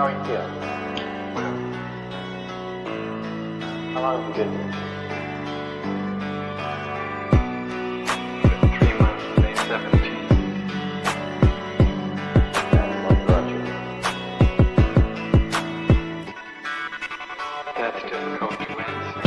How are you feeling? How long have you been here? 3 months, May 17th. And what brought you? That's difficult to answer.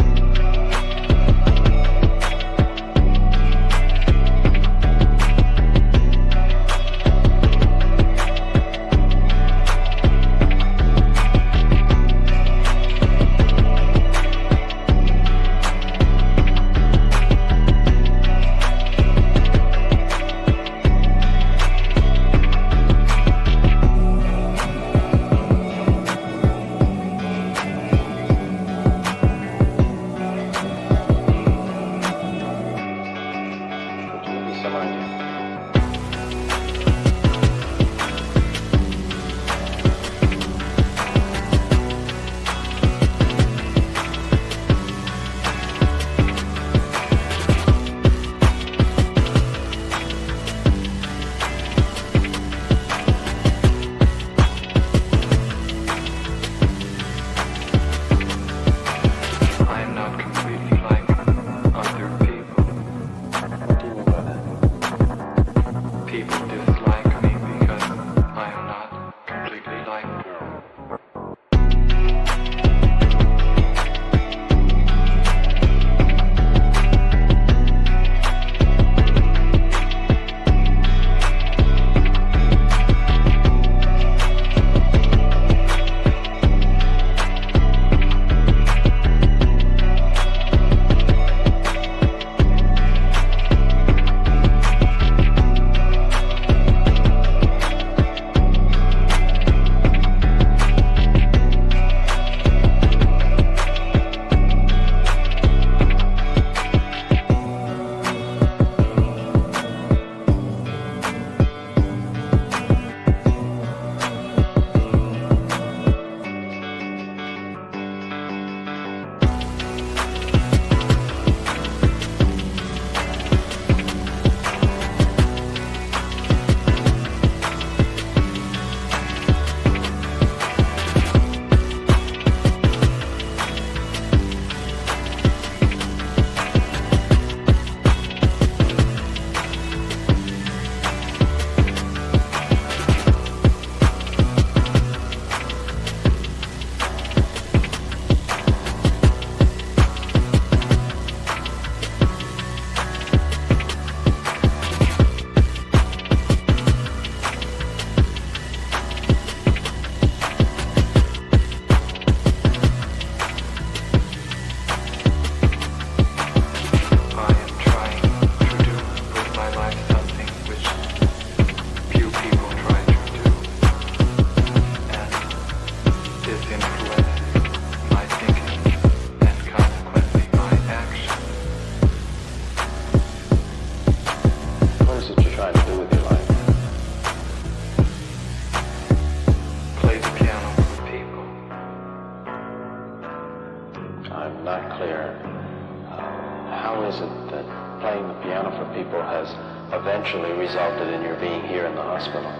Eventually resulted in your being here in the hospital.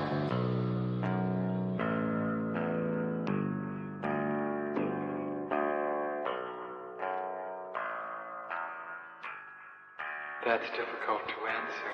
That's difficult to answer.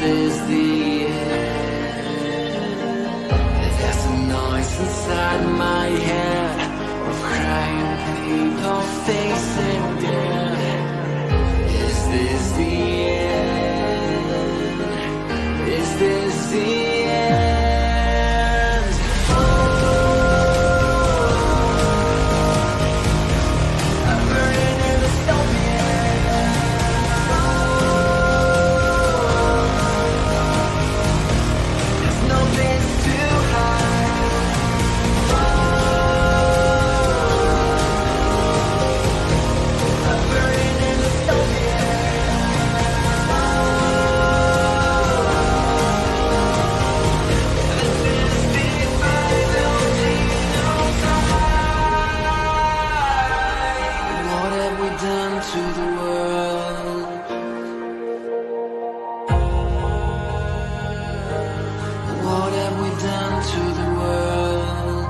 this the end? There's a noise inside my head of crying people facing death. Is this the end? Is this the end? I'm burning in the There's no place to hide. I'm burning in the This is the final genocide. What have we done to the world? What have we done to the world?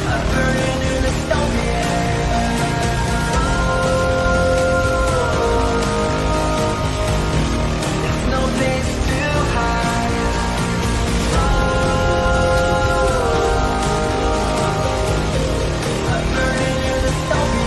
I'm burning in the There's no place to hide. I'm burning in the This is the final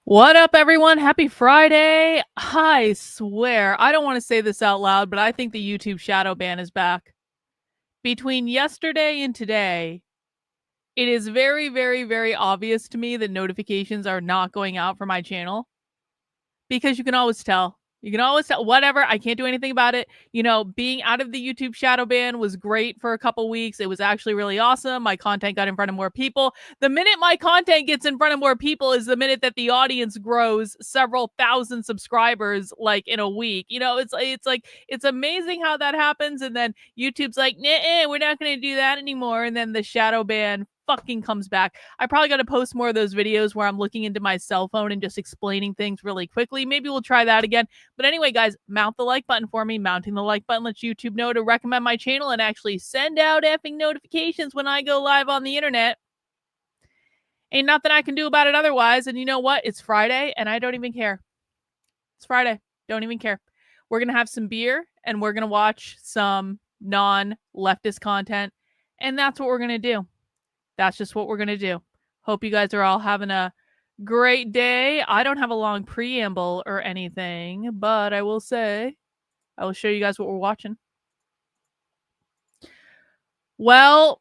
What up, everyone? Happy Friday. I swear, I don't want to say this out loud, but I think the YouTube shadow ban is back. Between yesterday and today, it is very, very, very obvious to me that notifications are not going out for my channel. Because you can always tell. You can always tell. Whatever. I can't do anything about it. You know, being out of the YouTube shadow ban was great for a couple weeks. It was actually really awesome. My content got in front of more people. The minute my content gets in front of more people is the minute that the audience grows several thousand subscribers, like in a week. You know, it's like it's amazing how that happens. And then YouTube's like, nah, we're not going to do that anymore. And then the shadow ban fucking comes back. I probably got to post more of those videos where I'm looking into my cell phone and just explaining things really quickly. Maybe we'll try that again. But anyway, guys, mount the like button for me. Mounting the like button lets YouTube know to recommend my channel and actually send out effing notifications when I go live on the internet. Ain't nothing I can do about it otherwise. And you know what? It's Friday and I don't even care. It's Friday. Don't even care. We're going to have some beer and we're going to watch some non-leftist content. And that's what we're going to do. That's just what we're going to do. Hope you guys are all having a great day. I don't have a long preamble or anything, but I will say, I will show you guys what we're watching. Well,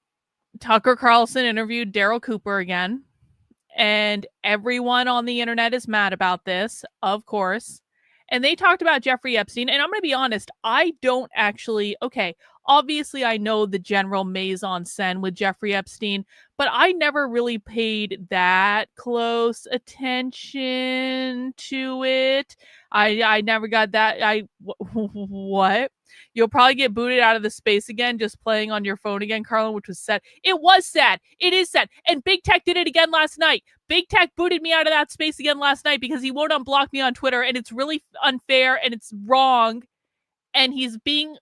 Tucker Carlson interviewed Darryl Cooper again, and everyone on the internet is mad about this, of course. And they talked about Jeffrey Epstein, and I'm going to be honest, I don't actually, okay, obviously I know the general mise-en-scène with Jeffrey Epstein, but I never really paid that close attention to it. I never got that. What? You'll probably get booted out of the space again, just playing on your phone again, Karlyn, which was sad. It was sad. It is sad. And Big Tech did it again last night. Big Tech booted me out of that space again last night because he won't unblock me on Twitter, and it's really unfair and it's wrong. And he's being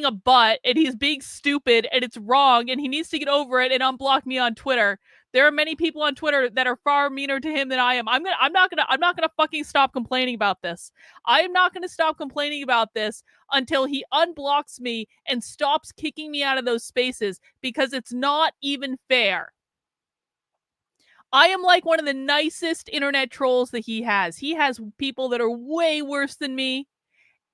a butt and he's being stupid and it's wrong and he needs to get over it and unblock me on Twitter. There are many people on Twitter that are far meaner to him than I am. I'm not gonna fucking stop complaining about this. I am not gonna stop complaining about this until he unblocks me and stops kicking me out of those spaces because it's not even fair. I am like one of the nicest internet trolls that he has. He has people that are way worse than me.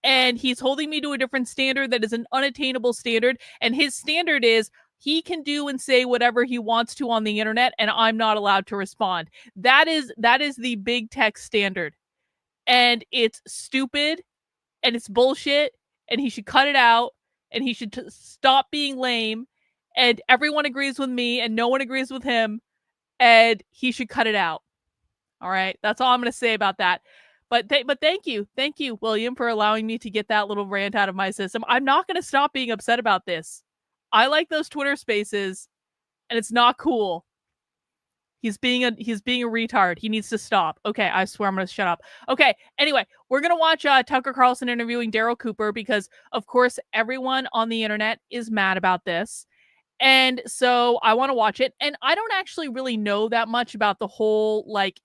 And he's holding me to a different standard that is an unattainable standard. And his standard is he can do and say whatever he wants to on the internet, and I'm not allowed to respond. That is the Big Tech standard. and it's stupid and it's bullshit, and he should cut it out, and he should stop being lame, and everyone agrees with me and no one agrees with him, and he should cut it out. All right, that's all I'm going to say about that. But thank you, William, for allowing me to get that little rant out of my system. I'm not going to stop being upset about this. I like those Twitter Spaces, and it's not cool. He's being a retard. He needs to stop. Okay, I swear I'm going to shut up. Okay, anyway, we're going to watch Tucker Carlson interviewing Darryl Cooper because, of course, everyone on the internet is mad about this. And so I want to watch it. And I don't actually really know that much about the whole, like,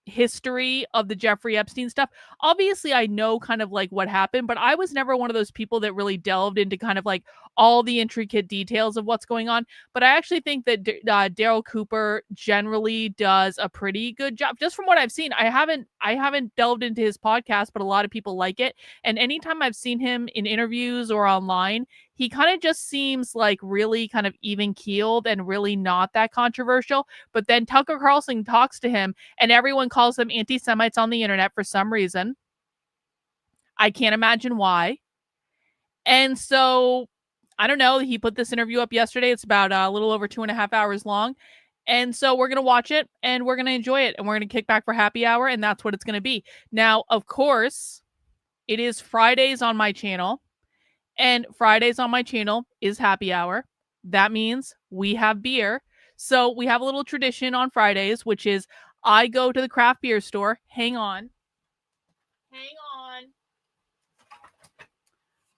history of the Jeffrey Epstein stuff. Obviously, I know kind of like what happened, but I was never one of those people that really delved into kind of like all the intricate details of what's going on. But I actually think that Darryl Cooper generally does a pretty good job. Just from what I've seen, I haven't delved into his podcast, but a lot of people like it. And anytime I've seen him in interviews or online, he kind of just seems like really kind of even keeled and really not that controversial. But then Tucker Carlson talks to him and everyone calls them anti-Semites on the internet for some reason. I can't imagine why. And so, I don't know. He put this interview up yesterday. It's about a little over 2.5 hours long. And so we're going to watch it and we're going to enjoy it. And we're going to kick back for happy hour. And that's what it's going to be. Now, of course, it is Fridays on my channel. And Fridays on my channel is happy hour. That means we have beer. So we have a little tradition on Fridays, which is I go to the craft beer store. Hang on.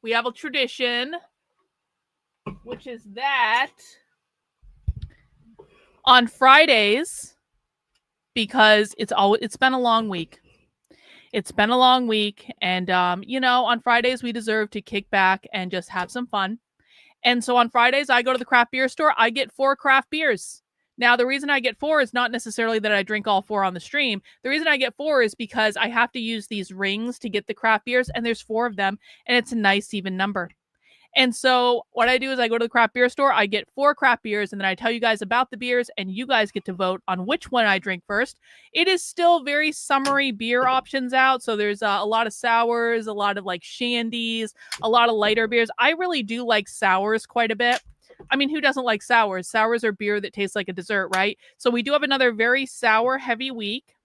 We have a tradition, which is that on Fridays, because it's been a long week. It's been a long week, and on Fridays we deserve to kick back and just have some fun. And so on Fridays I go to the craft beer store. I get 4 craft beers. Now, the reason I get 4 is not necessarily that I drink all 4 on the stream. The reason I get 4 is because I have to use these rings to get the craft beers, and there's 4 of them, and it's a nice even number. And so what I do is I go to the craft beer store, I get 4 craft beers, and then I tell you guys about the beers, and you guys get to vote on which one I drink first. It is still very summery beer options out, so there's a lot of sours, a lot of like shandies, a lot of lighter beers. I really do like sours quite a bit. I mean, who doesn't like sours? Sours are beer that tastes like a dessert, right? So we do have another very sour heavy week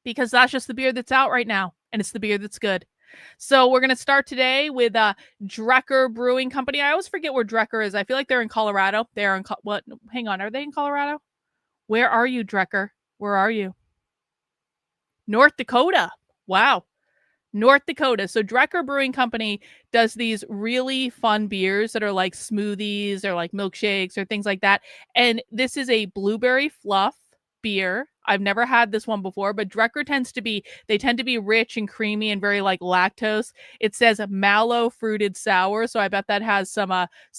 because that's just the beer that's out right now, and it's the beer that's good. So we're going to start today with Drecker Brewing Company. I always forget where Drecker is. I feel like they're in Colorado. They're in what? Hang on. Are they in Colorado? Where are you, Drecker? Where are you? North Dakota. Wow. North Dakota. So Drecker Brewing Company does these really fun beers that are like smoothies or like milkshakes or things like that. And this is a blueberry fluff beer. I've never had this one before, but Drecker tend to be rich and creamy and very like lactose. It says mallow fruited sour, so I bet that has some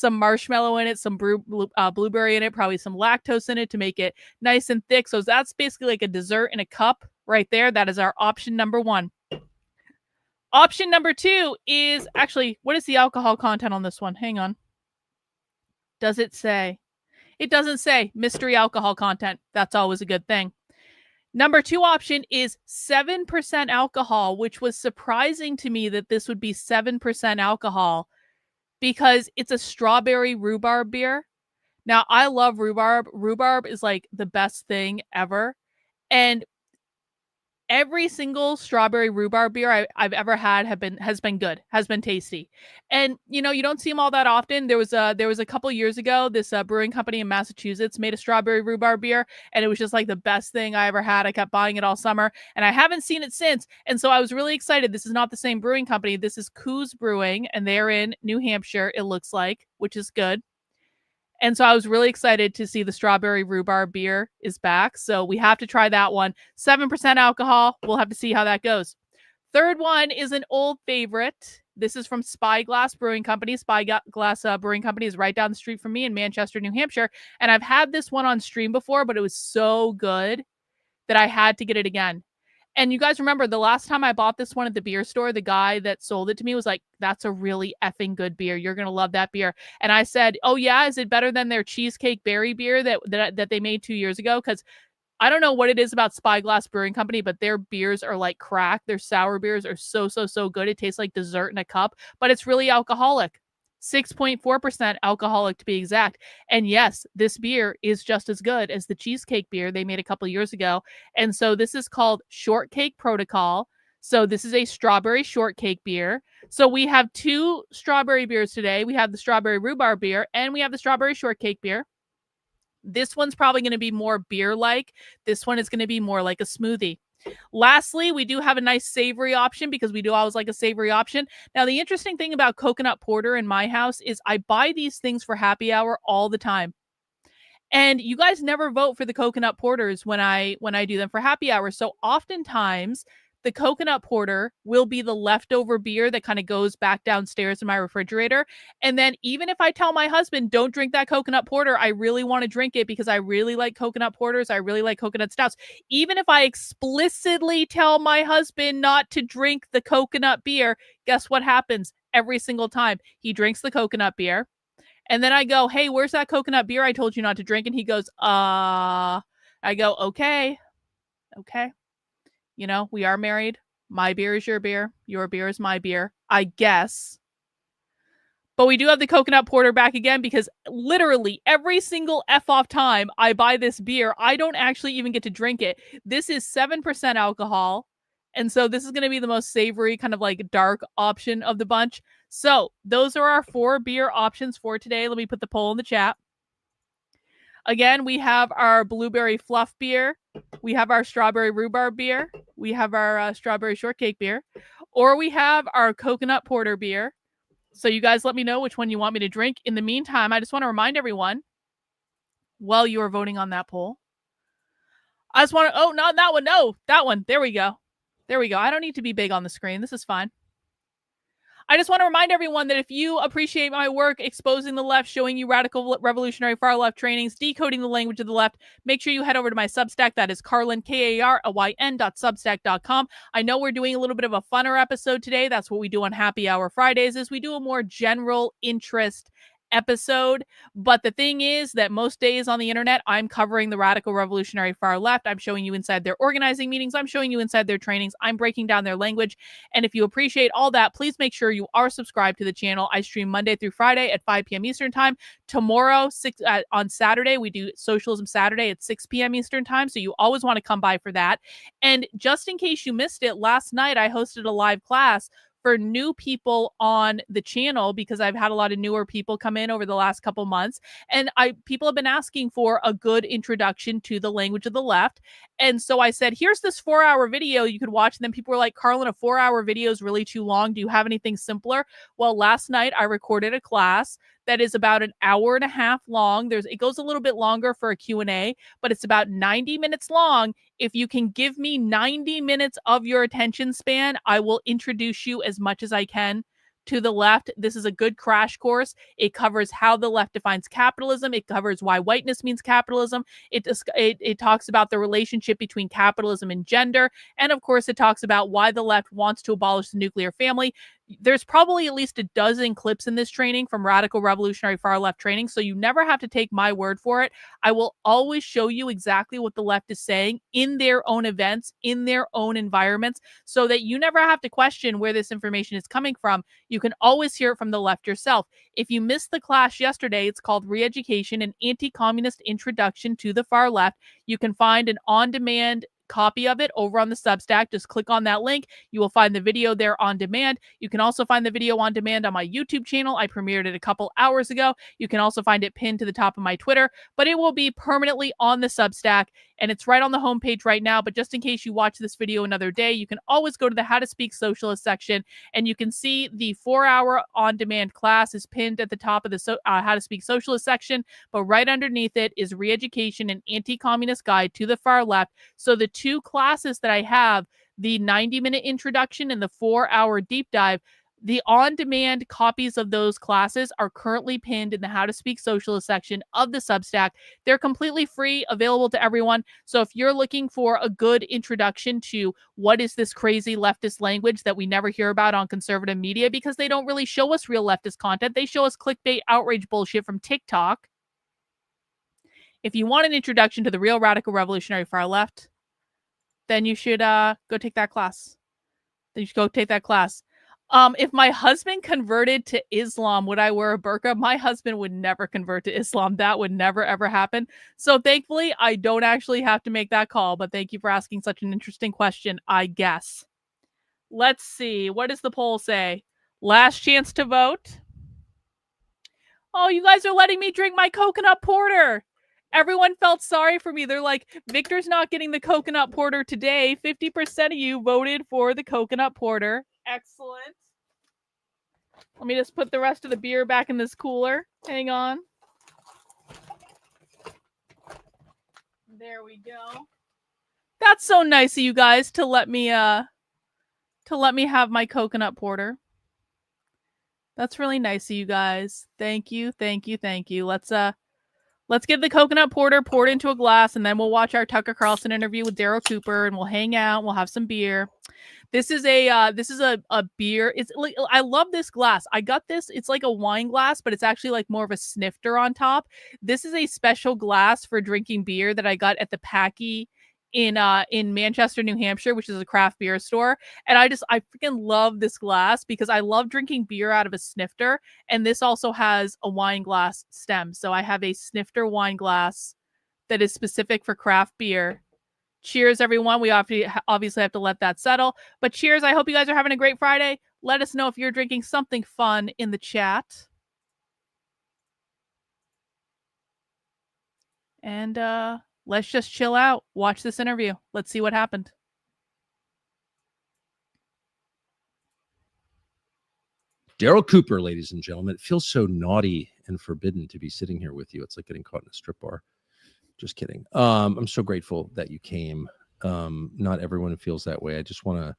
marshmallow in it, some blueberry in it, probably some lactose in it to make it nice and thick. So that's basically like a dessert in a cup right there. That is our option number 1. Option number 2 is actually, what is the alcohol content on this one? Hang on. Does it say? It doesn't say. Mystery alcohol content. That's always a good thing. Number 2 option is 7% alcohol, which was surprising to me that this would be 7% alcohol because it's a strawberry rhubarb beer. Now, I love rhubarb. Rhubarb is like the best thing ever. And every single strawberry rhubarb beer I've ever had has been good, has been tasty. And, you don't see them all that often. There was a couple years ago, this brewing company in Massachusetts made a strawberry rhubarb beer, and it was just like the best thing I ever had. I kept buying it all summer, and I haven't seen it since. And so I was really excited. This is not the same brewing company. This is Coos Brewing, and they're in New Hampshire, it looks like, which is good. And so I was really excited to see the strawberry rhubarb beer is back. So we have to try that one. 7% alcohol. We'll have to see how that goes. Third one is an old favorite. This is from Spyglass Brewing Company. Spyglass Brewing Company is right down the street from me in Manchester, New Hampshire. And I've had this one on stream before, but it was so good that I had to get it again. And you guys remember the last time I bought this one at the beer store, the guy that sold it to me was like, that's a really effing good beer. You're going to love that beer. And I said, oh yeah, is it better than their cheesecake berry beer that they made 2 years ago? Because I don't know what it is about Spyglass Brewing Company, but their beers are like crack. Their sour beers are so good. It tastes like dessert in a cup, but it's really alcoholic. 6.4% alcoholic to be exact. And yes, this beer is just as good as the cheesecake beer they made a couple years ago. And so this is called Shortcake Protocol. So this is a strawberry shortcake beer. So we have 2 strawberry beers today. We have the strawberry rhubarb beer and we have the strawberry shortcake beer. This one's probably going to be more beer-like. This one is going to be more like a smoothie. Lastly, we do have a nice savory option because we do always like a savory option. Now, the interesting thing about coconut porter in my house is I buy these things for happy hour all the time. And you guys never vote for the coconut porters when I do them for happy hour. So oftentimes the coconut porter will be the leftover beer that kind of goes back downstairs in my refrigerator. And then even if I tell my husband, don't drink that coconut porter, I really want to drink it because I really like coconut porters. I really like coconut stouts. Even if I explicitly tell my husband not to drink the coconut beer, guess what happens every single time? He drinks the coconut beer. And then I go, hey, where's that coconut beer I told you not to drink? And he goes, I go, okay. You know, we are married. My beer is your beer. Your beer is my beer, I guess. But we do have the coconut porter back again because literally every single F-off time I buy this beer, I don't actually even get to drink it. This is 7% alcohol. And so this is going to be the most savory, kind of like dark option of the bunch. So those are our 4 beer options for today. Let me put the poll in the chat. Again, we have our blueberry fluff beer. We have our strawberry rhubarb beer. We have our strawberry shortcake beer. Or we have our coconut porter beer. So you guys let me know which one you want me to drink. In the meantime, I just want to remind everyone, while you are voting on that poll, I just want to, oh, not that one. No, that one. There we go. I don't need to be big on the screen. This is fine. I just want to remind everyone that if you appreciate my work exposing the left, showing you radical revolutionary far left trainings, decoding the language of the left, make sure you head over to my Substack. That is Karlyn, KARLYN.substack.com. I know we're doing a little bit of a funner episode today. That's what we do on Happy Hour Fridays, is we do a more general interest episode. But the thing is that most days on the internet, I'm covering the radical revolutionary far left. I'm showing you inside their organizing meetings. I'm showing you inside their trainings. I'm breaking down their language. And if you appreciate all that, please make sure you are subscribed to the channel. I stream Monday through Friday at 5 p.m. Eastern time. Tomorrow, on Saturday, we do Socialism Saturday at 6 p.m. Eastern time. So you always want to come by for that. And just in case you missed it, last night I hosted a live class for new people on the channel because I've had a lot of newer people come in over the last couple months. And people have been asking for a good introduction to the language of the left. And so I said, here's this 4-hour video you could watch. And then people were like, Karlyn, a 4-hour video is really too long. Do you have anything simpler? Well, last night I recorded a class that is about an hour and a half long. It goes a little bit longer for a Q&A, but it's about 90 minutes long. If you can give me 90 minutes of your attention span, I will introduce you as much as I can to the left. This is a good crash course. It covers how the left defines capitalism. It covers why whiteness means capitalism. It talks about the relationship between capitalism and gender. And of course, it talks about why the left wants to abolish the nuclear family. There's probably at least a dozen clips in this training from radical revolutionary far left training. So you never have to take my word for it. I will always show you exactly what the left is saying in their own events, in their own environments, so that you never have to question where this information is coming from. You can always hear it from the left yourself. If you missed the class yesterday, it's called Re-Education, an Anti-Communist Introduction to the Far Left. You can find an on-demand copy of it over on the Substack. Just click on that link. You will find the video there on demand. You can also find the video on demand on my YouTube channel. I premiered it a couple hours ago. You can also find it pinned to the top of my Twitter, but it will be permanently on the Substack, and it's right on the homepage right now. But just in case you watch this video another day, you can always go to the How to Speak Socialist section, and you can see the 4-hour on-demand class is pinned at the top of the How to Speak Socialist section, but right underneath it is Re-Education, an Anti-Communist Guide to the Far Left. So the 2 classes that I have, the 90-minute introduction and the 4-hour deep dive, the on-demand copies of those classes are currently pinned in the How to Speak Socialist section of the Substack. They're completely free, available to everyone. So if you're looking for a good introduction to what is this crazy leftist language that we never hear about on conservative media because they don't really show us real leftist content, they show us clickbait outrage bullshit from TikTok. If you want an introduction to the real radical revolutionary far left, then you should go take that class. If my husband converted to Islam, would I wear a burqa? My husband would never convert to Islam. That would never, ever happen. So thankfully, I don't actually have to make that call, but thank you for asking such an interesting question, I guess. Let's see. What does the poll say? Last chance to vote. Oh, you guys are letting me drink my coconut porter. Everyone felt sorry for me. They're like, Victor's not getting the coconut porter today. 50% of you voted for the coconut porter. Excellent. Let me just put the rest of the beer back in this cooler. Hang on. There we go. That's so nice of you guys to let me have my coconut porter. That's really nice of you guys. Thank you. Let's get the coconut porter poured into a glass, and then we'll watch our Tucker Carlson interview with Darryl Cooper, and we'll hang out. We'll have some beer. This is a beer. It's like, I love this glass. I got this. It's like a wine glass, but it's actually like more of a snifter on top. This is a special glass for drinking beer that I got at the Packy in Manchester, New Hampshire, which is a craft beer store. And I freaking love this glass because I love drinking beer out of a snifter. And this also has a wine glass stem. So I have a snifter wine glass that is specific for craft beer. Cheers, everyone. We obviously have to let that settle. But cheers. I hope you guys are having a great Friday. Let us know if you're drinking something fun in the chat. And let's just chill out. Watch this interview. Let's see what happened. Darryl Cooper, ladies and gentlemen. It feels so naughty and forbidden to be sitting here with you. It's like getting caught in a strip bar. Just kidding. I'm so grateful that you came. Not everyone feels that way. I just want to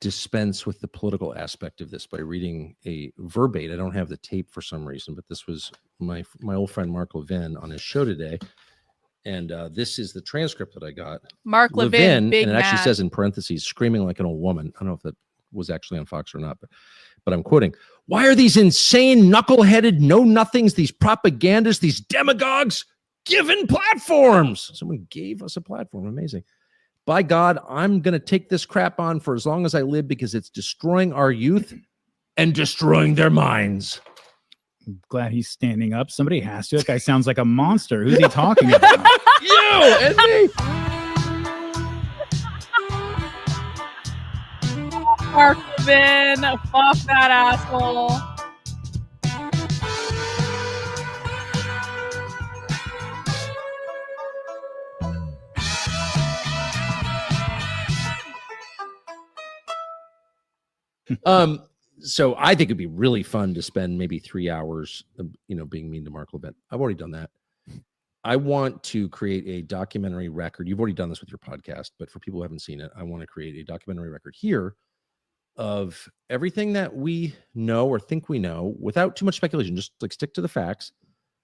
dispense with the political aspect of this by reading a verbate. I don't have the tape for some reason, but this was my old friend Mark Levin on his show today. And this is the transcript that I got. Mark Levin, big and it mad. actually says in parentheses, screaming like an old woman. I don't know if that was actually on Fox or not, but I'm quoting, "Why are these insane, knuckleheaded know-nothings, these propagandists, these demagogues given platforms?" Someone gave us a platform. Amazing. "By God, I'm going to take this crap on for as long as I live because it's destroying our youth and destroying their minds." I'm glad he's standing up. Somebody has to. That guy sounds like a monster. Who's he talking about? You and me. Mark Levin, fuck that asshole. So I think it'd be really fun to spend maybe 3 hours, being mean to Mark Levin. I've already done that. I want to create a documentary record. You've already done this with your podcast, but for people who haven't seen it, I want to create a documentary record here of everything that we know or think we know without too much speculation. Just like stick to the facts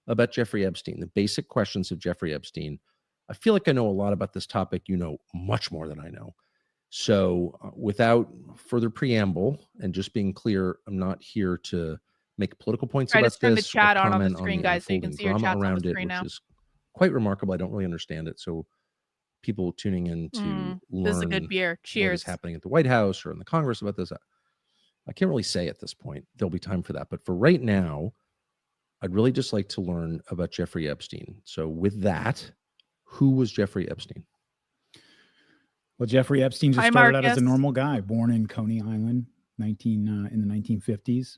about Jeffrey Epstein, the basic questions of Jeffrey Epstein. I feel like I know a lot about this topic. You know much more than I know. So without further preamble and just being clear, I'm not here to make political points about this. Turn the chat on the screen, guys, so you can see your chat on the screen now. Which is quite remarkable. I don't really understand it. So people tuning in to learn this is a good beer. Cheers. What is happening at the White House or in the Congress about this. I can't really say at this point. There'll be time for that. But for right now, I'd really just like to learn about Jeffrey Epstein. So with that, who was Jeffrey Epstein? Well, Jeffrey Epstein just started out as a normal guy, born in Coney Island, in the 1950s.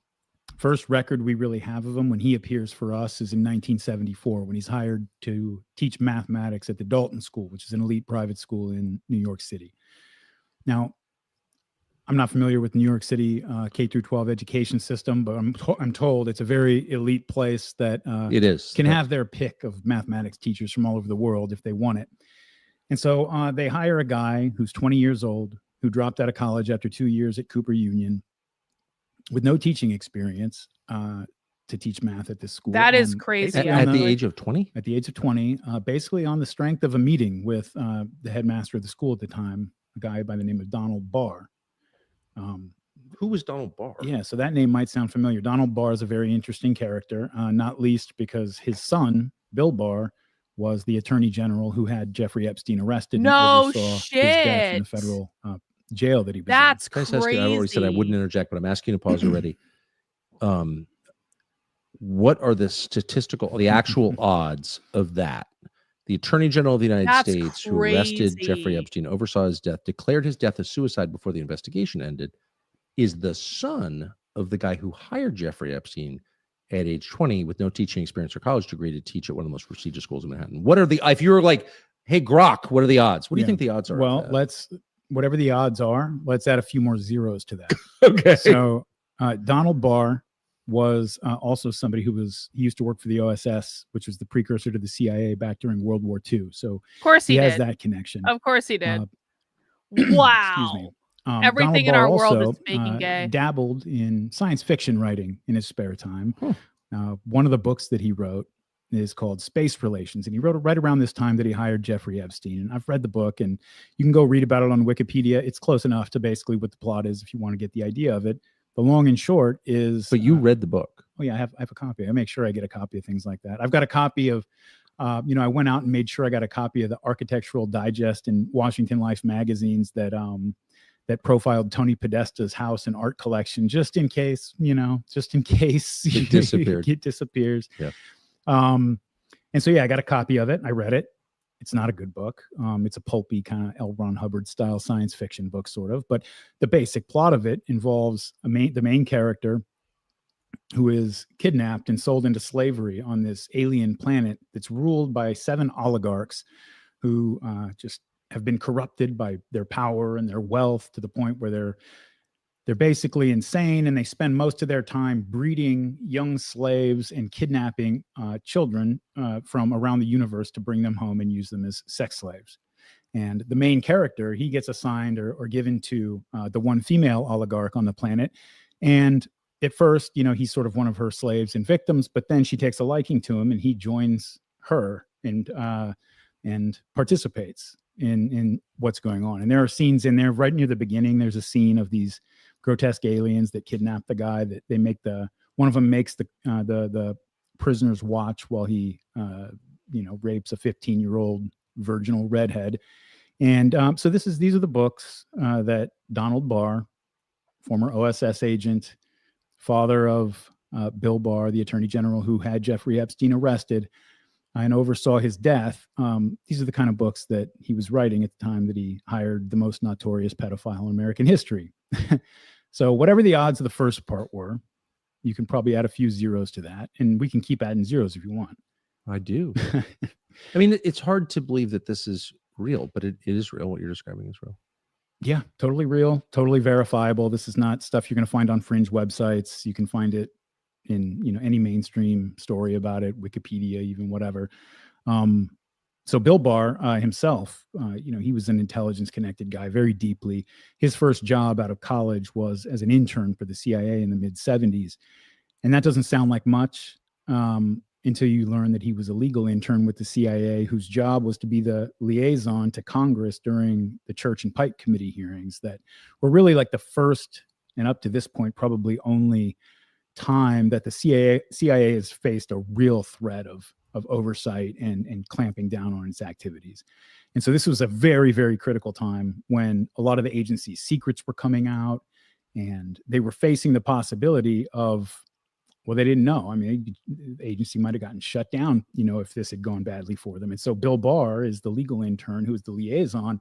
First record we really have of him when he appears for us is in 1974, when he's hired to teach mathematics at the Dalton School, which is an elite private school in New York City. Now, I'm not familiar with New York City K through 12 education system, but I'm told it's a very elite place that it is can have their pick of mathematics teachers from all over the world if they want it. And so they hire a guy who's 20 years old, who dropped out of college after 2 years at Cooper Union with no teaching experience to teach math at this school. That is crazy. At the age of 20? At the age of 20, basically on the strength of a meeting with the headmaster of the school at the time, a guy by the name of Donald Barr. Who was Donald Barr? Yeah, so that name might sound familiar. Donald Barr is a very interesting character, not least because his son, Bill Barr, was the attorney general who had Jeffrey Epstein arrested and No oversaw shit. his death in the federal jail that he was That's Can I just ask you, I already said I crazy. wouldn't interject, but I'm asking you to pause already. What are the actual odds of that? The Attorney General of the United That's States, who arrested Jeffrey crazy. Epstein, oversaw his death, declared his death as suicide before the investigation ended, is the son of the guy who hired Jeffrey Epstein at age 20 with no teaching experience or college degree to teach at one of the most prestigious schools in Manhattan. What are the, if you're like, hey, Grok, what are the odds? What do you think the odds are? Well, whatever the odds are, let's add a few more zeros to that. Okay. So Donald Barr was also somebody he used to work for the OSS, which was the precursor to the CIA back during World War II. So Of course he has did. that connection. Of course he did. Excuse me. Everything Donald in Barr our world also, is making gay. dabbled in science fiction writing in his spare time. One of the books that he wrote is called Space Relations, and he wrote it right around this time that he hired Jeffrey Epstein. And I've read the book, and you can go read about it on Wikipedia. It's close enough to basically what the plot is if you want to get the idea of it. The long and short is... But you read the book. Oh, yeah, I have a copy. I make sure I get a copy of things like that. I've got a copy of, I went out and made sure I got a copy of the Architectural Digest and Washington Life magazines that profiled Tony Podesta's house and art collection, just in case It disappeared. it disappears. Yeah. And so, I got a copy of it. I read it. It's not a good book. It's a pulpy kind of L. Ron Hubbard style science fiction book, sort of. But the basic plot of it involves the main character who is kidnapped and sold into slavery on this alien planet that's ruled by 7 oligarchs who just have been corrupted by their power and their wealth to the point where they're basically insane, and they spend most of their time breeding young slaves and kidnapping children from around the universe to bring them home and use them as sex slaves. And the main character, he gets assigned or given to the one female oligarch on the planet. And at first, he's sort of one of her slaves and victims, but then she takes a liking to him and he joins her and participates in what's going on. And there are scenes in there right near the beginning. There's a scene of these grotesque aliens that kidnap the guy, that they make one of them makes the prisoners watch while he rapes a 15-year-old virginal redhead. And so these are the books that Donald Barr, former OSS agent, father of Bill Barr, the attorney general who had Jeffrey Epstein arrested and oversaw his death. These are the kind of books that he was writing at the time that he hired the most notorious pedophile in American history. So whatever the odds of the first part were, you can probably add a few zeros to that, and we can keep adding zeros if you want. I do. I mean, it's hard to believe that this is real, but it is real. What you're describing is real. Yeah, totally real, totally verifiable. This is not stuff you're going to find on fringe websites. You can find it in any mainstream story about it, Wikipedia, even whatever. So Bill Barr himself, he was an intelligence connected guy very deeply. His first job out of college was as an intern for the CIA in the mid 70s. And that doesn't sound like much until you learn that he was a legal intern with the CIA whose job was to be the liaison to Congress during the Church and Pike Committee hearings that were really like the first, and up to this point, probably only time that the CIA has faced a real threat of oversight and clamping down on its activities. And so this was a very, very critical time when a lot of the agency's secrets were coming out and they were facing the possibility of, well, they didn't know. I mean, the agency might have gotten shut down, if this had gone badly for them. And so Bill Barr is the legal intern who is the liaison.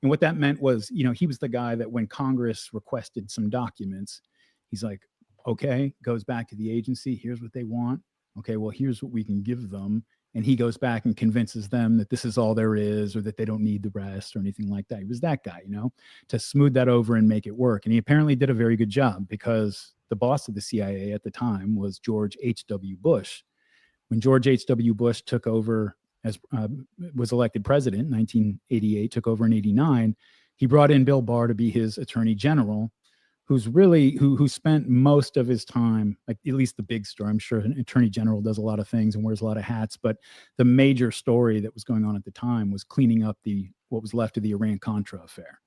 And what that meant was, he was the guy that when Congress requested some documents, he's like, okay, goes back to the agency. Here's what they want. Okay, well, here's what we can give them. And he goes back and convinces them that this is all there is, or that they don't need the rest or anything like that. He was that guy, to smooth that over and make it work. And he apparently did a very good job because the boss of the CIA at the time was George H.W. Bush. When George H.W. Bush took over was elected president in 1988, took over in 89, he brought in Bill Barr to be his attorney general, who's really who spent most of his time, like at least the big story. I'm sure an attorney general does a lot of things and wears a lot of hats, but the major story that was going on at the time was cleaning up what was left of the Iran-Contra affair.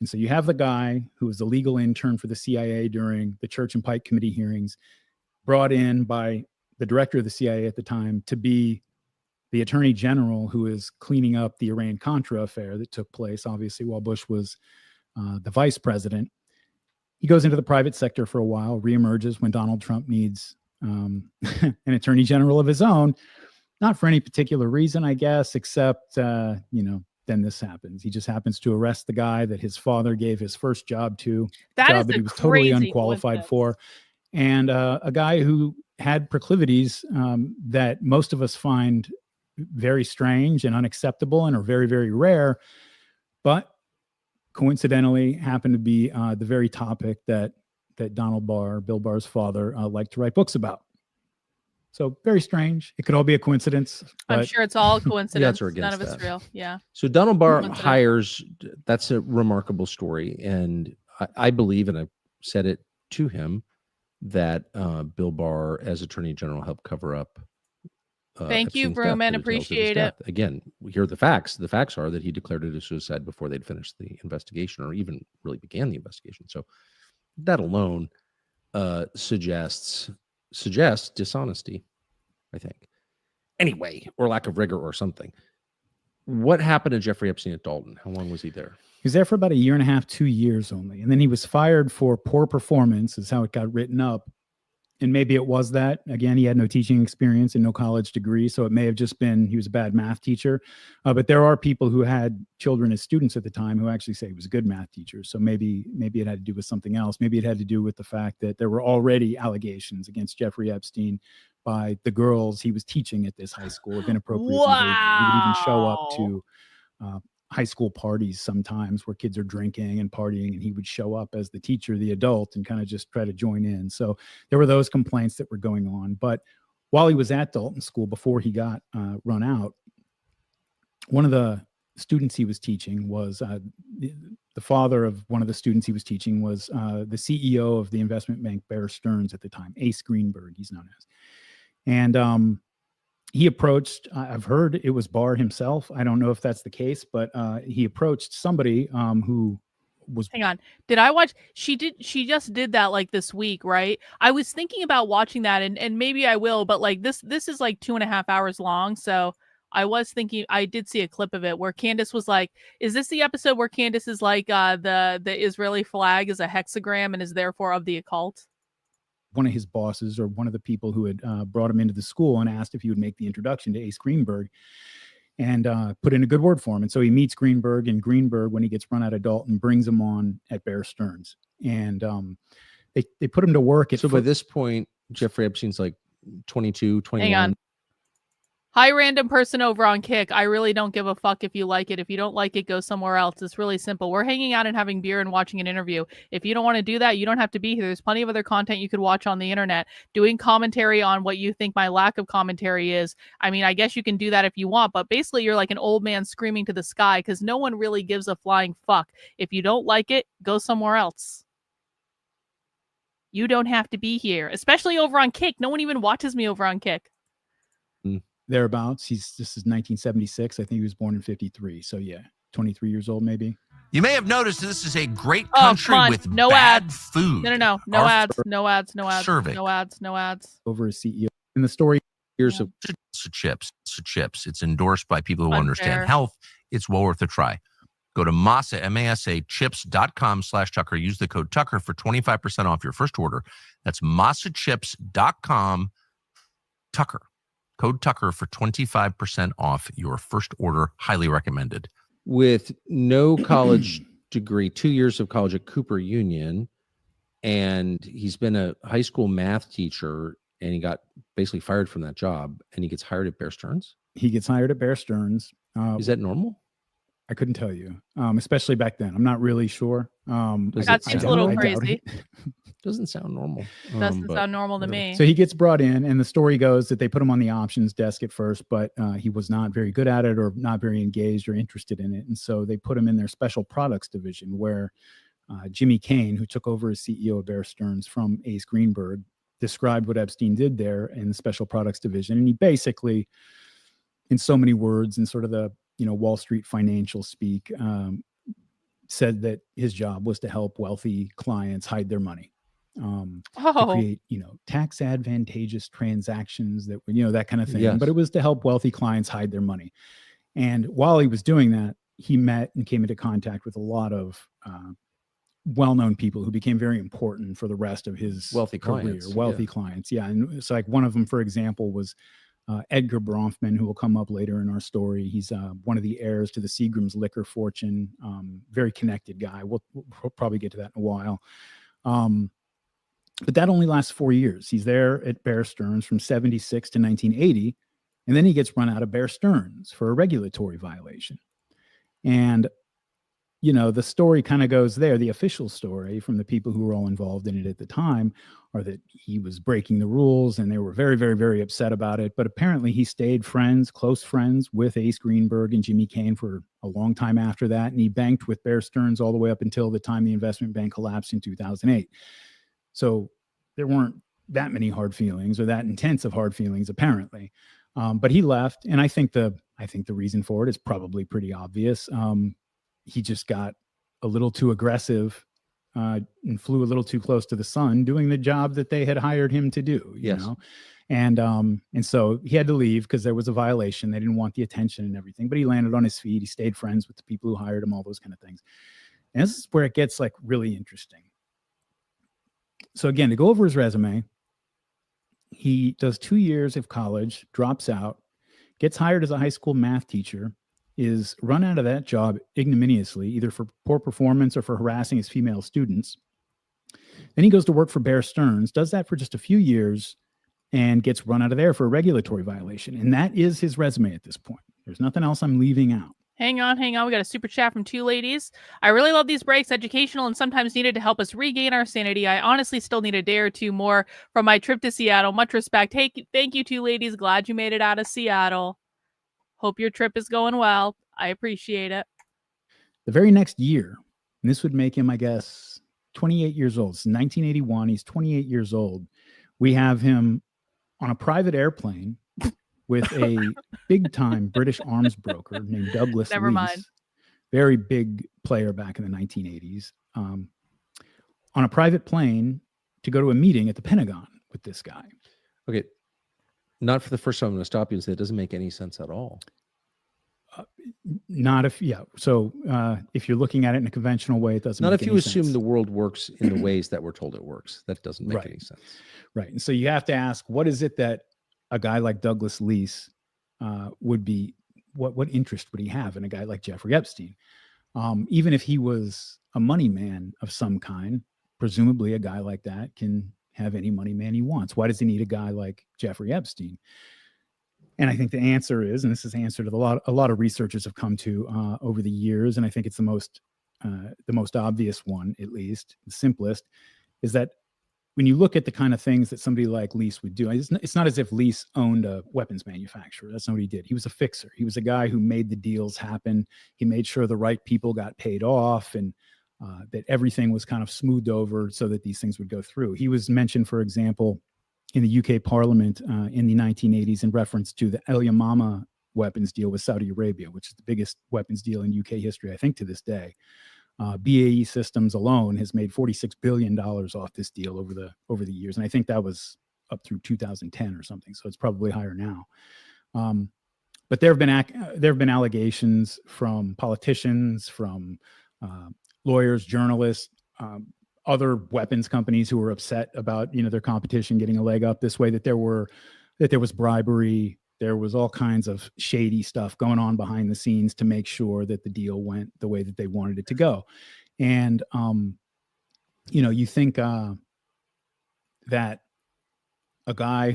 And so you have the guy who was the legal intern for the CIA during the Church and Pike Committee hearings, brought in by the director of the CIA at the time to be the attorney general, who is cleaning up the Iran-Contra affair that took place, obviously, while Bush was the vice president. He goes into the private sector for a while, reemerges when Donald Trump needs an attorney general of his own, not for any particular reason, I guess, except, then this happens. He just happens to arrest the guy that his father gave his first job to, that he was totally unqualified for, and a guy who had proclivities that most of us find very strange and unacceptable and are very, very rare, but coincidentally happened to be the very topic that Donald Barr, Bill Barr's father, liked to write books about. So very strange. It could all be a coincidence. I'm sure it's all a coincidence. None of it's real. Yeah. So Donald Barr hires, that's a remarkable story. And I believe, and I've said it to him, that Bill Barr, as Attorney General, helped cover up. Thank you, Vrooman. Appreciate it. Again, here are the facts. The facts are that he declared it a suicide before they'd finished the investigation or even really began the investigation. So that alone suggests dishonesty, I think. Anyway, or lack of rigor or something. What happened to Jeffrey Epstein at Dalton? How long was he there? He was there for about 1.5 years, 2 years only. And then he was fired for poor performance, is how it got written up. And maybe it was that. Again, he had no teaching experience and no college degree. So it may have just been he was a bad math teacher. But there are people who had children as students at the time who actually say he was a good math teacher. So maybe it had to do with something else. Maybe it had to do with the fact that there were already allegations against Jeffrey Epstein by the girls he was teaching at this high school of inappropriate behavior. He would even show up to high school parties sometimes where kids are drinking and partying, and he would show up as the teacher, the adult, and kind of just try to join in. So there were those complaints that were going on. But while he was at Dalton School, before he got run out, one of the students he was teaching was the father of one of the students he was teaching was the CEO of the investment bank Bear Stearns at the time, Ace Greenberg, he's known as. And he approached, I've heard it was Barr himself. I don't know if that's the case, but he approached somebody who was. Hang on. Did I watch? She just did that like this week, right? I was thinking about watching that and maybe I will, but like this is like 2.5 hours long. So I was thinking, I did see a clip of it where Candace was like, is this the episode where Candace is like, the Israeli flag is a hexagram and is therefore of the occult? One of his bosses or one of the people who had brought him into the school and asked if he would make the introduction to Ace Greenberg and put in a good word for him. And so he meets Greenberg, and Greenberg, when he gets run out of Dalton, brings him on at Bear Stearns. And they put him to work. So by this point, Jeffrey Epstein's like 22, 21. Hang on. Hi, random person over on Kick. I really don't give a fuck if you like it. If you don't like it, go somewhere else. It's really simple. We're hanging out and having beer and watching an interview. If you don't want to do that, you don't have to be here. There's plenty of other content you could watch on the internet. Doing commentary on what you think my lack of commentary is. I mean, I guess you can do that if you want, but basically you're like an old man screaming to the sky because no one really gives a flying fuck. If you don't like it, go somewhere else. You don't have to be here, especially over on Kick. No one even watches me over on Kick. Thereabouts. This is 1976. I think he was born in 53. So yeah, 23 years old maybe. You may have noticed this is a great country with no bad ads. food. No ads. No ads. Serving. No ads. No ads. Over as CEO. In the story, years of chips. It's endorsed by people who Unfair. understand health. It's well worth a try. Go to Mossad, M-A-S-A, chips.com/Tucker. Use the code Tucker for 25% off your first order. That's mossadchips.com, Tucker. Code Tucker for 25% off your first order. Highly recommended. With no college degree, 2 years of college at Cooper Union, and he's been a high school math teacher, and he got basically fired from that job, and he gets hired at Bear Stearns? He gets hired at Bear Stearns. Is that normal? I couldn't tell you, especially back then. I'm not really sure. That seems a little crazy. Doesn't sound normal. Doesn't sound normal to me. So he gets brought in, and the story goes that they put him on the options desk at first, but he was not very good at it or not very engaged or interested in it. And so they put him in their special products division where Jimmy Kane, who took over as CEO of Bear Stearns from Ace Greenberg, described what Epstein did there in the special products division. And he basically, in so many words, in sort of the Wall Street financial speak, said that his job was to help wealthy clients hide their money. to create, tax advantageous transactions that were, that kind of thing. Yes. But it was to help wealthy clients hide their money. And while he was doing that, he met and came into contact with a lot of well-known people who became very important for the rest of his wealthy career. Clients. Yeah. And it's like one of them, for example, was Edgar Bronfman, who will come up later in our story. He's one of the heirs to the Seagram's liquor fortune. Very connected guy. We'll probably get to that in a while. But that only lasts 4 years. He's there at Bear Stearns from 76 to 1980. And then he gets run out of Bear Stearns for a regulatory violation. And, the story kind of goes there. The official story from the people who were all involved in it at the time are that he was breaking the rules and they were very, very, very upset about it. But apparently he stayed close friends with Ace Greenberg and Jimmy Kane for a long time after that. And he banked with Bear Stearns all the way up until the time the investment bank collapsed in 2008. So there weren't that many hard feelings or that intense of hard feelings, apparently. But he left. And I think the reason for it is probably pretty obvious. He just got a little too aggressive and flew a little too close to the sun doing the job that they had hired him to do, you know? And so he had to leave because there was a violation. They didn't want the attention and everything, but he landed on his feet. He stayed friends with the people who hired him, all those kind of things. And this is where it gets like really interesting. So again, to go over his resume, he does 2 years of college, drops out, gets hired as a high school math teacher, is run out of that job ignominiously, either for poor performance or for harassing his female students. Then he goes to work for Bear Stearns, does that for just a few years, and gets run out of there for a regulatory violation. And that is his resume at this point. There's nothing else I'm leaving out. Hang on. We got a super chat from 2 ladies. I really love these breaks, educational and sometimes needed to help us regain our sanity. I honestly still need a day or two more from my trip to Seattle. Much respect. Hey, thank you, 2 ladies. Glad you made it out of Seattle. Hope your trip is going well. I appreciate it. The very next year, and this would make him, I guess, 28 years old. It's 1981. He's 28 years old. We have him on a private airplane with a big-time British arms broker named Douglas Never Lease. Mind. Very big player back in the 1980s. On a private plane to go to a meeting at the Pentagon with this guy. Okay. Not for the first time. I'm going to stop you and say it doesn't make any sense at all. So if you're looking at it in a conventional way, it doesn't not make if you any assume sense. The world works in the ways that we're told it works. That doesn't make any sense. Right. And so you have to ask, what is it that a guy like Douglas Lease would be, what interest would he have in a guy like Jeffrey Epstein? Even if he was a money man of some kind, presumably a guy like that can have any money man he wants. Why does he need a guy like Jeffrey Epstein? And I think the answer is, and this is the answer to a lot of researchers have come to over the years, and I think it's the most obvious one, at least the simplest, is that when you look at the kind of things that somebody like Lease would do, it's not as if Lease owned a weapons manufacturer. That's not what he did. He was a fixer. He was a guy who made the deals happen. He made sure the right people got paid off and that everything was kind of smoothed over so that these things would go through. He was mentioned, for example, in the UK Parliament in the 1980s in reference to the El Yamama weapons deal with Saudi Arabia, which is the biggest weapons deal in UK history, I think, to this day. BAE Systems alone has made $46 billion off this deal over the years. And I think that was up through 2010 or something. So it's probably higher now. But there have been allegations from politicians, from lawyers, journalists, other weapons companies who were upset about, their competition getting a leg up this way, that there was bribery. There was all kinds of shady stuff going on behind the scenes to make sure that the deal went the way that they wanted it to go. And, you think that a guy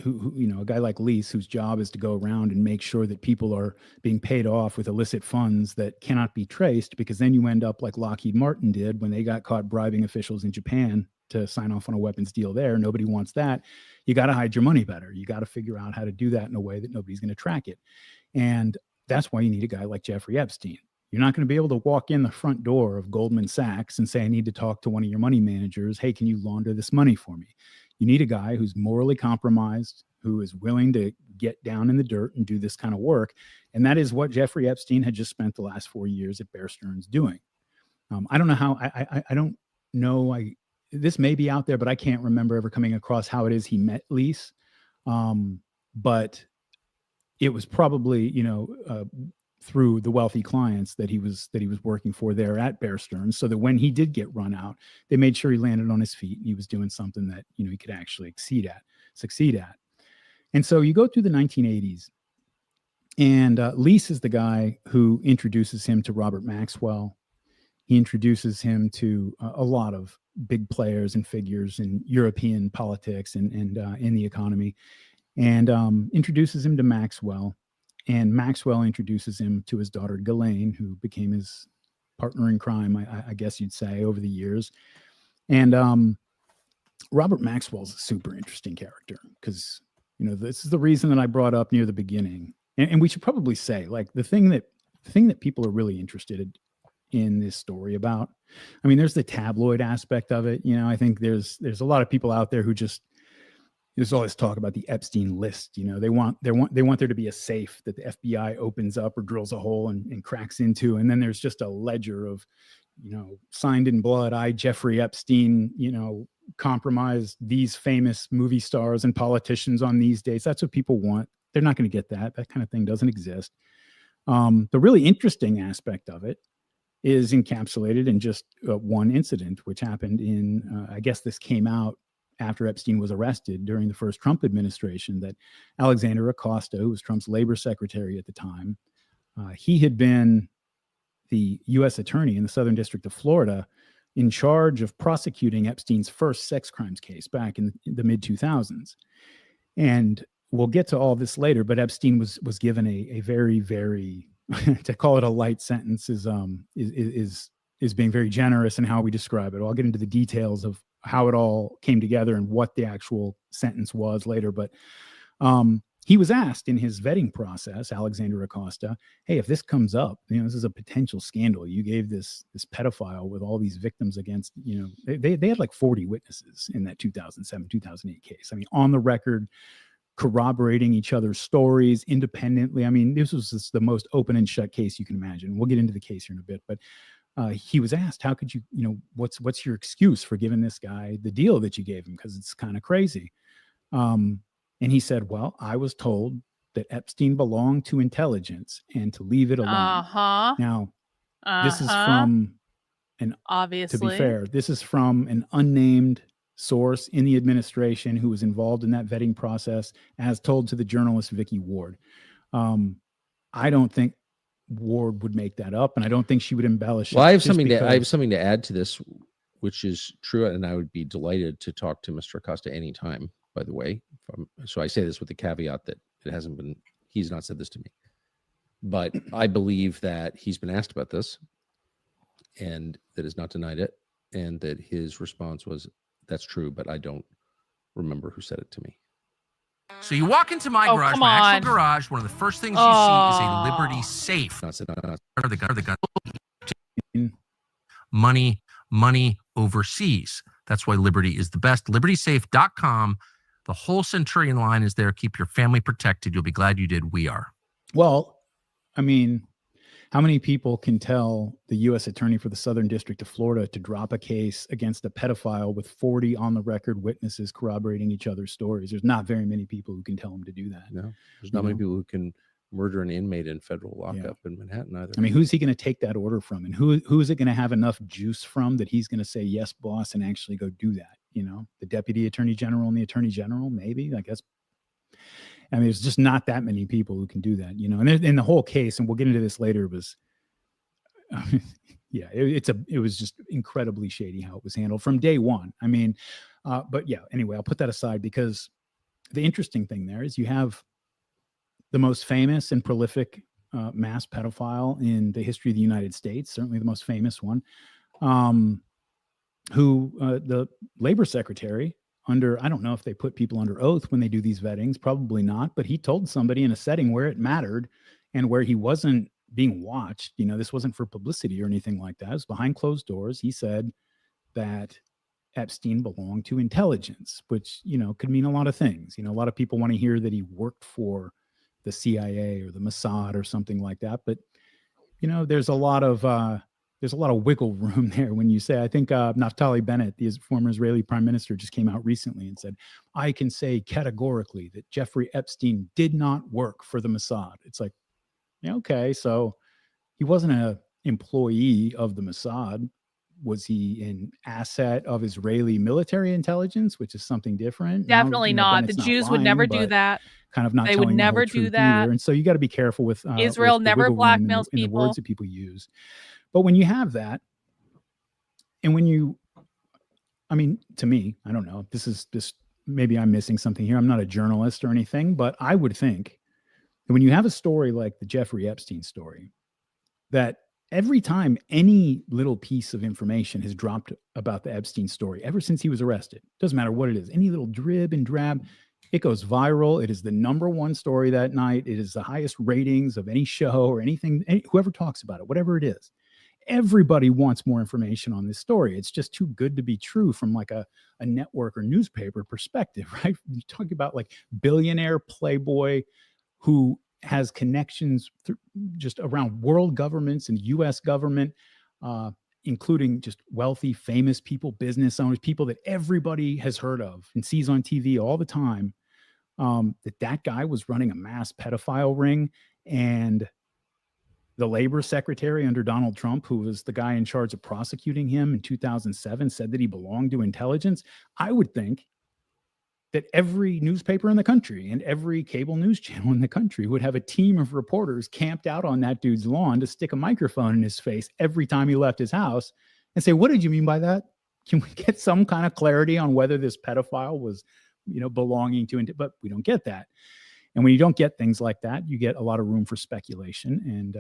a guy like Lease, whose job is to go around and make sure that people are being paid off with illicit funds that cannot be traced, because then you end up like Lockheed Martin did when they got caught bribing officials in Japan to sign off on a weapons deal there. Nobody wants that. You got to hide your money better. You got to figure out how to do that in a way that nobody's going to track it. And that's why you need a guy like Jeffrey Epstein. You're not going to be able to walk in the front door of Goldman Sachs and say, I need to talk to one of your money managers. Hey, can you launder this money for me? You need a guy who's morally compromised, who is willing to get down in the dirt and do this kind of work. And that is what Jeffrey Epstein had just spent the last 4 years at Bear Stearns doing. I don't know how, I don't know this may be out there, but I can't remember ever coming across how it is he met Lise. But it was probably, through the wealthy clients that he was working for there at Bear Stearns, so that when he did get run out, they made sure he landed on his feet and he was doing something that, he could actually succeed at. And so you go through the 1980s, and Lise is the guy who introduces him to Robert Maxwell. He introduces him to a lot of big players and figures in European politics and in the economy, and introduces him to Maxwell. And Maxwell introduces him to his daughter, Ghislaine, who became his partner in crime, I guess you'd say, over the years. And Robert Maxwell's a super interesting character because, this is the reason that I brought up near the beginning. And we should probably say, like, the thing that people are really interested in this story about, I mean, there's the tabloid aspect of it. I think there's a lot of people out there who just, there's all this talk about the Epstein list. They want there to be a safe that the FBI opens up or drills a hole and cracks into. And then there's just a ledger of, signed in blood, I, Jeffrey Epstein, compromised these famous movie stars and politicians on these dates. That's what people want. They're not going to get that. That kind of thing doesn't exist. The really interesting aspect of it is encapsulated in just one incident, which happened in, I guess this came out after Epstein was arrested during the first Trump administration, that Alexander Acosta, who was Trump's labor secretary at the time, he had been the U.S. attorney in the Southern District of Florida in charge of prosecuting Epstein's first sex crimes case back in the mid-2000s. And we'll get to all this later, but Epstein was given a very, very, to call it a light sentence is being very generous in how we describe it. I'll get into the details of how it all came together and what the actual sentence was later. But he was asked in his vetting process, Alexander Acosta, hey, if this comes up, this is a potential scandal. You gave this pedophile with all these victims against, they had like 40 witnesses in that 2007, 2008 case. I mean, on the record, corroborating each other's stories independently. I mean, this was just the most open and shut case you can imagine. We'll get into the case here in a bit, but he was asked, how could you, what's your excuse for giving this guy the deal that you gave him? Because it's kind of crazy. And he said, well, I was told that Epstein belonged to intelligence and to leave it alone. Now, this is from obviously, to be fair, this is from an unnamed source in the administration who was involved in that vetting process, as told to the journalist Vicky Ward. I don't think Ward would make that up, and I don't think she would embellish. Well, I have something to add to this, which is true, and I would be delighted to talk to Mr. Acosta anytime. By the way, so I say this with the caveat that he's not said this to me, but I believe that he's been asked about this, and that has not denied it, and that his response was, "That's true, but I don't remember who said it to me." So you walk into my garage, my actual garage. One of the first things you see is a Liberty safe. The gun. Money overseas. That's why Liberty is the best. LibertySafe.com. The whole Centurion line is there. Keep your family protected. You'll be glad you did. We are. Well, I mean, how many people can tell the U.S. attorney for the Southern District of Florida to drop a case against a pedophile with 40 on the record witnesses corroborating each other's stories? There's not very many people who can tell him to do that. No, there's not many people who can murder an inmate in federal lockup in Manhattan either. I mean, who's he going to take that order from? And who is it going to have enough juice from that he's going to say, yes, boss, and actually go do that? The deputy attorney general and the attorney general, maybe, I guess. I mean, there's just not that many people who can do that, and in the whole case, and we'll get into this later, was, it was just incredibly shady how it was handled from day one. I mean, but yeah, anyway, I'll put that aside because the interesting thing there is you have the most famous and prolific mass pedophile in the history of the United States, certainly the most famous one, who the labor secretary under, I don't know if they put people under oath when they do these vettings, probably not, but he told somebody in a setting where it mattered and where he wasn't being watched, this wasn't for publicity or anything like that. It was behind closed doors. He said that Epstein belonged to intelligence, which, could mean a lot of things. A lot of people want to hear that he worked for the CIA or the Mossad or something like that. But, there's a lot of there's a lot of wiggle room there when you say, I think Naftali Bennett, the former Israeli prime minister, just came out recently and said, I can say categorically that Jeffrey Epstein did not work for the Mossad. It's like, yeah, okay, so he wasn't an employee of the Mossad. Was he an asset of Israeli military intelligence, which is something different? Definitely not. The Jews would never do that. Kind of not. They would never do that. Either. And so you got to be careful with Israel never blackmails in the people. words that people use. But when you have that, and when you, I mean, to me, I don't know. This maybe I'm missing something here. I'm not a journalist or anything, but I would think that when you have a story like the Jeffrey Epstein story, that every time any little piece of information has dropped about the Epstein story, ever since he was arrested, doesn't matter what it is, any little drib and drab, it goes viral. It is the #1 story that night. It is the highest ratings of any show or anything, whoever talks about it, whatever it is. Everybody wants more information on this story. It's just too good to be true from like a network or newspaper perspective, right? You talk about like billionaire playboy who has connections just around world governments and U.S. government, including just wealthy, famous people, business owners, people that everybody has heard of and sees on TV all the time, that guy was running a mass pedophile ring. And the labor secretary under Donald Trump, who was the guy in charge of prosecuting him in 2007, said that he belonged to intelligence. I would think that every newspaper in the country and every cable news channel in the country would have a team of reporters camped out on that dude's lawn to stick a microphone in his face every time he left his house and say, what did you mean by that? Can we get some kind of clarity on whether this pedophile was, belonging to, but we don't get that. And when you don't get things like that, you get a lot of room for speculation. And,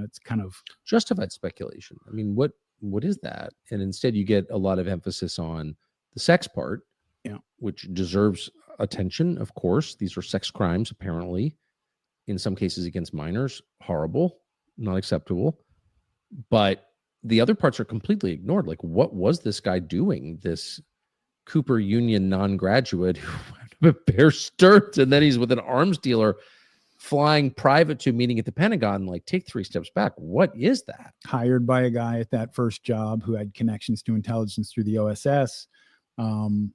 it's kind of justified speculation. I mean, what is that? And instead you get a lot of emphasis on the sex part, which deserves attention. Of course, these are sex crimes, apparently, in some cases against minors. Horrible, not acceptable. But the other parts are completely ignored. Like, what was this guy doing? This Cooper Union non-graduate who had a Bear Stearns, and then he's with an arms dealer flying private to a meeting at the Pentagon. Like, take 3 steps back. What is that? Hired by a guy at that first job who had connections to intelligence through the OSS.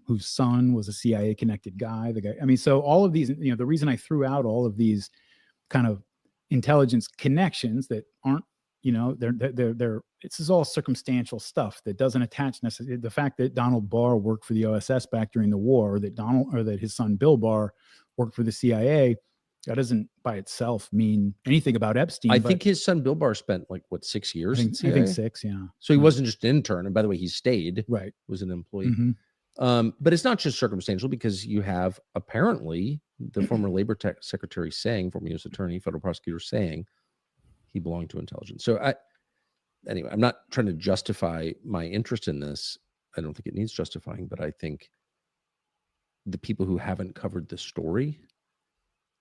Whose son was a CIA connected guy. So all of these, the reason I threw out all of these kind of intelligence connections that aren't, this is all circumstantial stuff that doesn't attach necessarily. The fact that Donald Barr worked for the OSS back during the war, or that his son Bill Barr worked for the CIA, that doesn't by itself mean anything about Epstein. I think his son Bill Barr spent 6 years. I think 6, yeah. So he wasn't just an intern. And by the way, he stayed. Right. Was an employee. Mm-hmm. But it's not just circumstantial, because you have apparently the former labor secretary saying, former U.S. attorney, federal prosecutor saying he belonged to intelligence. So anyway, I'm not trying to justify my interest in this. I don't think it needs justifying, but I think the people who haven't covered the story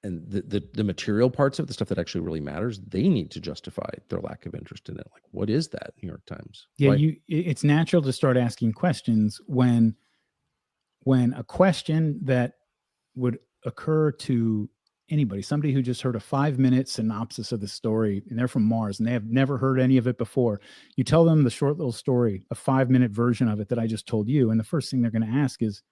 and the material parts of the stuff that actually really matters, they need to justify their lack of interest in it. Like, what is that, New York Times? Yeah, it's natural to start asking questions when a question that would occur to anybody, somebody who just heard a 5-minute synopsis of the story, and they're from Mars and they have never heard any of it before. You tell them the short little story, a 5-minute version of it that I just told you. And the first thing they're going to ask is,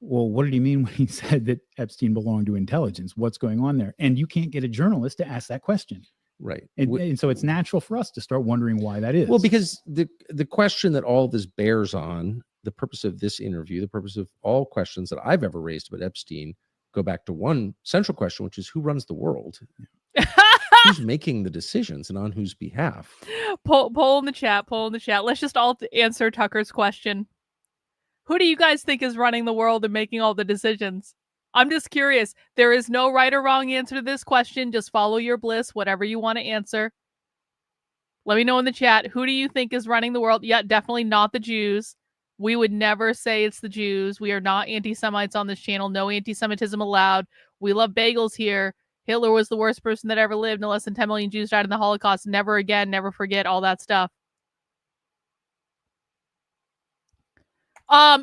well, what did he mean when he said that Epstein belonged to intelligence? What's going on there? And you can't get a journalist to ask that question. Right. And so it's natural for us to start wondering why that is. Well, because the question that all of this bears on, the purpose of this interview, the purpose of all questions that I've ever raised about Epstein, go back to one central question, which is who runs the world? Who's making the decisions and on whose behalf? Poll in the chat. Let's just all answer Tucker's question. Who do you guys think is running the world and making all the decisions? I'm just curious. There is no right or wrong answer to this question. Just follow your bliss, whatever you want to answer. Let me know in the chat. Who do you think is running the world? Yeah, definitely not the Jews. We would never say it's the Jews. We are not anti-Semites on this channel. No anti-Semitism allowed. We love bagels here. Hitler was the worst person that ever lived. No less than 10 million Jews died in the Holocaust. Never again, never forget, all that stuff.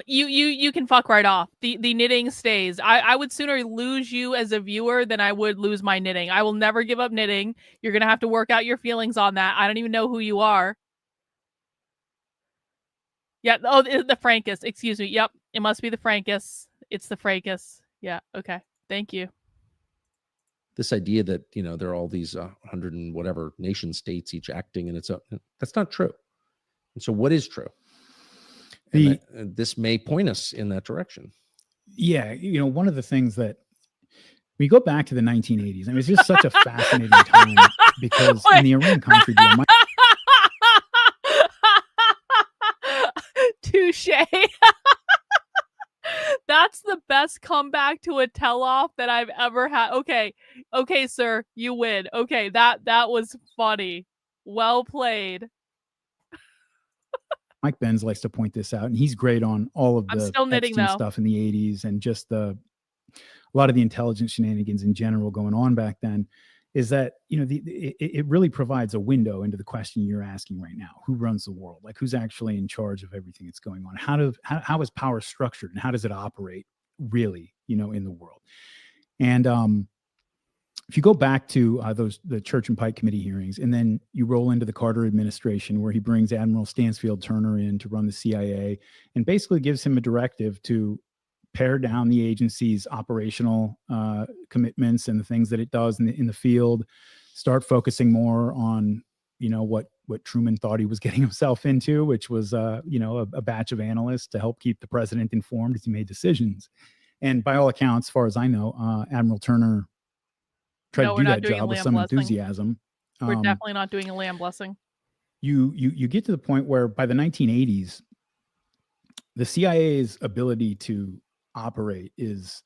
You can fuck right off. The knitting stays. I would sooner lose you as a viewer than I would lose my knitting. I will never give up knitting. You're gonna have to work out your feelings on that. I don't even know who you are. Yeah. Oh, the Frankus. Excuse me. Yep. It must be the Frankus. It's the Frankus. Yeah. Okay. Thank you. This idea that, you know, there are all these 100 and whatever nation states each acting in its own, that's not true. And so what is true? This may point us in that direction. Yeah. You know, one of the things that we go back to the 1980s. I mean, it's just such a fascinating time because in the Iran-Contra deal, touche. That's the best comeback to a tell-off that I've ever had. Okay, sir, you win. Okay, that was funny. Well played. Mike Benz likes to point this out, and he's great on all of the Epstein stuff in the 80s and just a lot of the intelligence shenanigans in general going on back then. Is that, you know, it really provides a window into the question you're asking right now. Who runs the world? Like, who's actually in charge of everything that's going on? How is power structured, and how does it operate really, you know, in the world? And if you go back to the Church and Pike Committee hearings, and then you roll into the Carter administration, where he brings Admiral Stansfield Turner in to run the CIA and basically gives him a directive to pare down the agency's operational commitments and the things that it does in the field, start focusing more on, you know, what Truman thought he was getting himself into, which was, you know, a batch of analysts to help keep the president informed as he made decisions. And by all accounts, as far as I know, Admiral Turner tried to do that job with some enthusiasm. We're definitely not doing a land blessing. You get to the point where by the 1980s, the CIA's ability to operate is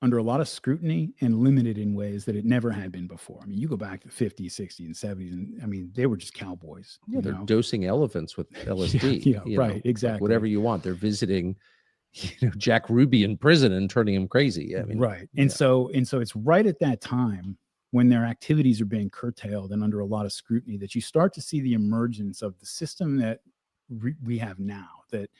under a lot of scrutiny and limited in ways that it never had been before. I mean, you go back to the 50s, 60s, and 70s, and I mean, they were just cowboys. Yeah, they're dosing elephants with LSD. Yeah, right, exactly. Like whatever you want. They're visiting, you know, Jack Ruby in prison and turning him crazy. I mean, right. And so it's right at that time when their activities are being curtailed and under a lot of scrutiny that you start to see the emergence of the system that we have now, that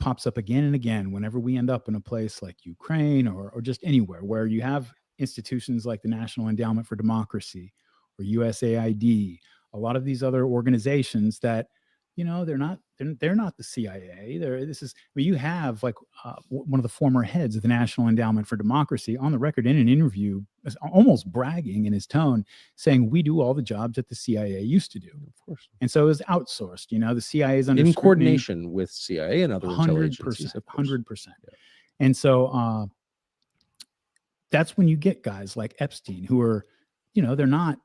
pops up again and again whenever we end up in a place like Ukraine or just anywhere where you have institutions like the National Endowment for Democracy or USAID, a lot of these other organizations that, you know, they're not the CIA. You have like one of the former heads of the National Endowment for Democracy on the record in an interview, almost bragging in his tone, saying we do all the jobs that the CIA used to do. Of course. And so it was outsourced. You know, the CIA is under in coordination with CIA and other 100%, 100%. Yeah. And so that's when you get guys like Epstein who are, you know, they're not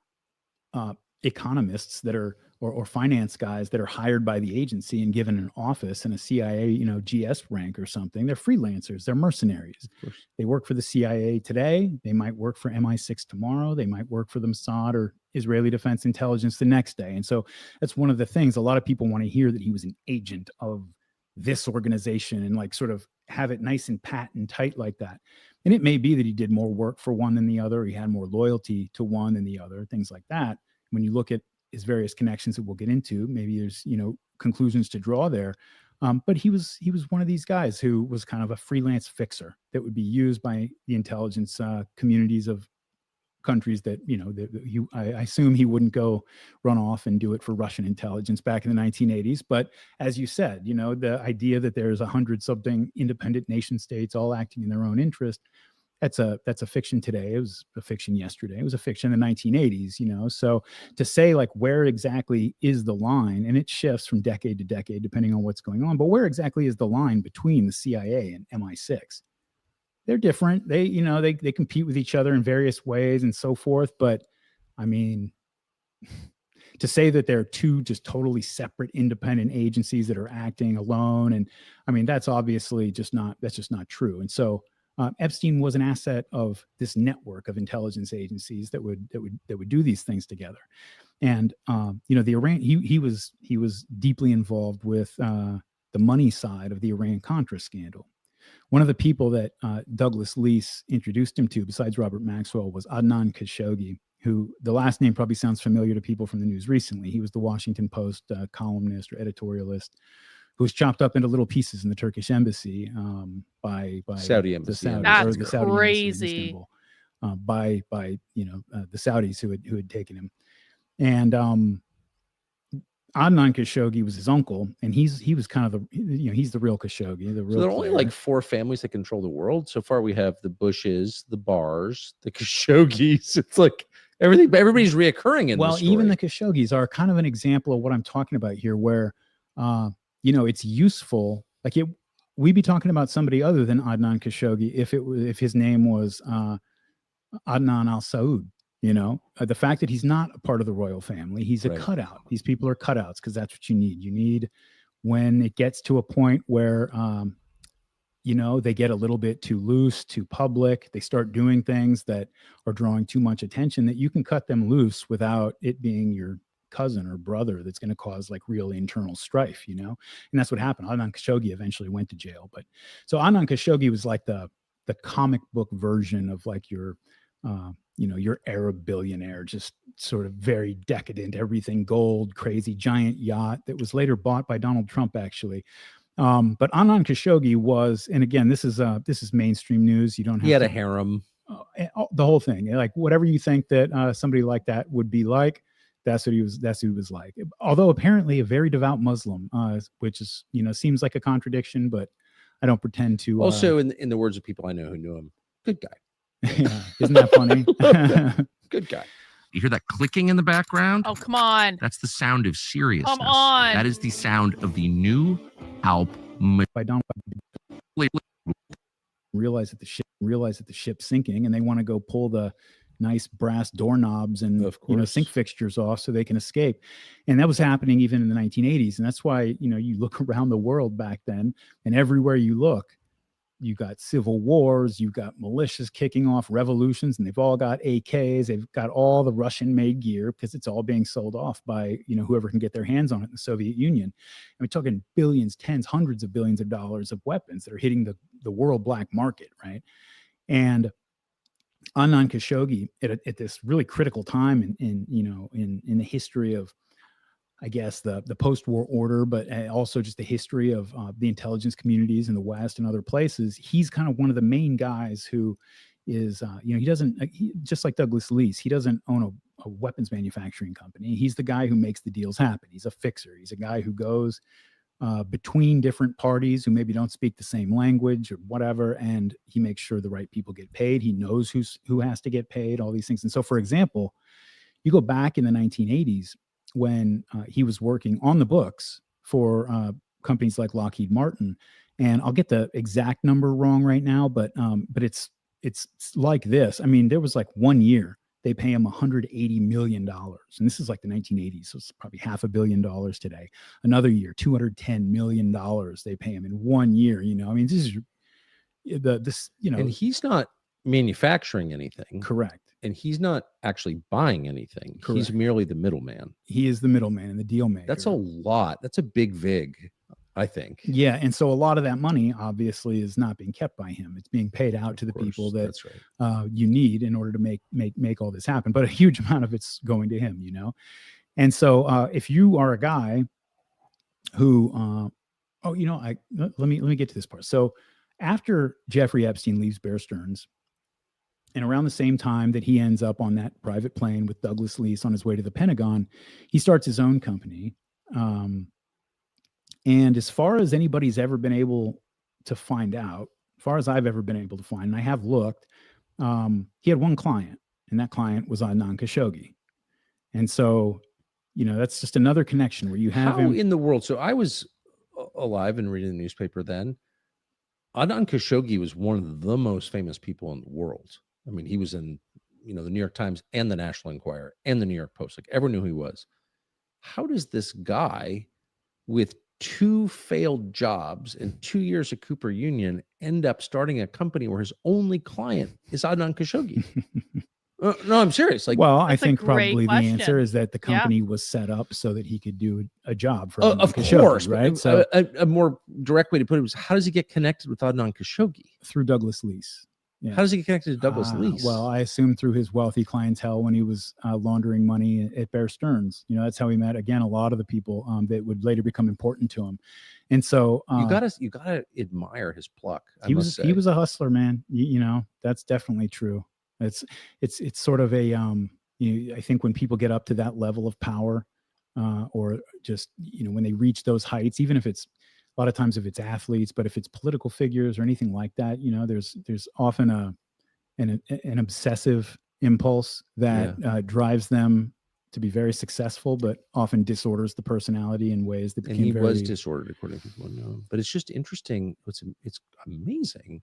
economists that are or finance guys that are hired by the agency and given an office and a CIA, you know, GS rank or something. They're freelancers. They're mercenaries. They work for the CIA today. They might work for MI6 tomorrow. They might work for the Mossad or Israeli Defense Intelligence the next day. And so that's one of the things a lot of people want to hear, that he was an agent of this organization and like sort of have it nice and pat and tight like that. And it may be that he did more work for one than the other. He had more loyalty to one than the other, things like that. When you look at his various connections that we'll get into, maybe there's, you know, conclusions to draw there. But he was one of these guys who was kind of a freelance fixer that would be used by the intelligence communities of countries that, you know, I assume he wouldn't go run off and do it for Russian intelligence back in the 1980s. But as you said, you know, the idea that there's 100-something independent nation states all acting in their own interest, that's a fiction today. It was a fiction yesterday. It was a fiction in the 1980s, you know. So to say like where exactly is the line, and it shifts from decade to decade depending on what's going on, but where exactly is the line between the CIA and MI6? They're different. They, you know, they compete with each other in various ways and so forth. But I mean, to say that they're two just totally separate independent agencies that are acting alone, and I mean, that's obviously just not true. And so Epstein was an asset of this network of intelligence agencies that would do these things together. And you know, the Iran, he was deeply involved with the money side of the Iran-Contra scandal. One of the people that Douglas Leese introduced him to, besides Robert Maxwell, was Adnan Khashoggi, who the last name probably sounds familiar to people from the news recently. He was the Washington Post columnist or editorialist who was chopped up into little pieces in the Turkish embassy by Saudi embassy. That's crazy. By you know, the Saudis who had taken him. And Adnan Khashoggi was his uncle, and he was kind of the, you know, he's the real Khashoggi, the real. So there are only player. like 4 families that control the world. So far, we have the Bushes, the Barrs, the Khashoggis. It's like everybody's reoccurring in Well, this story. even the Khashoggis are kind of an example of what I'm talking about here, where, you know, it's useful. Like we'd be talking about somebody other than Adnan Khashoggi if his name was Adnan Al Saud. You know, the fact that he's not a part of the royal family, he's a cutout. These people are cutouts because that's what you need. You need, when it gets to a point where, you know, they get a little bit too loose, too public, they start doing things that are drawing too much attention, that you can cut them loose without it being your cousin or brother that's going to cause like real internal strife, you know? And that's what happened. Adnan Khashoggi eventually went to jail. But so Adnan Khashoggi was like the comic book version of like your, you know, your Arab billionaire, just sort of very decadent, everything gold, crazy, giant yacht that was later bought by Donald Trump, actually. But Adnan Khashoggi was, and again, this is mainstream news. You don't have he had a harem, the whole thing, like whatever you think that somebody like that would be like, that's what he was. That's who he was like. Although apparently a very devout Muslim, which is, you know, seems like a contradiction, but I don't pretend to. Also, in the words of people I know who knew him, good guy. Yeah, isn't that funny? Good guy. You hear that clicking in the background? Oh, come on. That's the sound of seriousness. Come on. That is the sound of the new album. By Donald, realize that the ship's sinking, and they want to go pull the nice brass doorknobs and, you know, sink fixtures off so they can escape. And that was happening even in the 1980s. And that's why, you know, you look around the world back then, and everywhere you look, you got civil wars, you've got militias kicking off revolutions, and they've all got AKs. They've got all the Russian-made gear because it's all being sold off by, you know, whoever can get their hands on it in the Soviet Union. And we're talking billions, tens, hundreds of billions of dollars of weapons that are hitting the world black market, right? And Adnan Khashoggi at this really critical time in the history of, I guess, the post-war order, but also just the history of the intelligence communities in the West and other places. He's kind of one of the main guys who is, you know, he doesn't, just like Douglas Leese, he doesn't own a weapons manufacturing company. He's the guy who makes the deals happen. He's a fixer. He's a guy who goes between different parties who maybe don't speak the same language or whatever, and he makes sure the right people get paid. He knows who has to get paid, all these things. And so, for example, you go back in the 1980s, when he was working on the books for companies like Lockheed Martin, and I'll get the exact number wrong right now, but it's like this. I mean, there was like 1 year they pay him $180 million, and this is like the 1980s, so it's probably $500 million today. Another year, $210 million they pay him in 1 year. You know, I mean, this is you know, and he's not manufacturing anything, correct? And he's not actually buying anything. Correct. He's merely the middleman. He is the middleman and the deal maker. That's a lot. That's a big vig, I think. Yeah. And so a lot of that money obviously is not being kept by him. It's being paid out to the people that That's right. You need in order to make all this happen. But a huge amount of it's going to him, you know? And so if you are a guy who, let me get to this part. So after Jeffrey Epstein leaves Bear Stearns, and around the same time that he ends up on that private plane with Douglas Leese on his way to the Pentagon, he starts his own company. And as far as anybody's ever been able to find out, as far as I've ever been able to find, and I have looked, he had one client, and that client was Adnan Khashoggi. And so, you know, that's just another connection where you have him in the world. So I was alive and reading the newspaper then. Adnan Khashoggi was one of the most famous people in the world. I mean, he was in, you know, the New York Times and the National Enquirer and the New York Post. Like, everyone knew who he was. How does this guy with 2 failed jobs and 2 years at Cooper Union end up starting a company where his only client is Adnan Khashoggi? No, I'm serious. Like, well, I think probably question. the answer is that the company was set up so that he could do a job for of Khashoggi, course, right? So a more direct way to put it was, how does he get connected with Adnan Khashoggi? Through Douglas Leese. Yeah. How does he get connected to Douglas Leese? Well, I assume through his wealthy clientele when he was laundering money at Bear Stearns. You know, that's how he met, again, a lot of the people that would later become important to him. And so you gotta admire his pluck. He was a hustler, man. You know, that's definitely true. It's sort of a I think when people get up to that level of power, or just, when they reach those heights, even if it's a lot of times if it's athletes, but if it's political figures or anything like that, there's often an obsessive impulse that drives them to be very successful, but often disorders the personality in ways that became was disordered, according to people know. But it's just interesting. It's amazing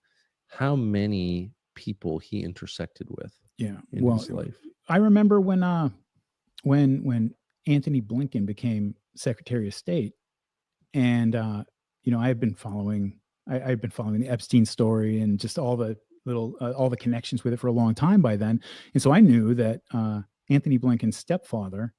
how many people he intersected with. Yeah. In his life. I remember when Anthony Blinken became Secretary of State, and I had been following the Epstein story and just all the connections with it for a long time by then, and so I knew that Anthony Blinken's stepfather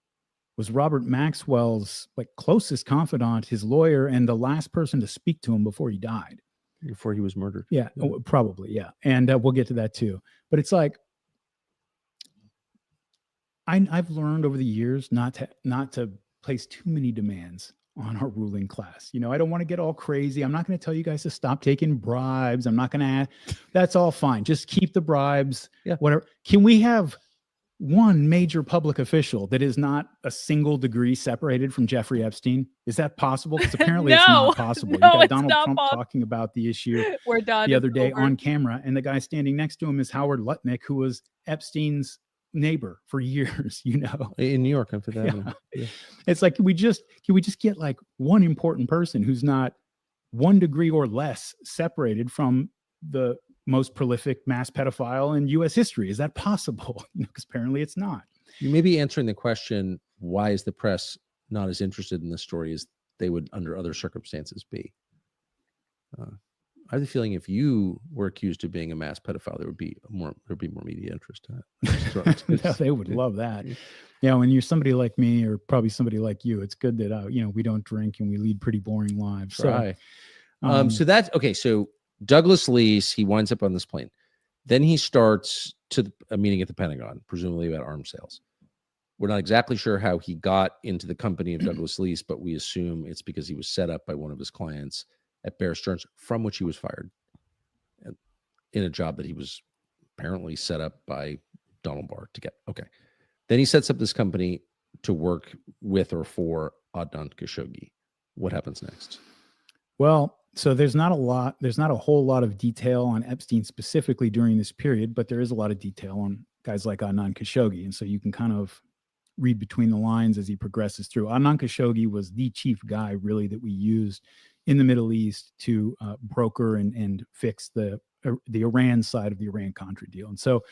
was Robert Maxwell's closest confidant, his lawyer, and the last person to speak to him before he died. Before he was murdered. Yeah. Probably. Yeah. And we'll get to that too. But it's like, I've learned over the years not to place too many demands on our ruling class. I don't want to get all crazy. I'm not going to tell you guys to stop taking bribes. I'm not going to, that's all fine. Just keep the bribes. Yeah. Whatever. Can we have one major public official that is not a single degree separated from Jeffrey Epstein? Is that possible? Because apparently it's not possible. No, you got Donald Trump talking about the issue the other day on camera, and the guy standing next to him is Howard Lutnick, who was Epstein's neighbor for years, in New York on Fifth Avenue. Yeah. It's like, can we just get one important person who's not 1 degree or less separated from the most prolific mass pedophile in U.S. history? Is that possible? Because apparently it's not. You may be answering the question, why is the press not as interested in this story as they would under other circumstances be? I have the feeling if you were accused of being a mass pedophile, there'd be more media interest in it. No, they would love that. Yeah, when you're somebody like me, or probably somebody like you, it's good that we don't drink and we lead pretty boring lives. Right. So that's okay. So Douglas leaves, he winds up on this plane. Then he starts a meeting at the Pentagon, presumably about arms sales. We're not exactly sure how he got into the company of Douglas Lease, but we assume it's because he was set up by one of his clients at Bear Stearns, from which he was fired in a job that he was apparently set up by Donald Barr to get. Okay. Then he sets up this company to work with or for Adnan Khashoggi. What happens next? Well, so there's not a whole lot of detail on Epstein specifically during this period, but there is a lot of detail on guys like Adnan Khashoggi. And so you can kind of read between the lines as he progresses through. Adnan Khashoggi was the chief guy really that we used in the Middle East to broker and fix the Iran side of the Iran-Contra deal. And so,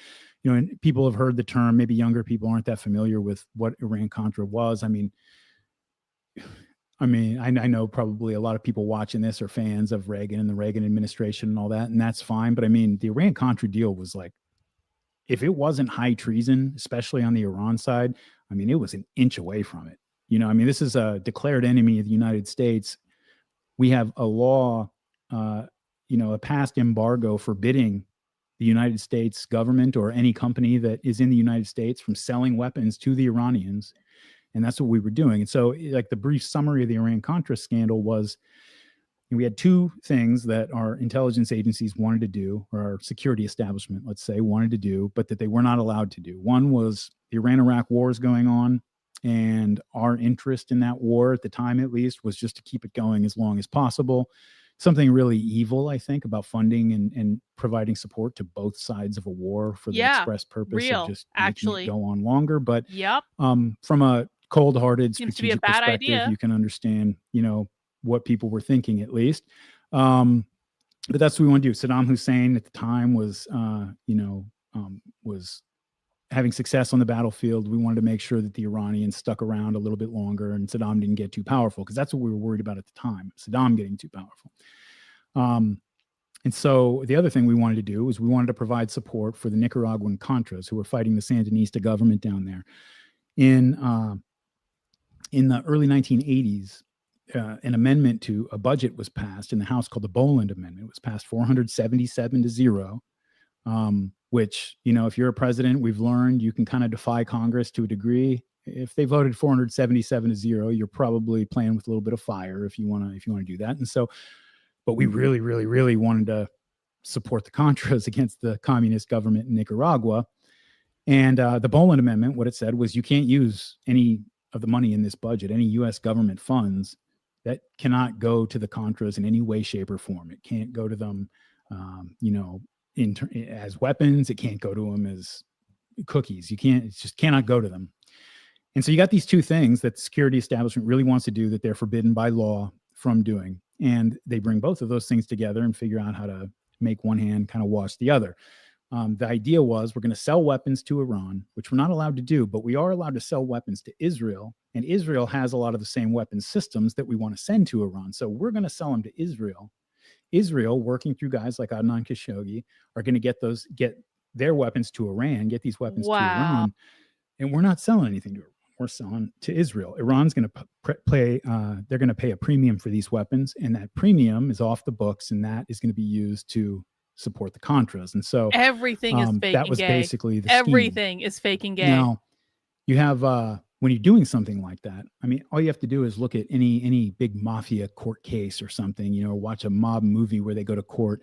and people have heard the term, maybe younger people aren't that familiar with what Iran-Contra was. I mean, I know probably a lot of people watching this are fans of Reagan and the Reagan administration and all that, and that's fine. But I mean, the Iran-Contra deal was like, if it wasn't high treason, especially on the Iran side, I mean, it was an inch away from it. This is a declared enemy of the United States. We have a law, a past embargo forbidding the United States government or any company that is in the United States from selling weapons to the Iranians. And that's what we were doing. And so the brief summary of the Iran-Contra scandal was, we had two things that our intelligence agencies wanted to do, or our security establishment, let's say, wanted to do, but that they were not allowed to do. One was the Iran-Iraq war is going on, and our interest in that war at the time, at least, was just to keep it going as long as possible. Something really evil, I think, about funding and providing support to both sides of a war for the express purpose of just making it go on longer. But from a cold-hearted strategic perspective, you can understand, what people were thinking, at least. But that's what we want to do. Saddam Hussein at the time was having success on the battlefield. We wanted to make sure that the Iranians stuck around a little bit longer and Saddam didn't get too powerful, because that's what we were worried about at the time, Saddam getting too powerful. And so the other thing we wanted to do was we wanted to provide support for the Nicaraguan Contras who were fighting the Sandinista government down there. In the early 1980s, an amendment to a budget was passed in the House called the Boland Amendment. It was passed 477-0, which, if you're a president, we've learned you can kind of defy Congress to a degree. If they voted 477-0, you're probably playing with a little bit of fire if you want to do that. And so, but we really, really, really wanted to support the Contras against the communist government in Nicaragua. And the Boland Amendment, what it said was you can't use any of the money in this budget, any U.S. government funds, that cannot go to the Contras in any way, shape, or form. It can't go to them, as weapons. It can't go to them as cookies. It just cannot go to them. And so you got these two things that the security establishment really wants to do that they're forbidden by law from doing. And they bring both of those things together and figure out how to make one hand kind of wash the other. The idea was we're going to sell weapons to Iran, which we're not allowed to do, but we are allowed to sell weapons to Israel. And Israel has a lot of the same weapons systems that we want to send to Iran. So we're going to sell them to Israel. Israel, working through guys like Adnan Khashoggi, are going to get their weapons to Iran, get these weapons to Iran. And we're not selling anything to Iran. We're selling to Israel. Iran's going to they're going to pay a premium for these weapons. And that premium is off the books. And that is going to be used to support the Contras. And so everything is fake. That was and gay. Basically the everything scheme. Is fake and gay. Now you have when you're doing something like that, I mean, all you have to do is look at any big mafia court case or something, or watch a mob movie where they go to court.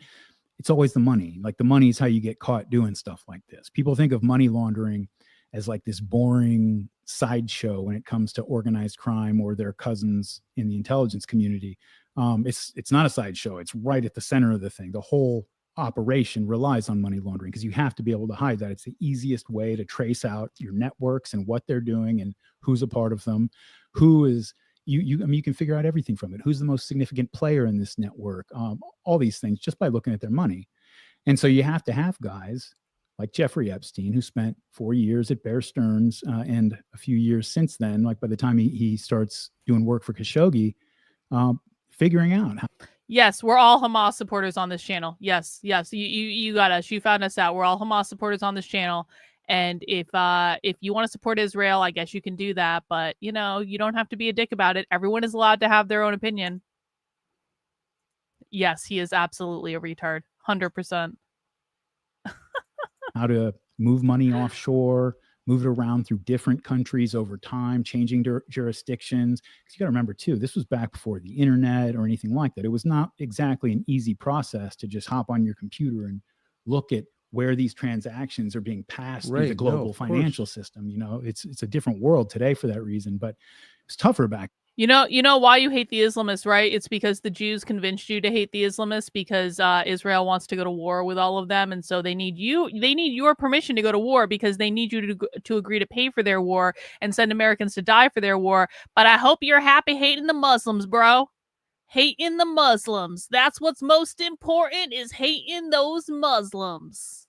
It's always the money. Like the money is how you get caught doing stuff like this. People think of money laundering as like this boring sideshow when it comes to organized crime or their cousins in the intelligence community. It's not a sideshow. It's right at the center of the thing. The whole operation relies on money laundering because you have to be able to hide that. It's the easiest way to trace out your networks and what they're doing and who's a part of them, who is you can figure out everything from it. Who's the most significant player in this network? All these things just by looking at their money. And so you have to have guys like Jeffrey Epstein, who spent 4 years at Bear Stearns and a few years since then, like by the time he starts doing work for Khashoggi, figuring out how. Yes, we're all Hamas supporters on this channel. Yes. You got us. You found us out. We're all Hamas supporters on this channel. And if you want to support Israel, I guess you can do that. But, you don't have to be a dick about it. Everyone is allowed to have their own opinion. Yes, he is absolutely a retard. 100%. How to move money offshore, move it around through different countries over time, changing jurisdictions. Because you got to remember, too, this was back before the internet or anything like that. It was not exactly an easy process to just hop on your computer and look at where these transactions are being passed through the global financial system. It's a different world today for that reason, but it's tougher back. You know why you hate the Islamists, right? It's because the Jews convinced you to hate the Islamists because Israel wants to go to war with all of them. And so they need your permission to go to war because they need you to agree to pay for their war and send Americans to die for their war. But I hope you're happy hating the Muslims, bro. Hating the Muslims. That's what's most important, is hating those Muslims.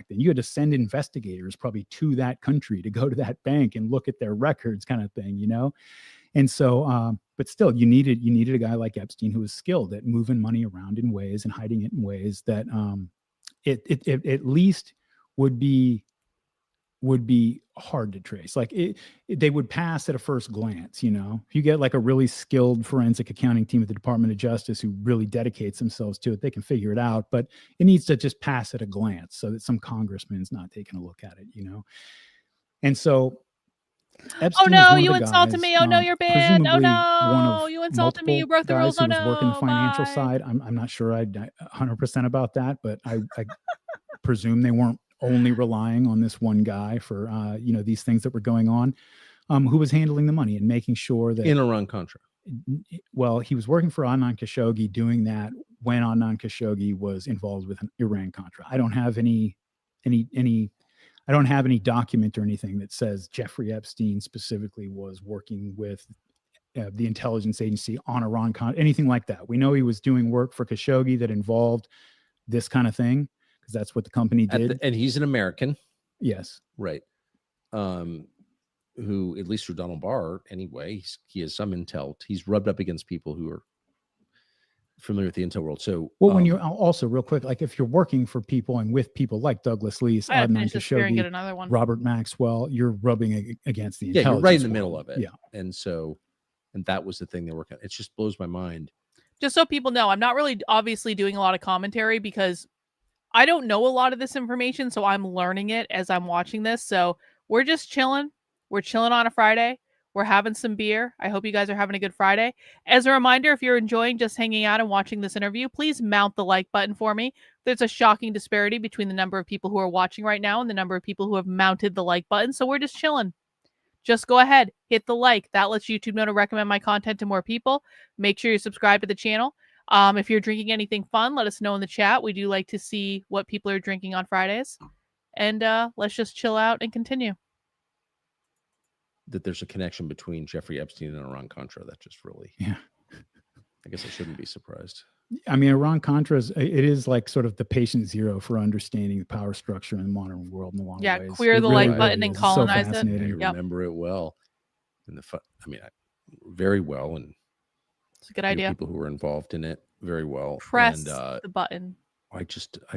Then you had to send investigators probably to that country to go to that bank and look at their records, kind of thing, And so, but still, you needed a guy like Epstein who was skilled at moving money around in ways and hiding it in ways that it at least would be hard to trace. Like they would pass at a first glance. If you get like a really skilled forensic accounting team at the Department of Justice who really dedicates themselves to it, they can figure it out, but it needs to just pass at a glance so that some congressman's not taking a look at it, And so Epstein, oh no, you insulted me. Oh no, you're banned. Oh no, you insulted me. You broke the rules. Oh no, working the financial side. I'm not sure I 100% about that, but I presume they weren't only relying on this one guy for these things that were going on, who was handling the money and making sure that in Iran-Contra. Well, he was working for Adnan Khashoggi, doing that when Adnan Khashoggi was involved with Iran-Contra. I don't have any document or anything that says Jeffrey Epstein specifically was working with the intelligence agency on Iran-Contra, anything like that. We know he was doing work for Khashoggi that involved this kind of thing, because that's what the company did. And he's an American. Yes. Right. Who, at least through Donald Barr, anyway, he has some intel. He's rubbed up against people who are familiar with the intel world. So, well, when you're also real quick, like if you're working for people and with people like Douglas Leese, Adnan Khashoggi, Robert Maxwell, you're rubbing against the intelligence. Yeah, you're right in the middle of it. Yeah. And that was the thing they were working on. It just blows my mind. Just so people know, I'm not really obviously doing a lot of commentary because I don't know a lot of this information, so I'm learning it as I'm watching this. So we're just chilling. We're chilling on a Friday. We're having some beer. I hope you guys are having a good Friday. As a reminder, if you're enjoying just hanging out and watching this interview, please mount the like button for me. There's a shocking disparity between the number of people who are watching right now and the number of people who have mounted the like button. So we're just chilling. just go ahead, hit the like. That lets YouTube know to recommend my content to more people. Make sure you subscribe to the channel. If you're drinking anything fun, let us know in the chat. We do like to see what people are drinking on Fridays. And let's just chill out and continue. That there's a connection between Jeffrey Epstein and Iran-Contra. That just really, yeah. I guess I shouldn't be surprised. I mean, Iran-Contra it is like sort of the patient zero for understanding the power structure in the modern world in a lot of ways. Queer the really, like button and colonize it. I remember it well. And very well. And it's a good idea. People who were involved in it very well. Press the button. I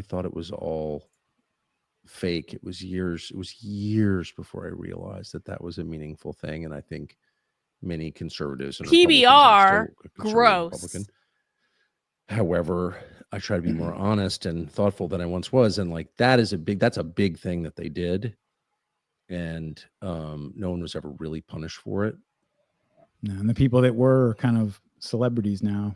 thought it was all fake. It was years before I realized that was a meaningful thing. And I think many conservatives and PBR, gross. However, I try to be more honest and thoughtful than I once was. And like, that's a big thing that they did. And no one was ever really punished for it. No, and the people that were kind of celebrities now,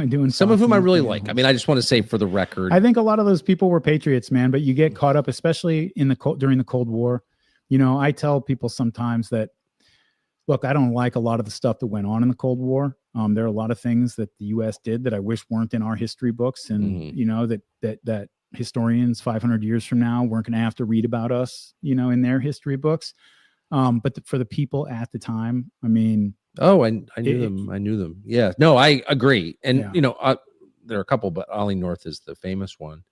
doing some of whom I really like. I mean, I just want to say for the record, I think a lot of those people were patriots, man, but you get caught up, especially during the Cold War. I tell people sometimes that, look, I don't like a lot of the stuff that went on in the Cold War. There are a lot of things that the U.S. did that I wish weren't in our history books. And, that historians 500 years from now weren't going to have to read about us, in their history books. But for the people at the time, I mean. Oh, I knew them. I knew them. Yeah, no, I agree. And, there are a couple, but Ollie North is the famous one.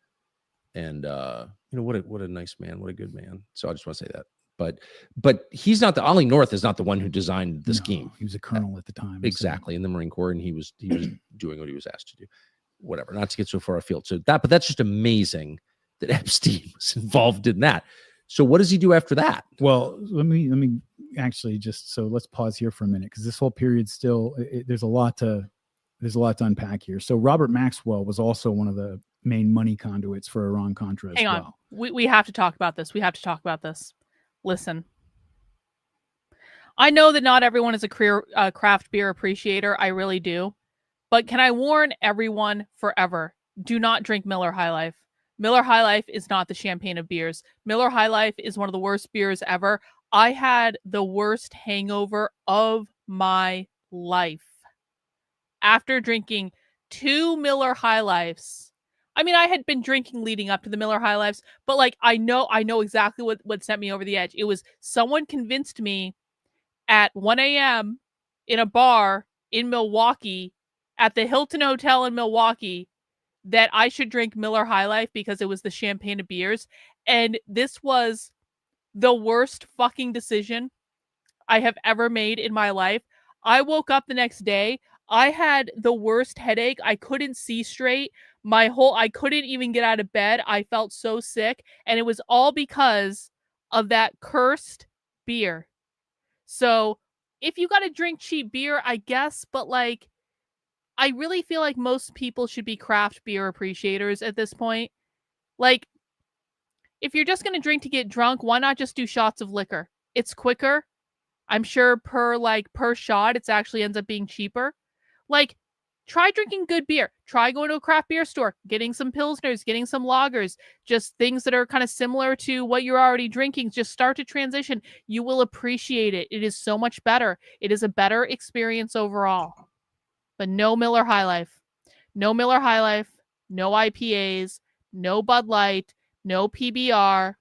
And, what a nice man. What a good man. So I just want to say that. But he's not Ollie North is not the one who designed the scheme. He was a colonel at the time. Exactly. In the Marine Corps. And he was doing what he was asked to do. Whatever, not to get so far afield. But that's just amazing that Epstein was involved in that. So what does he do after that? Well, let me actually let's pause here for a minute, because this whole period still, there's a lot to unpack here. So Robert Maxwell was also one of the main money conduits for Iran-Contra as well. Hang on. We have to talk about this. Listen, I know that not everyone is a craft beer appreciator. I really do. But can I warn everyone forever, do not drink Miller High Life. Miller High Life is not the champagne of beers. Miller High Life is one of the worst beers ever. I had the worst hangover of my life after drinking 2 Miller High Lifes. I mean, I had been drinking leading up to the Miller High Lifes, but like, I know exactly what sent me over the edge. It was someone convinced me at 1 a.m. in a bar in Milwaukee at the Hilton Hotel in Milwaukee that I should drink Miller High Life because it was the champagne of beers. And this was the worst fucking decision I have ever made in my life. I woke up the next day. I had the worst headache. I couldn't see straight. I couldn't even get out of bed. I felt so sick. And it was all because of that cursed beer. So if you got to drink cheap beer, I guess, but like, I really feel like most people should be craft beer appreciators at this point. Like, if you're just going to drink to get drunk, why not just do shots of liquor? It's quicker. I'm sure per shot, it actually ends up being cheaper. Like, try drinking good beer. Try going to a craft beer store, getting some Pilsners, getting some lagers, just things that are kind of similar to what you're already drinking. Just start to transition. You will appreciate it. It is so much better. It is a better experience overall. But no Miller High Life. No Miller High Life. No IPAs. No Bud Light. No PBR.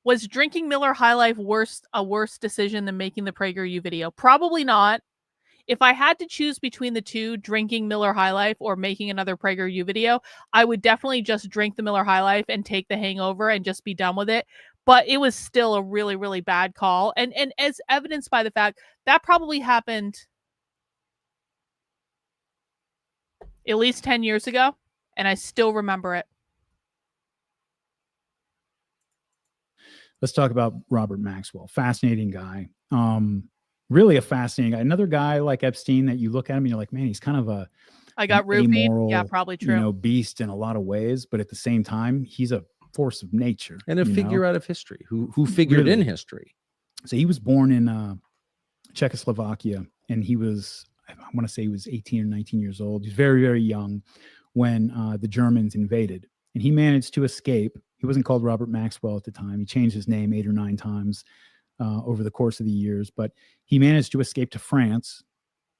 Was drinking Miller High Life a worse decision than making the PragerU video? Probably not. If I had to choose between the two, drinking Miller High Life or making another PragerU video, I would definitely just drink the Miller High Life and take the hangover and just be done with it. But it was still a really, really bad call. And as evidenced by the fact that probably happened at least 10 years ago, and I still remember it. Let's talk about Robert Maxwell. Fascinating guy. Really a fascinating guy. Another guy like Epstein that you look at him and you're like, man, he's kind of an amoral, yeah, probably true. Beast in a lot of ways, but at the same time, he's a force of nature and a figure out of history who figured in history. So he was born in Czechoslovakia, and he was, I want to say he was 18 or 19 years old. He was very, very young when the Germans invaded, and he managed to escape. He wasn't called Robert Maxwell at the time. He changed his name 8 or 9 times. over the course of the years. But he managed to escape to France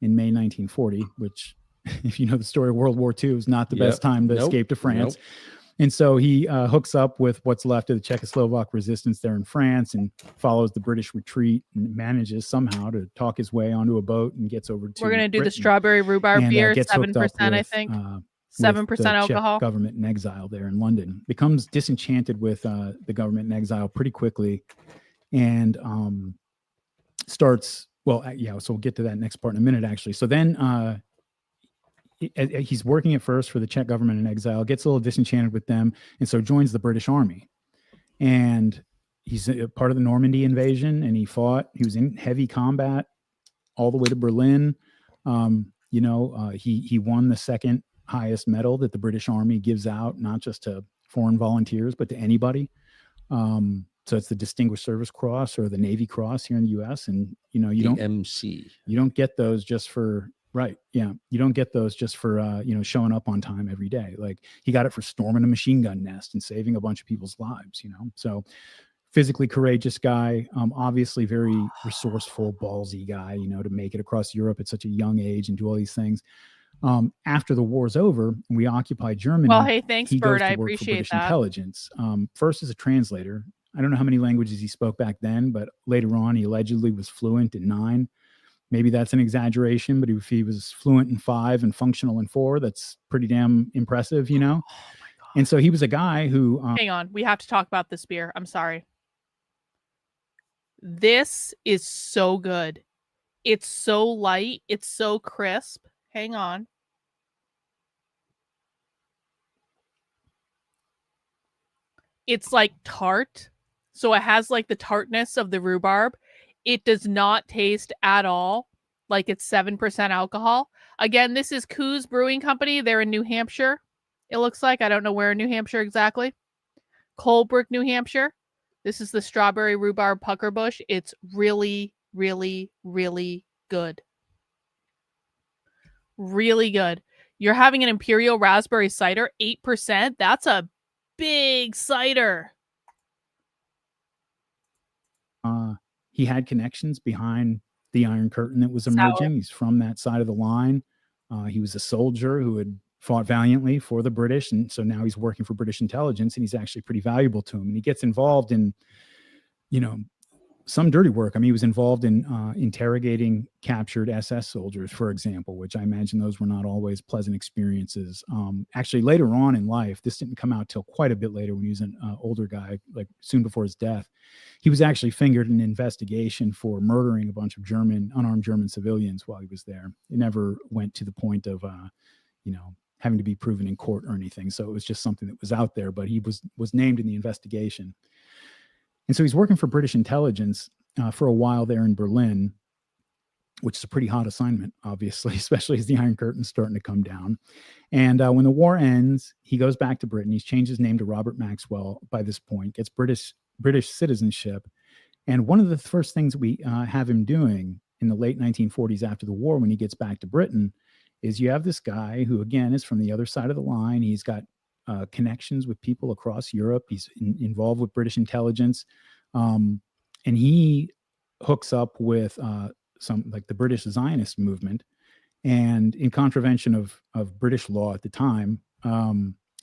in May 1940, which, if you know the story of World War II, is not the best time to escape to France. And so he hooks up with what's left of the Czechoslovak resistance there in France and follows the British retreat and manages somehow to talk his way onto a boat and gets over to We're going to do Britain the strawberry rhubarb beer, 7%, I think. 7% alcohol. Czech government in exile there in London. Becomes disenchanted with the government in exile pretty quickly and starts, so we'll get to that next part in a minute, actually. So then he's working at first for the Czech government in exile, gets a little disenchanted with them, and so joins the British Army. And he's a part of the Normandy invasion, and he was in heavy combat all the way to Berlin. He won the second highest medal that the British Army gives out, not just to foreign volunteers, but to anybody. So it's the Distinguished Service Cross or the Navy Cross here in the U.S. And, you don't MC. You don't get those just for right. Yeah. You don't get those just for, showing up on time every day. Like he got it for storming a machine gun nest and saving a bunch of people's lives, so physically courageous guy, obviously very resourceful, ballsy guy, to make it across Europe at such a young age and do all these things. After the war's over, we occupy Germany. Well, hey, thanks, he Bert. goes to I work for appreciate British that. Intelligence. First as a translator. I don't know how many languages he spoke back then, but later on, he allegedly was fluent in 9. Maybe that's an exaggeration, but if he was fluent in 5 and functional in 4, that's pretty damn impressive, Oh my God. And so he was a guy who... Hang on. We have to talk about this beer. I'm sorry. This is so good. It's so light. It's so crisp. Hang on. It's like tart. So it has like the tartness of the rhubarb. It does not taste at all like it's 7% alcohol. Again, this is Coos Brewing Company. They're in New Hampshire. It looks like. I don't know where in New Hampshire exactly. Colebrook, New Hampshire. This is the strawberry rhubarb pucker bush. It's really, really, really good. Really good. You're having an imperial raspberry cider, 8%. That's a big cider. He had connections behind the Iron Curtain that was emerging. He's from that side of the line. He was a soldier who had fought valiantly for the British. And so now he's working for British intelligence, and he's actually pretty valuable to him. And he gets involved in, some dirty work. I mean, he was involved in interrogating captured SS soldiers, for example, which I imagine those were not always pleasant experiences. Actually, later on in life, this didn't come out till quite a bit later when he was an older guy, like soon before his death. He was actually fingered in an investigation for murdering a bunch of unarmed German civilians while he was there. It never went to the point of, having to be proven in court or anything. So it was just something that was out there, but he was named in the investigation. And so he's working for British intelligence for a while there in Berlin, which is a pretty hot assignment, obviously, especially as the Iron Curtain's starting to come down. And when the war ends, he goes back to Britain. He's changed his name to Robert Maxwell by this point, gets British citizenship. And one of the first things we have him doing in the late 1940s after the war, when he gets back to Britain, is you have this guy who, again, is from the other side of the line. He's got connections with people across Europe. He's involved with British intelligence. And he hooks up with some like the British Zionist movement, and in contravention of British law at the time,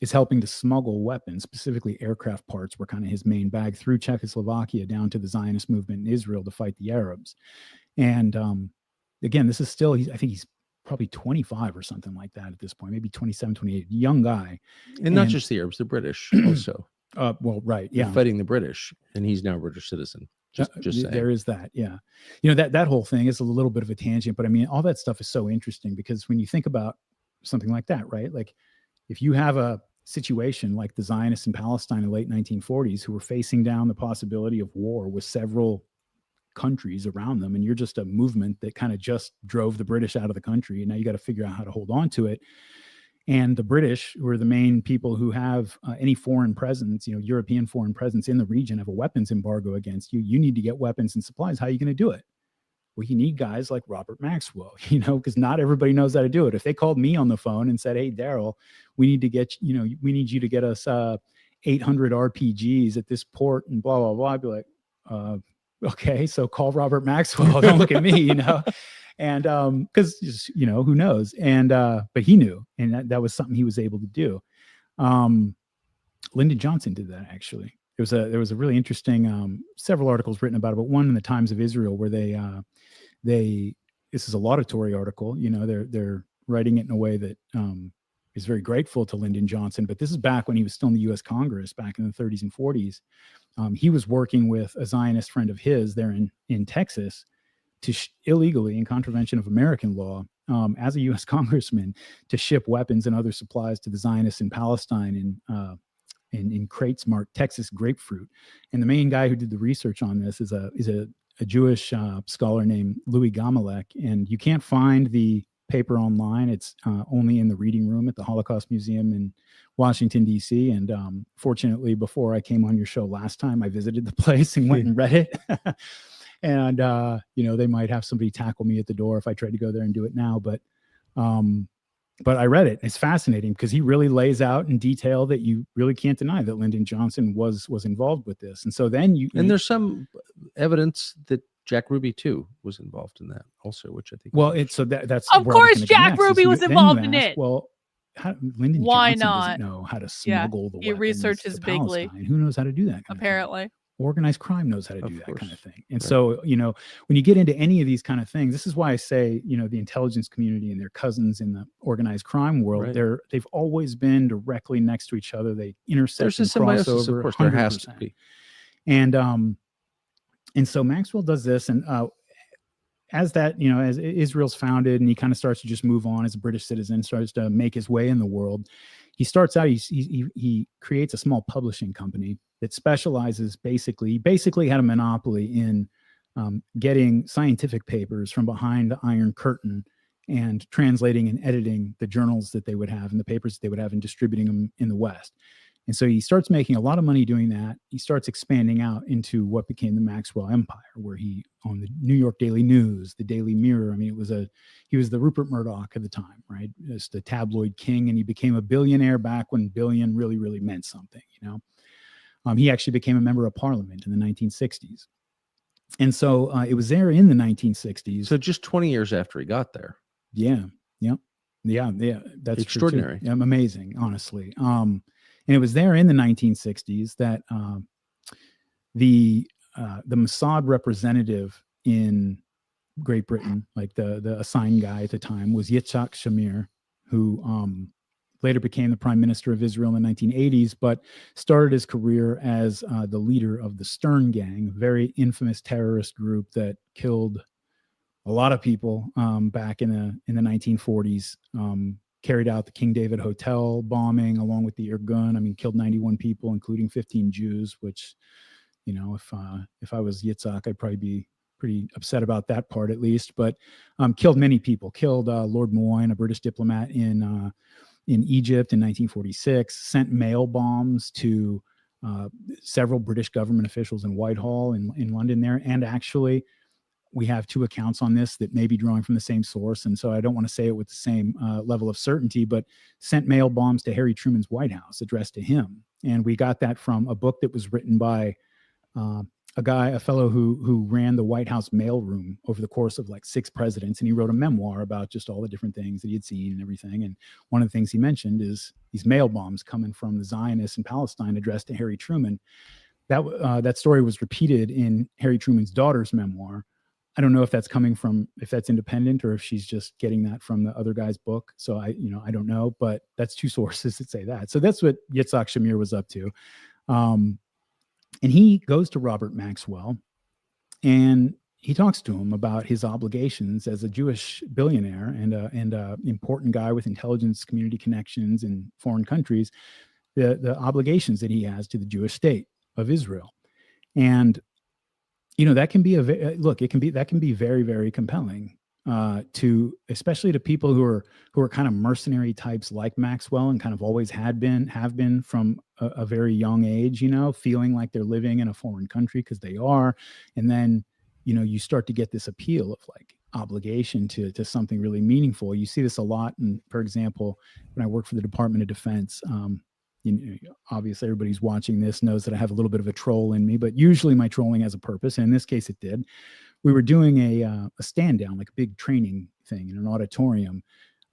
is helping to smuggle weapons, specifically aircraft parts were kind of his main bag, through Czechoslovakia down to the Zionist movement in Israel to fight the Arabs. And again, this is still, I think he's probably 25 or something like that at this point, maybe 27, 28, young guy. And not just the Arabs, the British also. Well, right. Yeah. They're fighting the British, and he's now a British citizen. Just saying. There is that. Yeah. That whole thing is a little bit of a tangent, but I mean, all that stuff is so interesting because when you think about something like that, right? Like if you have a situation like the Zionists in Palestine in the late 1940s who were facing down the possibility of war with several countries around them, and you're just a movement that kind of just drove the British out of the country, and now you got to figure out how to hold on to it. And the British, who are the main people who have any foreign presence, European foreign presence in the region, have a weapons embargo against you. You need to get weapons and supplies. How are you going to do it? Well, you need guys like Robert Maxwell, because not everybody knows how to do it. If they called me on the phone and said, "Hey, Darryl, we need you to get us 800 RPGs at this port and blah, blah, blah," I'd be like, okay, so call Robert Maxwell. Don't look at me, and because who knows? And but he knew, and that was something he was able to do. Lyndon Johnson did that actually. There was a really interesting several articles written about it, but one in the Times of Israel where they this is a laudatory article. They're writing it in a way that is very grateful to Lyndon Johnson. But this is back when he was still in the U.S. Congress, back in the 30s and 40s. He was working with a Zionist friend of his there in Texas to illegally, in contravention of American law, as a U.S. congressman, to ship weapons and other supplies to the Zionists in Palestine in crates marked Texas grapefruit. And the main guy who did the research on this is a Jewish scholar named Louis Gamelek. And you can't find the paper online. It's only in the reading room at the Holocaust Museum in Washington, D.C. And fortunately, before I came on your show last time, I visited the place and went and read it. And, they might have somebody tackle me at the door if I tried to go there and do it now. But I read it. It's fascinating because he really lays out in detail that you really can't deny that Lyndon Johnson was involved with this. And so then there's some evidence that Jack Ruby too was involved in that also, which I think. Well, that's of course Jack Ruby was involved in it. Well, Lyndon Why Johnson not? doesn't know how to smuggle the weapons. He researches to bigly. Palestine. Who knows how to do that? Apparently. Organized crime knows how to do that course. kind of thing. And Right. so, when you get into any of these kind of things, this is why I say, the intelligence community and their cousins in the organized crime world, Right. they've always been directly next to each other. They intersect There's a and symbiosis, crossover. of course. There has to 100%. be. And so Maxwell does this, and as Israel's founded, and he kind of starts to just move on as a British citizen, starts to make his way in the world. He starts out. He creates a small publishing company that specializes basically had a monopoly in getting scientific papers from behind the Iron Curtain and translating and editing the journals that they would have and the papers that they would have and distributing them in the West. And so he starts making a lot of money doing that. He starts expanding out into what became the Maxwell Empire, where he owned the New York Daily News, the Daily Mirror. I mean, he was the Rupert Murdoch of the time, right? Just a tabloid king, and he became a billionaire back when billion really, really meant something, He actually became a member of Parliament in the 1960s. And so it was there in the 1960s. So just 20 years after he got there. Yeah. That's extraordinary. Amazing, honestly. And it was there in the 1960s that the Mossad representative in Great Britain, like the assigned guy at the time, was Yitzhak Shamir, who later became the prime minister of Israel in the 1980s, but started his career as the leader of the Stern Gang, a very infamous terrorist group that killed a lot of people back in the 1940s. Carried out the King David Hotel bombing along with the Irgun. I mean, killed 91 people, including 15 Jews, which, if I was Yitzhak, I'd probably be pretty upset about that part at least, but killed many people. Killed Lord Moyne, a British diplomat in Egypt in 1946, sent mail bombs to several British government officials in Whitehall in London there. And actually, we have two accounts on this that may be drawing from the same source. And so I don't want to say it with the same level of certainty, but sent mail bombs to Harry Truman's White House addressed to him. And we got that from a book that was written by a fellow who ran the White House mailroom over the course of like 6 presidents. And he wrote a memoir about just all the different things that he had seen and everything. And one of the things he mentioned is these mail bombs coming from the Zionists in Palestine addressed to Harry Truman. That story was repeated in Harry Truman's daughter's memoir. I don't know if that's independent or if she's just getting that from the other guy's book. So I don't know, but that's 2 sources that say that. So that's what Yitzhak Shamir was up to. And he goes to Robert Maxwell and he talks to him about his obligations as a Jewish billionaire and a important guy with intelligence community connections in foreign countries, the obligations that he has to the Jewish state of Israel. And that can be that can be very, very compelling especially to people who are kind of mercenary types like Maxwell and kind of always have been from a very young age, feeling like they're living in a foreign country because they are. And then, you start to get this appeal of like obligation to something really meaningful. You see this a lot. And for example, when I worked for the Department of Defense, obviously everybody's watching this knows that I have a little bit of a troll in me, but usually my trolling has a purpose. And in this case, it did. We were doing a stand down, like a big training thing in an auditorium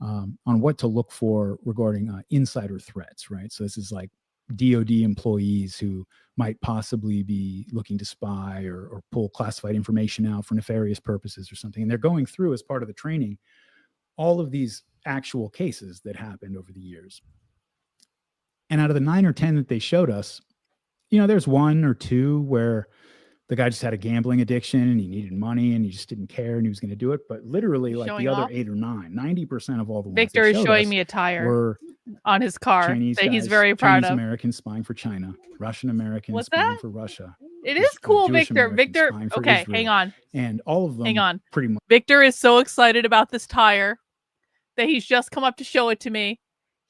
on what to look for regarding insider threats, right? So this is like DOD employees who might possibly be looking to spy or pull classified information out for nefarious purposes or something. And they're going through, as part of the training, all of these actual cases that happened over the years. And out of the 9 or 10 that they showed us, there's 1 or 2 where the guy just had a gambling addiction and he needed money and he just didn't care and he was going to do it. But literally, like the other 8 or 9, 90% of all the ones Victor is showing me a tire on his car Chinese that guys, he's very proud Chinese of. Americans spying for China, Russian Americans spying for Russia. It is cool, Jewish Victor. Americans Victor, spying for okay, Israel. hang on. And all of them, hang on. Pretty much. Victor is so excited about this tire that he's just come up to show it to me.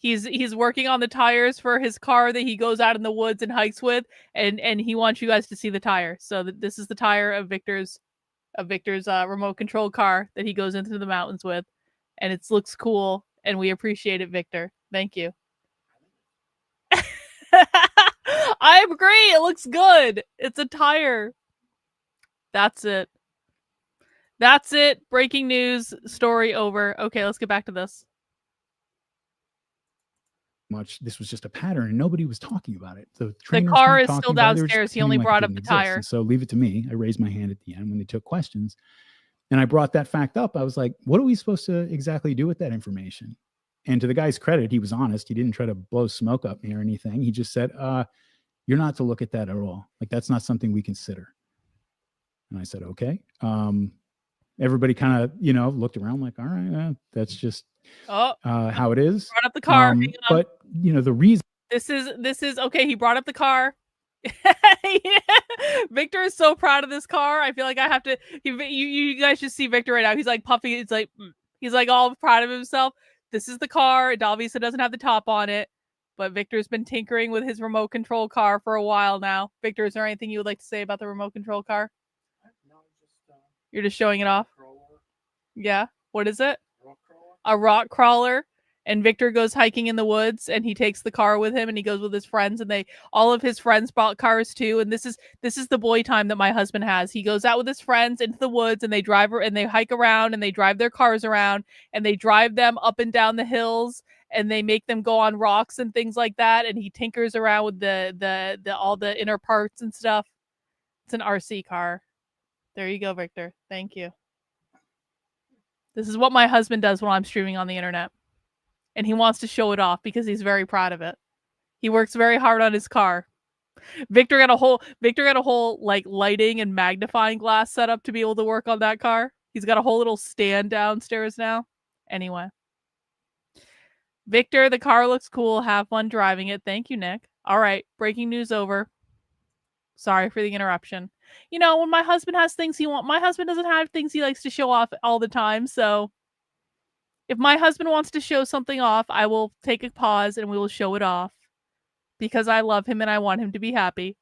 He's working on the tires for his car that he goes out in the woods and hikes with, and he wants you guys to see the tire. So this is the tire of Victor's remote control car that he goes into the mountains with, and it looks cool, and we appreciate it, Victor. Thank you. I agree. It looks good. It's a tire. That's it. That's it. Breaking news. Story over. Okay, let's get back to this. This was just a pattern and nobody was talking about it. The car is still downstairs. He only brought up the tire. And so leave it to me. I raised my hand at the end when they took questions and I brought that fact up. I was like, what are we supposed to exactly do with that information? And to the guy's credit, he was honest. He didn't try to blow smoke up me or anything. He just said, you're not to look at that at all. Like, that's not something we consider. And I said, okay. Everybody kind of, looked around like, all right, that's just how it is. Brought up the car. But the reason this is okay. He brought up the car. Victor is so proud of this car. I feel like I have to. You guys should see Victor right now. He's like puffing. It's like he's like all proud of himself. This is the car. It obviously doesn't have the top on it, but Victor's been tinkering with his remote control car for a while now. Victor, is there anything you would like to say about the remote control car? You're just showing it off. Yeah. What is it? A rock crawler. And Victor goes hiking in the woods and he takes the car with him and he goes with his friends and all of his friends bought cars too. And this is the boy time that my husband has. He goes out with his friends into the woods and they hike around and they drive their cars around and they drive them up and down the hills and they make them go on rocks and things like that. And he tinkers around with the all the inner parts and stuff. It's an RC car. There you go, Victor. Thank you. This is what my husband does when I'm streaming on the internet. And he wants to show it off because he's very proud of it. He works very hard on his car. Victor got a whole like lighting and magnifying glass set up to be able to work on that car. He's got a whole little stand downstairs now. Anyway. Victor, the car looks cool. Have fun driving it. Thank you, Nick. All right. Breaking news over. Sorry for the interruption. When my husband has things my husband doesn't have things he likes to show off all the time. So if my husband wants to show something off, I will take a pause and we will show it off because I love him and I want him to be happy.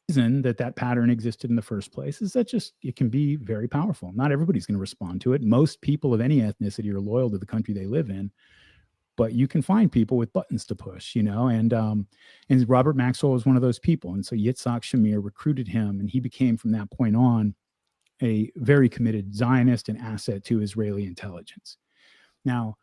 The reason that pattern existed in the first place is that it can be very powerful. Not everybody's going to respond to it. Most people of any ethnicity are loyal to the country they live in, but you can find people with buttons to push, and Robert Maxwell was one of those people. And so Yitzhak Shamir recruited him and he became from that point on a very committed Zionist and asset to Israeli intelligence. Now,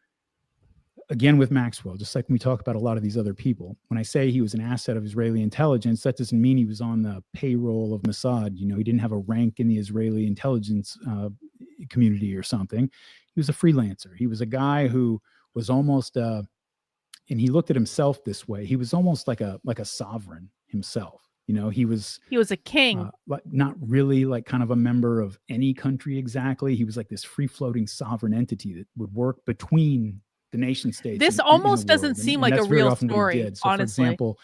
again, with Maxwell, just like when we talk about a lot of these other people, when I say he was an asset of Israeli intelligence, that doesn't mean he was on the payroll of Mossad. He didn't have a rank in the Israeli intelligence community or something. He was a freelancer. He was a guy who was almost, and he looked at himself this way. He was almost like a sovereign himself. He was a king, not really like kind of a member of any country exactly. He was like this free floating sovereign entity that would work between the nation states. This almost doesn't seem like a real story, so honestly. For example,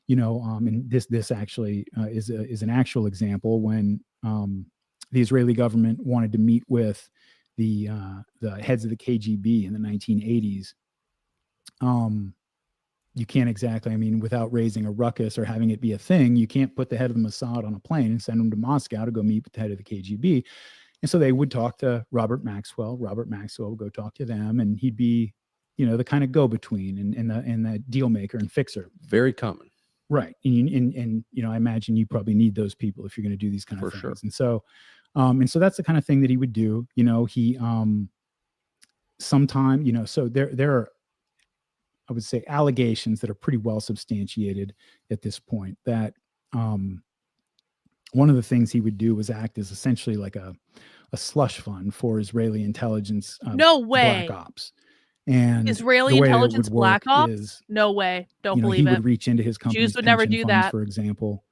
and this actually is an actual example when the Israeli government wanted to meet with the heads of the KGB in the 1980s. You can't exactly, without raising a ruckus or having it be a thing, you can't put the head of the Mossad on a plane and send him to Moscow to go meet with the head of the KGB. And so they would talk to Robert Maxwell. Robert Maxwell would go talk to them and he'd be the kind of go-between and the deal maker and fixer. Very common. Right. And I imagine you probably need those people if you're going to do these kind of things. Sure. And so that's the kind of thing that he would do. He sometime, so there are, I would say, allegations that are pretty well substantiated at this point that one of the things he would do was act as essentially like a slush fund for Israeli intelligence. No way. Black ops. And Israeli intelligence black ops? No way. Don't believe it. He would reach into his company's Jews would never do funds, that. For example,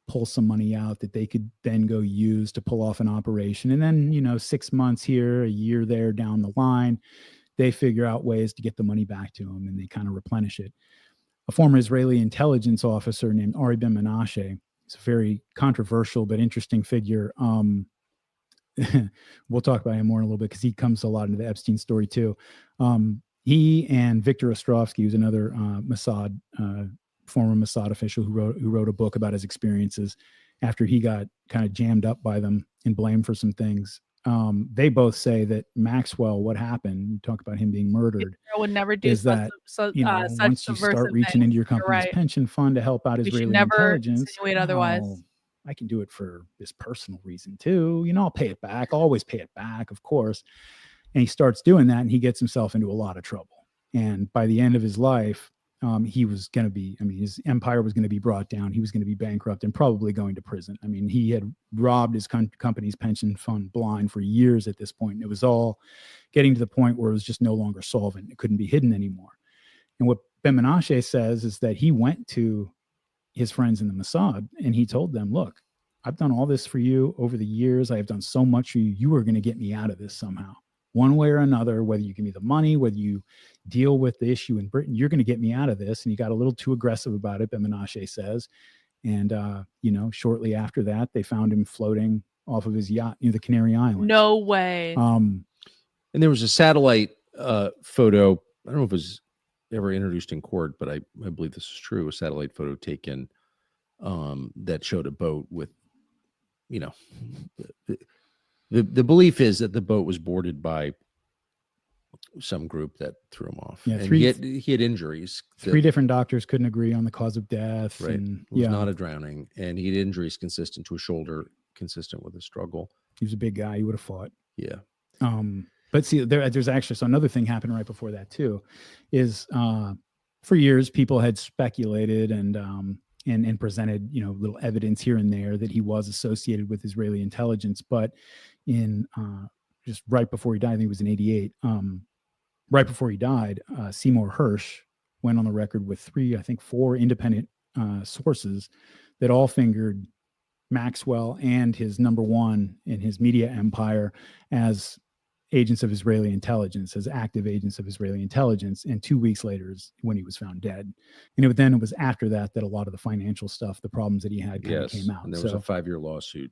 pull some money out that they could then go use to pull off an operation. And then, 6 months here, a year there down the line, they figure out ways to get the money back to them and they kind of replenish it. A former Israeli intelligence officer named Ari Ben Menashe is a very controversial but interesting figure. We'll talk about him more in a little bit because he comes a lot into the Epstein story too. He and Victor Ostrovsky, who's another Mossad, former Mossad official who wrote a book about his experiences after he got kind of jammed up by them and blamed for some things. They both say that Maxwell, what happened, you talk about him being murdered, would never do is that, once you start reaching into your company's pension fund to help out Israeli intelligence, otherwise. I can do it for this personal reason too. I'll pay it back. I'll always pay it back, of course. And he starts doing that and he gets himself into a lot of trouble. And by the end of his life, he was going to be, his empire was going to be brought down. He was going to be bankrupt and probably going to prison. He had robbed his company's pension fund blind for years at this point. And it was all getting to the point where it was just no longer solvent. It couldn't be hidden anymore. And what Ben Menashe says is that he went to his friends in the Mossad and he told them, look, I've done all this for you over the years. I have done so much for you. You are going to get me out of this somehow. One way or another, whether you give me the money, whether you deal with the issue in Britain, you're going to get me out of this. And he got a little too aggressive about it, Ben Menashe says. And, shortly after that, they found him floating off of his yacht near the Canary Islands. No way. And there was a satellite photo. I don't know if it was ever introduced in court, but I believe this is true. A satellite photo taken that showed a boat with, The belief is that the boat was boarded by some group that threw him off. Yeah, he had injuries. Three different doctors couldn't agree on the cause of death. Right, it was not a drowning, and he had injuries consistent to a shoulder, consistent with a struggle. He was a big guy. He would have fought. Yeah. But see, there's actually another thing happened right before that too, is for years people had speculated and presented, little evidence here and there that he was associated with Israeli intelligence. But in just right before he died, I think it was in 88, right before he died, Seymour Hersh went on the record with four independent sources that all fingered Maxwell and his number one in his media empire as agents of Israeli intelligence, as active agents of Israeli intelligence. And 2 weeks later is when he was found dead. And it was after that a lot of the financial stuff, the problems that he had came out. And there was a 5-year lawsuit,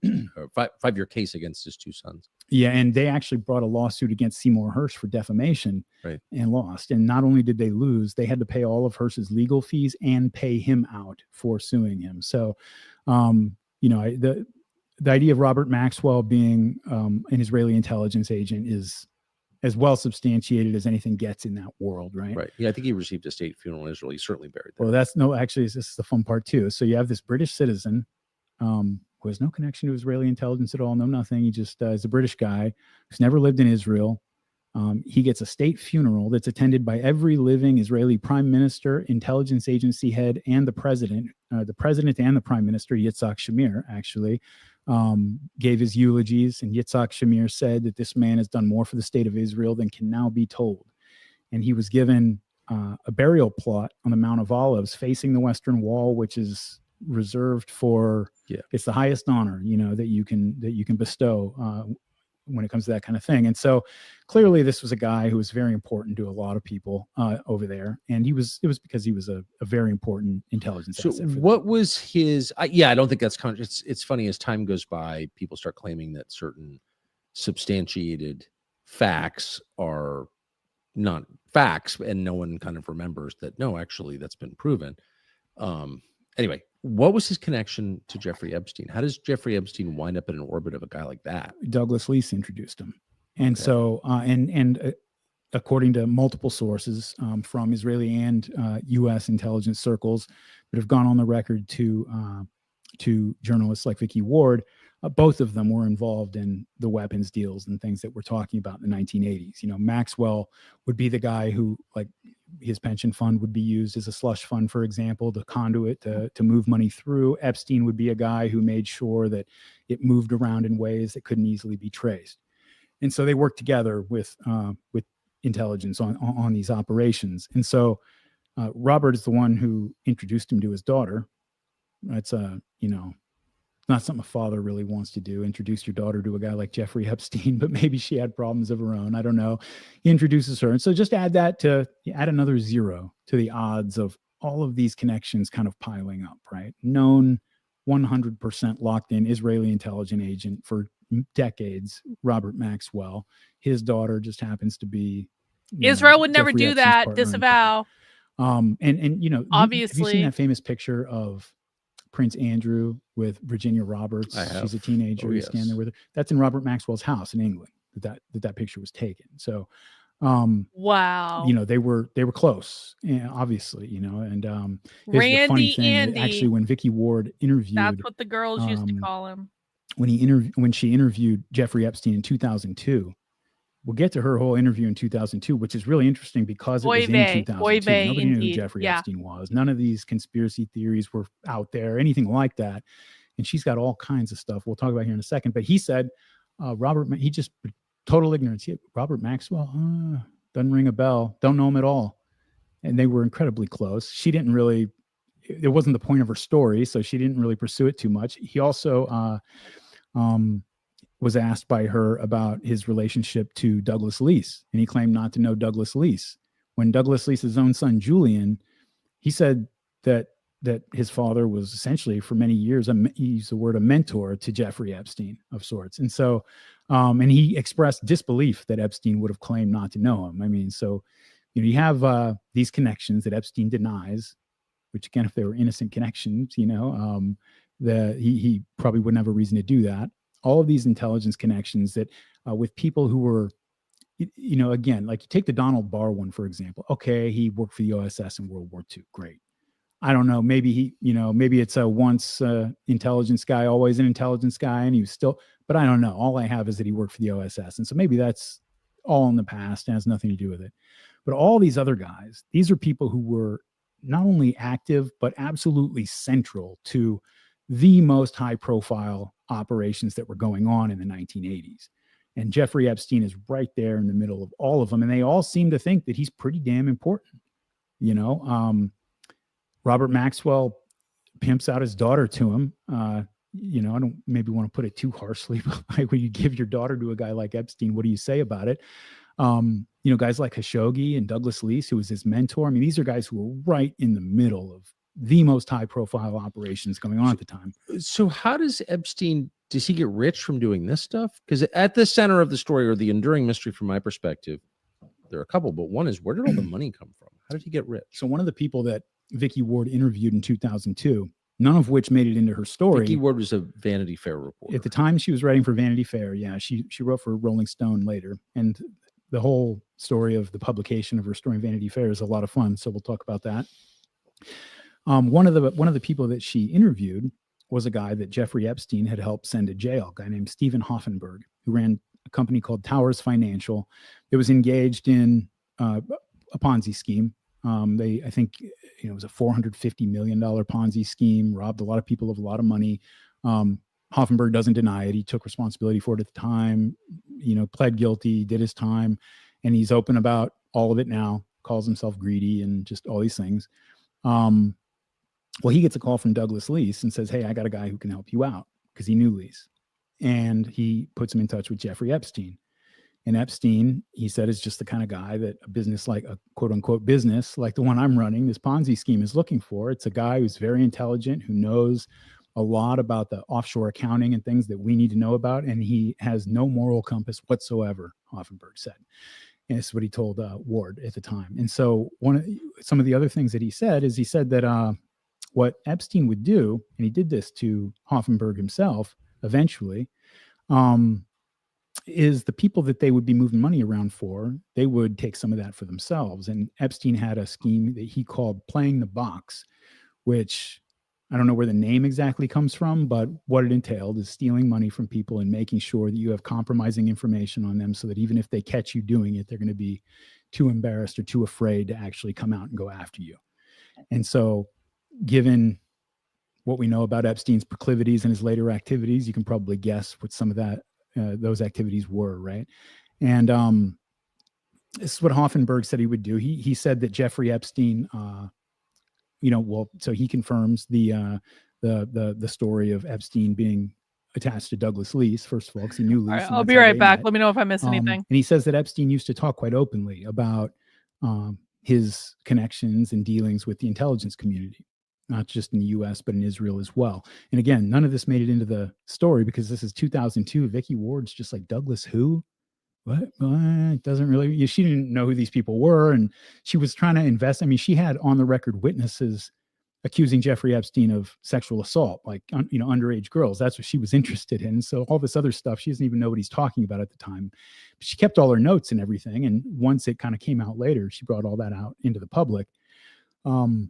five-year case against his two sons. Yeah. And they actually brought a lawsuit against Seymour Hersh for defamation and lost. And not only did they lose, they had to pay all of Hersh's legal fees and pay him out for suing him. So, the idea of Robert Maxwell being an Israeli intelligence agent is as well substantiated as anything gets in that world, right? Right. Yeah, I think he received a state funeral in Israel. He's certainly buried there. Well, this is the fun part too. So you have this British citizen who has no connection to Israeli intelligence at all, no nothing. He just is a British guy who's never lived in Israel. He gets a state funeral that's attended by every living Israeli prime minister, intelligence agency head, and the president and the prime minister, Yitzhak Shamir, actually, gave his eulogies. And Yitzhak Shamir said that this man has done more for the state of Israel than can now be told. And he was given a burial plot on the Mount of Olives facing the Western Wall, which is reserved for, it's the highest honor, that you can bestow when it comes to that kind of thing. And so clearly this was a guy who was very important to a lot of people over there. And it was because he was a very important intelligence asset. So what was his, I don't think that's it's funny, as time goes by, people start claiming that certain substantiated facts are not facts and no one kind of remembers that, no, actually that's been proven. Anyway, what was his connection to Jeffrey Epstein? How does Jeffrey Epstein wind up in an orbit of a guy like that? Douglas Leese introduced him. And so, according to multiple sources from Israeli and U.S. intelligence circles that have gone on the record to journalists like Vicky Ward, both of them were involved in the weapons deals and things that we're talking about in the 1980s. You know, Maxwell would be the guy who, like, his pension fund would be used as a slush fund, for example, the conduit to move money through. Epstein would be a guy who made sure that it moved around in ways that couldn't easily be traced. And so they worked together with intelligence on these operations. And so Robert is the one who introduced him to his daughter. That's not something a father really wants to do, introduce your daughter to a guy like Jeffrey Epstein, but maybe she had problems of her own. I don't know. He introduces her. And so just add another zero to the odds of all of these connections kind of piling up, right? Known 100% locked in Israeli intelligence agent for decades, Robert Maxwell. His daughter just happens to be Israel would never Jeffrey do Epstein's that. partner. Disavow. And you know, obviously, have you seen that famous picture of Prince Andrew with Virginia Roberts? She's a teenager. He's standing there with her. That's in Robert Maxwell's house in England. That picture was taken. So, wow. You know, they were close, obviously. You know, and Randy, the funny thing. Andy. Actually, when Vicky Ward interviewed, that's what the girls used to call him. When she interviewed Jeffrey Epstein in 2002. We'll get to her whole interview in 2002, which is really interesting because it was in 2002. Nobody knew who Jeffrey Epstein was. None of these conspiracy theories were out there, anything like that. And she's got all kinds of stuff we'll talk about here in a second. But he said, he just total ignorance. Robert Maxwell, doesn't ring a bell. Don't know him at all. And they were incredibly close. She didn't really, it wasn't the point of her story, so she didn't really pursue it too much. He also, was asked by her about his relationship to Douglas Leese, and he claimed not to know Douglas Leese. When Douglas Leese's own son, Julian, he said that his father was essentially for many years, he used the word a mentor to Jeffrey Epstein of sorts. And so, and he expressed disbelief that Epstein would have claimed not to know him. I mean, so, you know, you have these connections that Epstein denies, which again, if they were innocent connections, you know, he probably wouldn't have a reason to do that. All of these intelligence connections that with people who were, you know, again, like you take the Donald Barr one, for example. Okay, he worked for the OSS in World War II. Great. I don't know. Maybe maybe it's a once intelligence guy, always an intelligence guy, and he was still, but I don't know. All I have is that he worked for the OSS. And so maybe that's all in the past and has nothing to do with it. But all these other guys, these are people who were not only active, but absolutely central to the most high profile operations that were going on in the 1980s. And Jeffrey Epstein is right there in the middle of all of them. And they all seem to think that he's pretty damn important. You know, Robert Maxwell pimps out his daughter to him. You know, I don't maybe want to put it too harshly, but like when you give your daughter to a guy like Epstein, what do you say about it? You know, guys like Khashoggi and Douglas Leese, who was his mentor. I mean, these are guys who were right in the middle of the most high profile operations going on at the time. So how does he get rich from doing this stuff? Because at the center of the story, or the enduring mystery from my perspective, there are a couple, but one is, where did all the money come from? How did he get rich? So one of the people that Vicky Ward interviewed in 2002, none of which made it into her story. Vicky Ward was a Vanity Fair reporter. At the time she was writing for Vanity Fair. Yeah, she wrote for Rolling Stone later. And the whole story of the publication of her story in Vanity Fair is a lot of fun. So we'll talk about that. One of the people that she interviewed was a guy that Jeffrey Epstein had helped send to jail, a guy named Stephen Hoffenberg, who ran a company called Towers Financial. It was engaged in a Ponzi scheme. I think it was a $450 million Ponzi scheme, robbed a lot of people of a lot of money. Hoffenberg doesn't deny it. He took responsibility for it at the time, pled guilty, did his time, and he's open about all of it now, calls himself greedy and just all these things. Well, he gets a call from Douglas Leese and says, "Hey, I got a guy who can help you out," because he knew Leese. And he puts him in touch with Jeffrey Epstein. And Epstein, he said, is just the kind of guy that a business like a quote unquote business like the one I'm running, this Ponzi scheme, is looking for. It's a guy who's very intelligent, who knows a lot about the offshore accounting and things that we need to know about. And he has no moral compass whatsoever, Hoffenberg said. And this is what he told Ward at the time. And so some of the other things that he said that what Epstein would do, and he did this to Hoffenberg himself eventually, is the people that they would be moving money around for, they would take some of that for themselves. And Epstein had a scheme that he called playing the box, which I don't know where the name exactly comes from, but what it entailed is stealing money from people and making sure that you have compromising information on them so that even if they catch you doing it, they're going to be too embarrassed or too afraid to actually come out and go after you. And so given what we know about Epstein's proclivities and his later activities, you can probably guess what some of that those activities were, right? And this is what Hoffenberg said he would do. He said that Jeffrey Epstein, so he confirms the story of Epstein being attached to Douglas Leese, first of all, because he knew Leese. All right, I'll be right back. Let me know if I miss anything. And he says that Epstein used to talk quite openly about his connections and dealings with the intelligence community, not just in the US, but in Israel as well. And again, none of this made it into the story because this is 2002. Vicky Ward's just like, Douglas who? What? Doesn't really, she didn't know who these people were. And she was trying to invest. I mean, she had on the record witnesses accusing Jeffrey Epstein of sexual assault, like, underage girls. That's what she was interested in. So all this other stuff, she doesn't even know what he's talking about at the time. But she kept all her notes and everything. And once it kind of came out later, she brought all that out into the public. The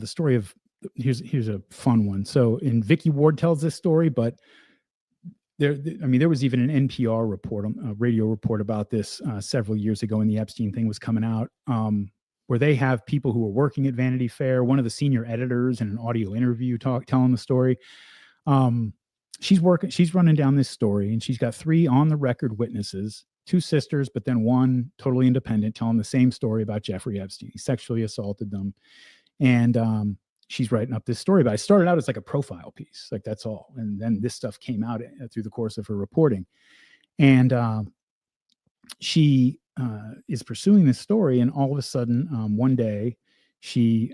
story of here's a fun one. So, and Vicky Ward tells this story, but there was even an NPR report, a radio report about this several years ago when the Epstein thing was coming out, where they have people who were working at Vanity Fair, one of the senior editors in an audio interview telling the story. She's running down this story, and she's got 3 on the record witnesses, 2 sisters, but then one totally independent telling the same story about Jeffrey Epstein. He sexually assaulted them. And she's writing up this story, but I started out as like a profile piece, like that's all. And then this stuff came out through the course of her reporting. And she is pursuing this story. And all of a sudden, one day she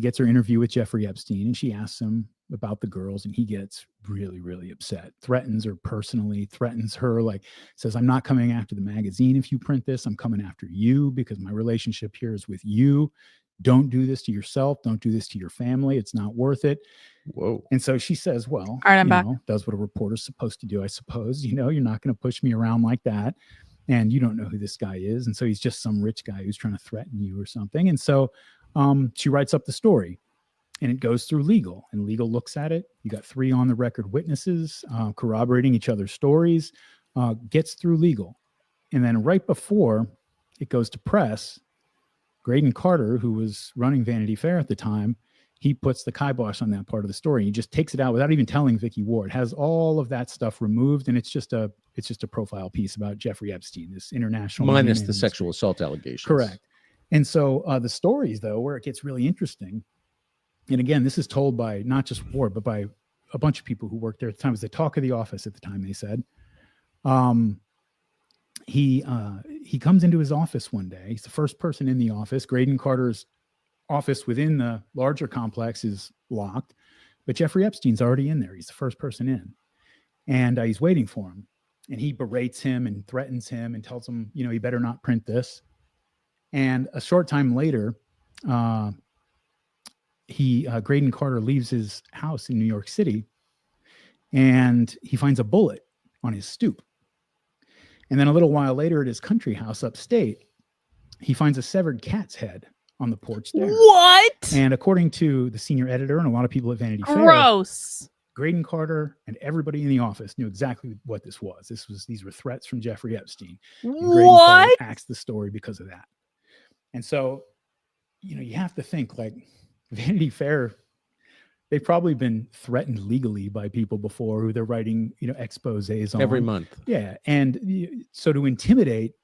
gets her interview with Jeffrey Epstein, and she asks him about the girls, and he gets really, really upset, threatens her personally, threatens her, like says, I'm not coming after the magazine if you print this. I'm coming after you because my relationship here is with you. Don't do this to yourself. Don't do this to your family. It's not worth it. Whoa. And so she says, well, all right, I'm back. Does what a reporter's supposed to do, I suppose. You're not going to push me around like that. And you don't know who this guy is. And so he's just some rich guy who's trying to threaten you or something. And so she writes up the story, and it goes through legal, and legal looks at it. You got 3 on the record witnesses corroborating each other's stories, gets through legal. And then right before it goes to press, Graydon Carter, who was running Vanity Fair at the time, he puts the kibosh on that part of the story. He just takes it out without even telling Vicky Ward, has all of that stuff removed. And it's just a profile piece about Jeffrey Epstein, this international. Minus the sexual assault allegations. Correct. And so the stories, though, where it gets really interesting. And again, this is told by not just Ward, but by a bunch of people who worked there at the time. It was the talk of the office at the time, they said. He comes into his office one day. He's the first person in the office. Graydon Carter's office within the larger complex is locked, but Jeffrey Epstein's already in there. He's the first person in, and he's waiting for him. And he berates him and threatens him and tells him, he better not print this. And a short time later, Graydon Carter leaves his house in New York City, and he finds a bullet on his stoop. And then a little while later at his country house upstate, he finds a severed cat's head on the porch there. What? And according to the senior editor and a lot of people at Vanity Fair, gross. Graydon Carter and everybody in the office knew exactly what this was. These were threats from Jeffrey Epstein. And Graydon Carter axed the story because of that. And so, you have to think, like, Vanity Fair, they've probably been threatened legally by people before who they're writing, exposés on every month. Yeah. And so to intimidate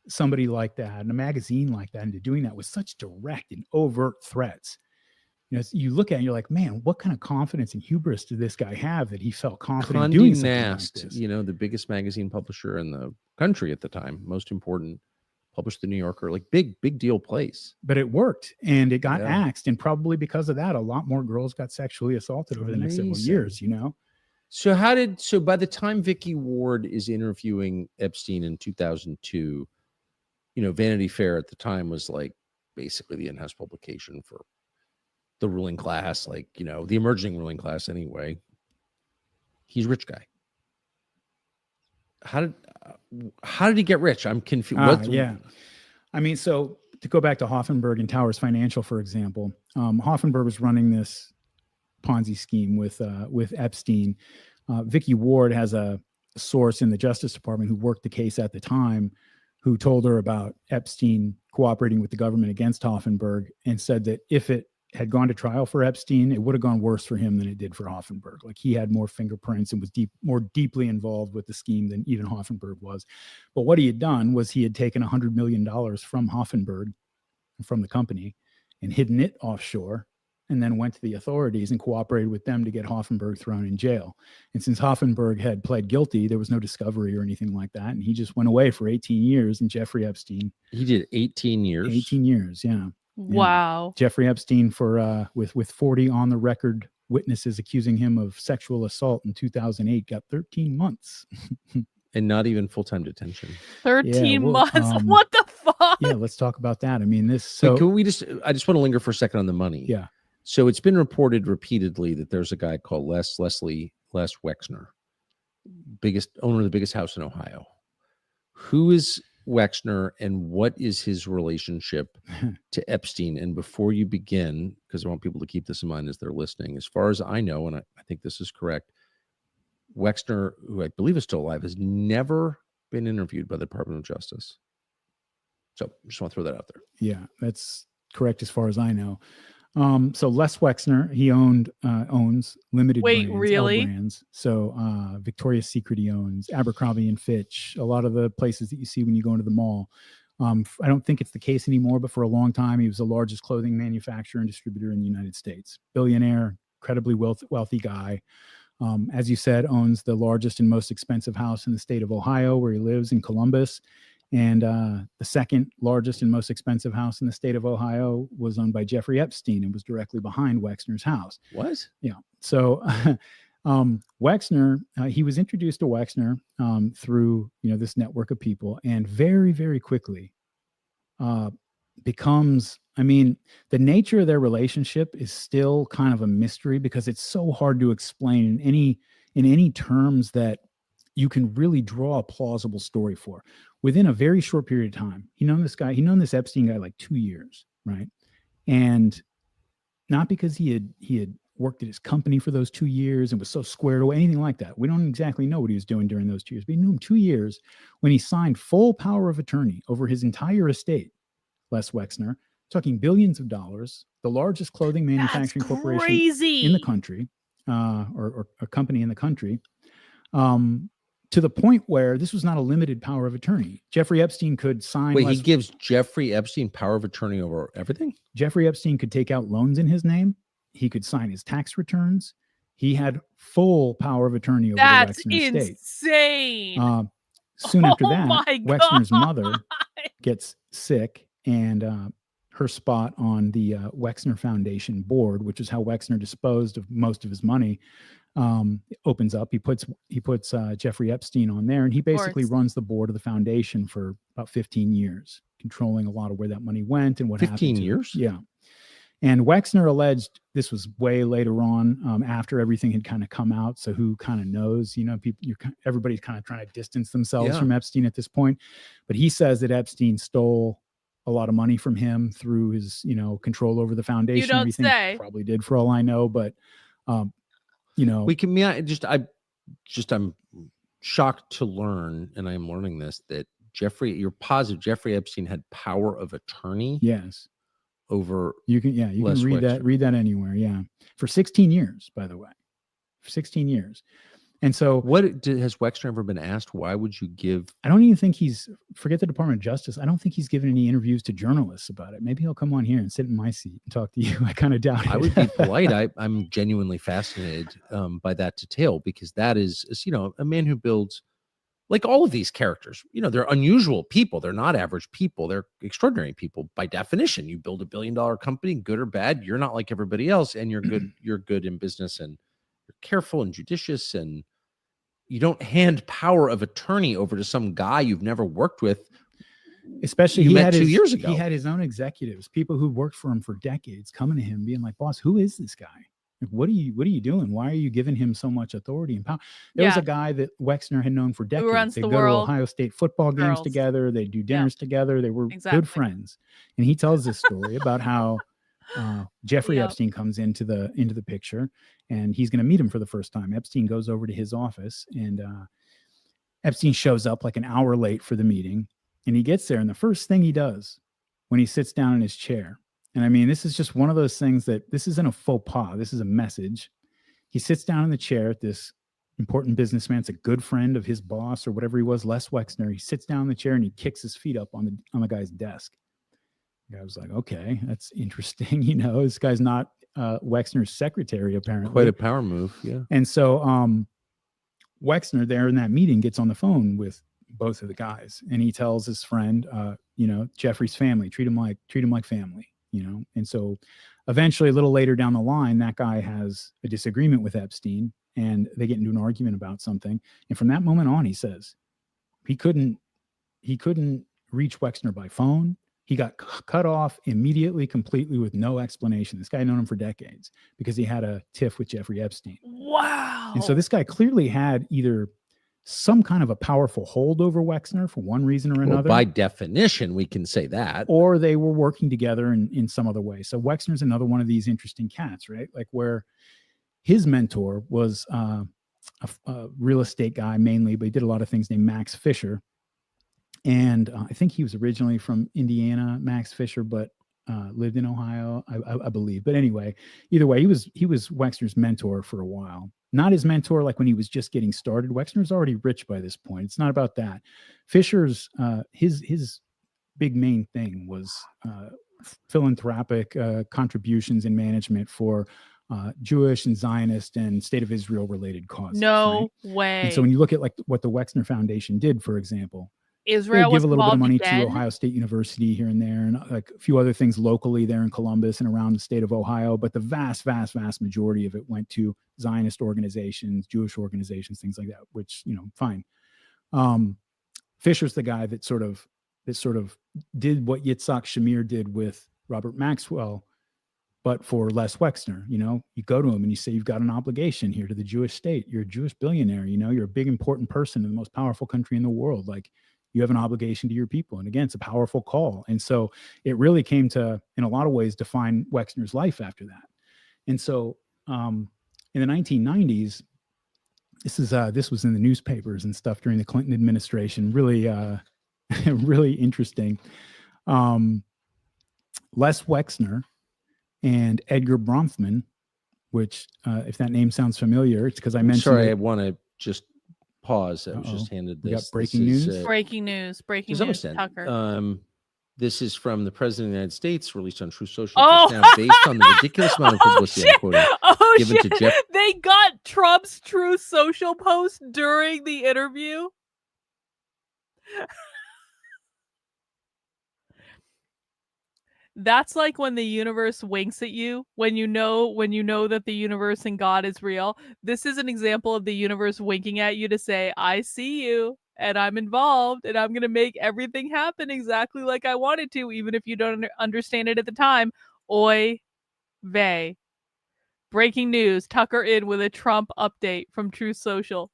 somebody like that in a magazine like that into doing that with such direct and overt threats, you look at it and you're like, man, what kind of confidence and hubris did this guy have that he felt confident in doing something like this? The biggest magazine publisher in the country at the time, most important, published the New Yorker, like big deal place. But it worked, and it got axed, and probably because of that, a lot more girls got sexually assaulted over the next several years. So by the time Vicky Ward is interviewing Epstein in 2002, Vanity Fair at the time was like basically the in-house publication for the ruling class, like the emerging ruling class anyway. He's a rich guy. How did he get rich? I'm confused. Yeah. I mean, so to go back to Hoffenberg and Towers Financial, for example, Hoffenberg was running this Ponzi scheme with Epstein. Vicky Ward has a source in the Justice Department who worked the case at the time, who told her about Epstein cooperating with the government against Hoffenberg, and said that if it had gone to trial for Epstein, it would have gone worse for him than it did for Hoffenberg. Like, he had more fingerprints and was more deeply involved with the scheme than even Hoffenberg was. But what he had done was he had taken $100 million from Hoffenberg, from the company, and hidden it offshore, and then went to the authorities and cooperated with them to get Hoffenberg thrown in jail. And since Hoffenberg had pled guilty, there was no discovery or anything like that. And he just went away for 18 years. And Jeffrey Epstein. He did 18 years? 18 years, yeah. Wow. Jeffrey Epstein for with 40 on the record witnesses accusing him of sexual assault in 2008 got 13 months. And not even full-time detention. 13 months. What the fuck? Yeah, let's talk about that. I mean, this. So can we I just want to linger for a second on the money. Yeah. So it's been reported repeatedly that there's a guy called Les Wexner, biggest owner of the biggest house in Ohio. Who is Wexner, and what is his relationship to Epstein? And before you begin, because I want people to keep this in mind as they're listening, as far as I know, and I think this is correct, Wexner, who I believe is still alive, has never been interviewed by the Department of Justice. So I just want to throw that out there. Yeah, that's correct as far as I know. So Les Wexner, he owns limited brands, really? L brands. So Victoria's Secret he owns, Abercrombie and Fitch, a lot of the places that you see when you go into the mall. I don't think it's the case anymore, but for a long time, he was the largest clothing manufacturer and distributor in the United States. Billionaire, incredibly wealthy guy. As you said, owns the largest and most expensive house in the state of Ohio, where he lives in Columbus. And the second largest and most expensive house in the state of Ohio was owned by Jeffrey Epstein and was directly behind Wexner's house. What? Yeah. So Wexner, he was introduced to Wexner through, this network of people, and very, very quickly becomes, the nature of their relationship is still kind of a mystery, because it's so hard to explain in any terms that you can really draw a plausible story for. Within a very short period of time, he'd known this Epstein guy like 2 years, right? And not because he had worked at his company for those 2 years and was so squared away, anything like that. We don't exactly know what he was doing during those 2 years, but he knew him 2 years when he signed full power of attorney over his entire estate. Les Wexner, talking billions of dollars, the largest clothing manufacturing corporation in the country, or a company in the country. To the point where this was not a limited power of attorney. Jeffrey Epstein could sign. Wait, he gives Jeffrey Epstein power of attorney over everything? Jeffrey Epstein could take out loans in his name. He could sign his tax returns. He had full power of attorney over the Wexner estate. Insane. Soon after that, Wexner's mother gets sick, and her spot on the Wexner Foundation board, which is how Wexner disposed of most of his money, opens up. He puts Jeffrey Epstein on there, and he basically runs the board of the foundation for about 15 years, controlling a lot of where that money went and what happened. 15 years? Yeah. And Wexner alleged, this was way later on, after everything had kind of come out. So who kind of knows? Everybody's kind of trying to distance themselves from Epstein at this point. But he says that Epstein stole a lot of money from him through his, control over the foundation. You don't everything. say. Probably did, for all I know. But I'm shocked to learn, and I am learning this, that you're positive Jeffrey Epstein had power of attorney. Yes. Over you can read that anywhere. Yeah. For 16 years, by the way, for 16 years. And so has Wexner ever been asked, why would you give? I don't even think forget the Department of Justice. I don't think he's given any interviews to journalists about it. Maybe he'll come on here and sit in my seat and talk to you. I kind of doubt it. I would be polite. I'm genuinely fascinated by that detail, because that is, a man who builds, like all of these characters, they're unusual people. They're not average people. They're extraordinary people. By definition, you build $1 billion company, good or bad, you're not like everybody else, and you're good. You're good in business, and you're careful and judicious, and you don't hand power of attorney over to some guy you've never worked with. Especially he met 2 years ago. He had his own executives, people who worked for him for decades, coming to him being like, boss, who is this guy? What are you doing? Why are you giving him so much authority and power? There was a guy that Wexner had known for decades. They go to Ohio State football games together. They do dinners together. They were good friends. And he tells this story about how Jeffrey Epstein comes into the picture, and he's going to meet him for the first time. Epstein goes over to his office, and Epstein shows up like an hour late for the meeting, and he gets there, and the first thing he does when he sits down in his chair, and I mean, this is just one of those things that this isn't a faux pas. This is a message. He sits down in the chair at this important businessman. It's a good friend of his boss or whatever he was, Les Wexner. He sits down in the chair and he kicks his feet up on the guy's desk. The guy was like, okay, that's interesting. You know, this guy's not Wexner's secretary, apparently. Quite a power move, yeah. And so Wexner there in that meeting gets on the phone with both of the guys, and he tells his friend, you know, Jeffrey's family, treat him like family. You know, and so eventually a little later down the line, that guy has a disagreement with Epstein and they get into an argument about something. And from that moment on, he says he couldn't reach Wexner by phone. He got cut off immediately, completely, with no explanation. This guy had known him for decades because he had a tiff with Jeffrey Epstein. Wow. And so this guy clearly had either some kind of a powerful hold over Wexner for one reason or another. Well, by definition, we can say that. Or they were working together in some other way. So Wexner's another one of these interesting cats, right? Like where his mentor was a real estate guy mainly, but he did a lot of things named Max Fisher. And I think he was originally from Indiana, Max Fisher, but lived in Ohio, I believe. But anyway, either way, he was Wexner's mentor for a while. Not his mentor like when he was just getting started. Wexner's already rich by this point. It's not about that. Fisher's his big main thing was philanthropic contributions and management for Jewish and Zionist and State of Israel related causes. No way. And so when you look at like what the Wexner Foundation did, for example, Israel give a little bit of money again to Ohio State University here and there, and like a few other things locally there in Columbus and around the state of Ohio. But the vast majority of it went to Zionist organizations, Jewish organizations, things like that, which, you know, fine. Fisher's the guy that sort of did what Yitzhak Shamir did with Robert Maxwell, but for Les Wexner. You know, you go to him and you say, you've got an obligation here to the Jewish state. You're a Jewish billionaire. You know, you're a big, important person in the most powerful country in the world. Like, you have an obligation to your people. And again, it's a powerful call. And so it really came to, in a lot of ways, define Wexner's life after that. And so in the 1990s, this was in the newspapers and stuff during the Clinton administration, really, really interesting. Les Wexner and Edgar Bronfman, which if that name sounds familiar, it's because I mentioned. Sorry, I want to just pause. I was just handed this. We got breaking news. Breaking news, Tucker. This is from the President of the United States, released on True Social. Oh, now, based on the ridiculous amount of publicity I'm quoting, given to Jeff. They got Trump's True Social post during the interview. That's like when the universe winks at you, when you know that the universe and God is real. This is an example of the universe winking at you to say, I see you and I'm involved and I'm going to make everything happen exactly like I wanted to, even if you don't understand it at the time. Oy vey. Breaking news, Tucker in with a Trump update from True Social.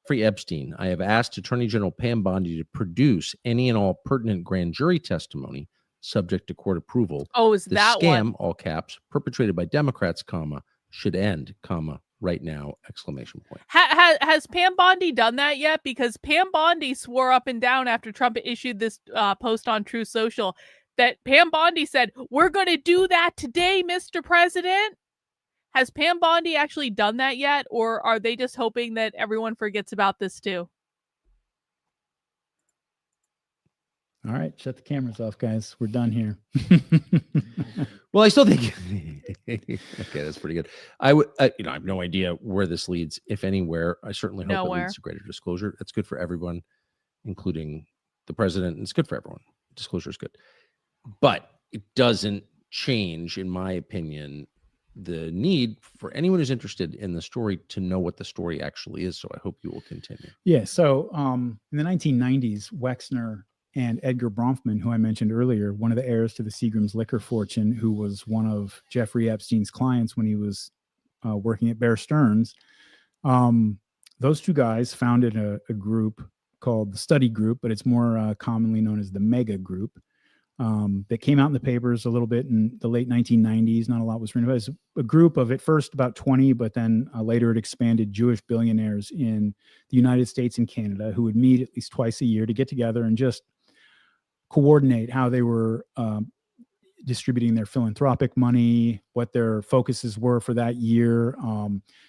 Jeffrey Epstein, I have asked Attorney General Pam Bondi to produce any and all pertinent grand jury testimony subject to court approval. Oh, is the that scam, one? all caps, perpetrated by Democrats, comma, should end, comma, right now, exclamation point. Has Pam Bondi done that yet? Because Pam Bondi swore up and down after Trump issued this post on True Social that Pam Bondi said, we're going to do that today, Mr. President. Has Pam Bondi actually done that yet? Or are they just hoping that everyone forgets about this too? All right, shut the cameras off, guys. We're done here. Well, I still think okay, that's pretty good. I would, I have no idea where this leads, if anywhere. I certainly hope it leads to greater disclosure. That's good for everyone, including the president. And it's good for everyone. Disclosure is good, but it doesn't change, in my opinion, the need for anyone who's interested in the story to know what the story actually is. So I hope you will continue. Yeah. So in the 1990s, Wexner and Edgar Bronfman, who I mentioned earlier, one of the heirs to the Seagram's liquor fortune, who was one of Jeffrey Epstein's clients when he was working at Bear Stearns. Those two guys founded a group called the Study Group, but it's more commonly known as the Mega Group. That came out in the papers a little bit in the late 1990s. Not a lot was written about it. It was a group of at first about 20, but then later it expanded Jewish billionaires in the United States and Canada who would meet at least twice a year to get together and just coordinate how they were distributing their philanthropic money, what their focuses were for that year,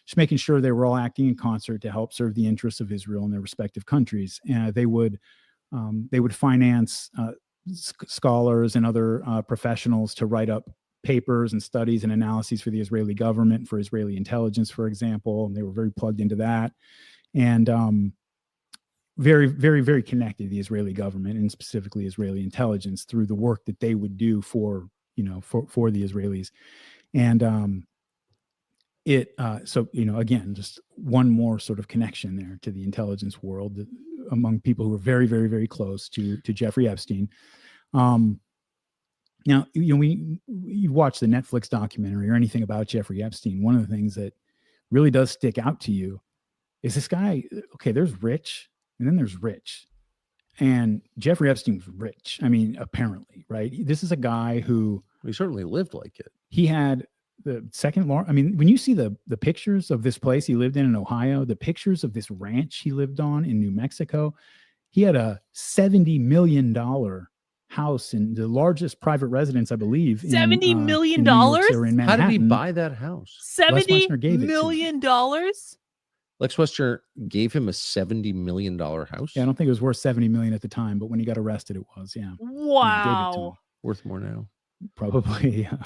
just making sure they were all acting in concert to help serve the interests of Israel in their respective countries. And they would finance scholars and other professionals to write up papers and studies and analyses for the Israeli government, for Israeli intelligence, for example. And they were very plugged into that. And very, very, very connected to the Israeli government and specifically Israeli intelligence through the work that they would do for the Israelis. And so, again, just one more sort of connection there to the intelligence world among people who were very, very, very close to Jeffrey Epstein. Now, you watch the Netflix documentary or anything about Jeffrey Epstein, one of the things that really does stick out to you is this guy, okay, there's rich and then there's rich. And Jeffrey Epstein was rich. I mean, apparently, right? This is a guy who... He certainly lived like it. He had the second large... I mean, when you see the pictures of this place he lived in Ohio, the pictures of this ranch he lived on in New Mexico, he had a $70 million house in the largest private residence, I believe. $70 million? How did he buy that house? $70 million? Lex Wexner gave him a $70 million house? Yeah, I don't think it was worth $70 million at the time, but when he got arrested, it was, yeah. Wow. Worth more now. Probably, yeah.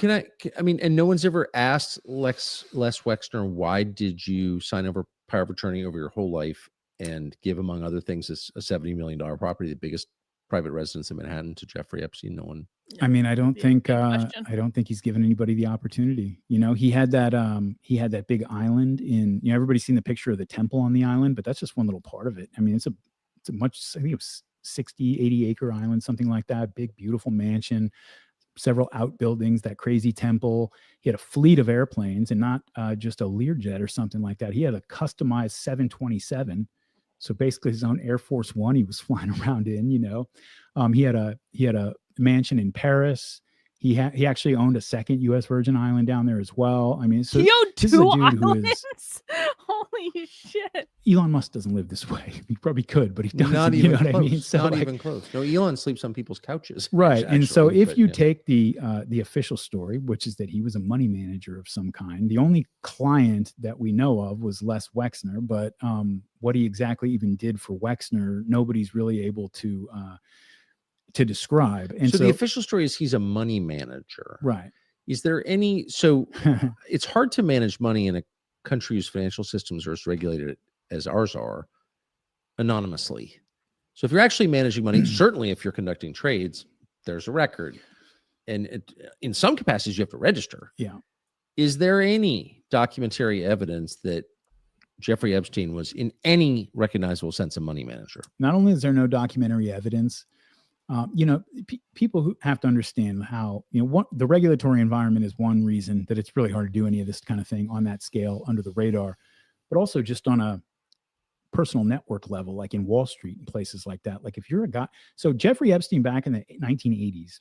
And no one's ever asked Les Wexner, why did you sign over power of attorney over your whole life and give, among other things, a $70 million property, the biggest private residence in Manhattan, to Jeffrey Epstein? No one. I mean, I don't think he's given anybody the opportunity. He had that big island in, everybody's seen the picture of the temple on the island, but that's just one little part of it. I mean, it's a much, I think it was 60, 80 acre island, something like that. Big, beautiful mansion, several outbuildings, that crazy temple. He had a fleet of airplanes, and not just a Learjet or something like that. He had a customized 727. So basically his own Air Force One he was flying around in, He had a mansion in Paris. He actually owned a second U.S. Virgin Island down there as well. I mean, so he owned two islands. Holy shit! Elon Musk doesn't live this way. He probably could, but he doesn't. Not even what close. I mean? So not even close. No, Elon sleeps on people's couches. Right. Actually, and so if you take the official story, which is that he was a money manager of some kind, the only client that we know of was Les Wexner. But what he exactly even did for Wexner, nobody's really able to describe. And so the official story is he's a money manager. Right. Is there any, so it's hard to manage money in a country whose financial systems are as regulated as ours are anonymously. So if you're actually managing money, certainly if you're conducting trades, there's a record. And in some capacities, you have to register. Yeah. Is there any documentary evidence that Jeffrey Epstein was in any recognizable sense a money manager? Not only is there no documentary evidence, people who have to understand how, the regulatory environment is one reason that it's really hard to do any of this kind of thing on that scale under the radar, but also just on a personal network level, like in Wall Street and places like that. Like if you're a guy, so Jeffrey Epstein back in the 1980s,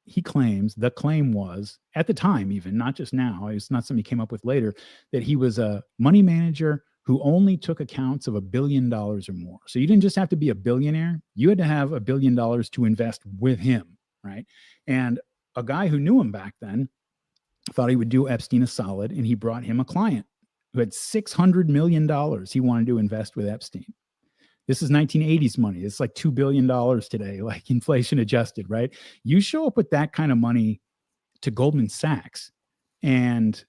the claim was at the time, even not just now, it's not something he came up with later, that he was a money manager who only took accounts of $1 billion or more. So you didn't just have to be a billionaire. You had to have $1 billion to invest with him, right? And a guy who knew him back then thought he would do Epstein a solid, and he brought him a client who had $600 million he wanted to invest with Epstein. This is 1980s money. It's like $2 billion today, like inflation adjusted, right? You show up with that kind of money to Goldman Sachs, and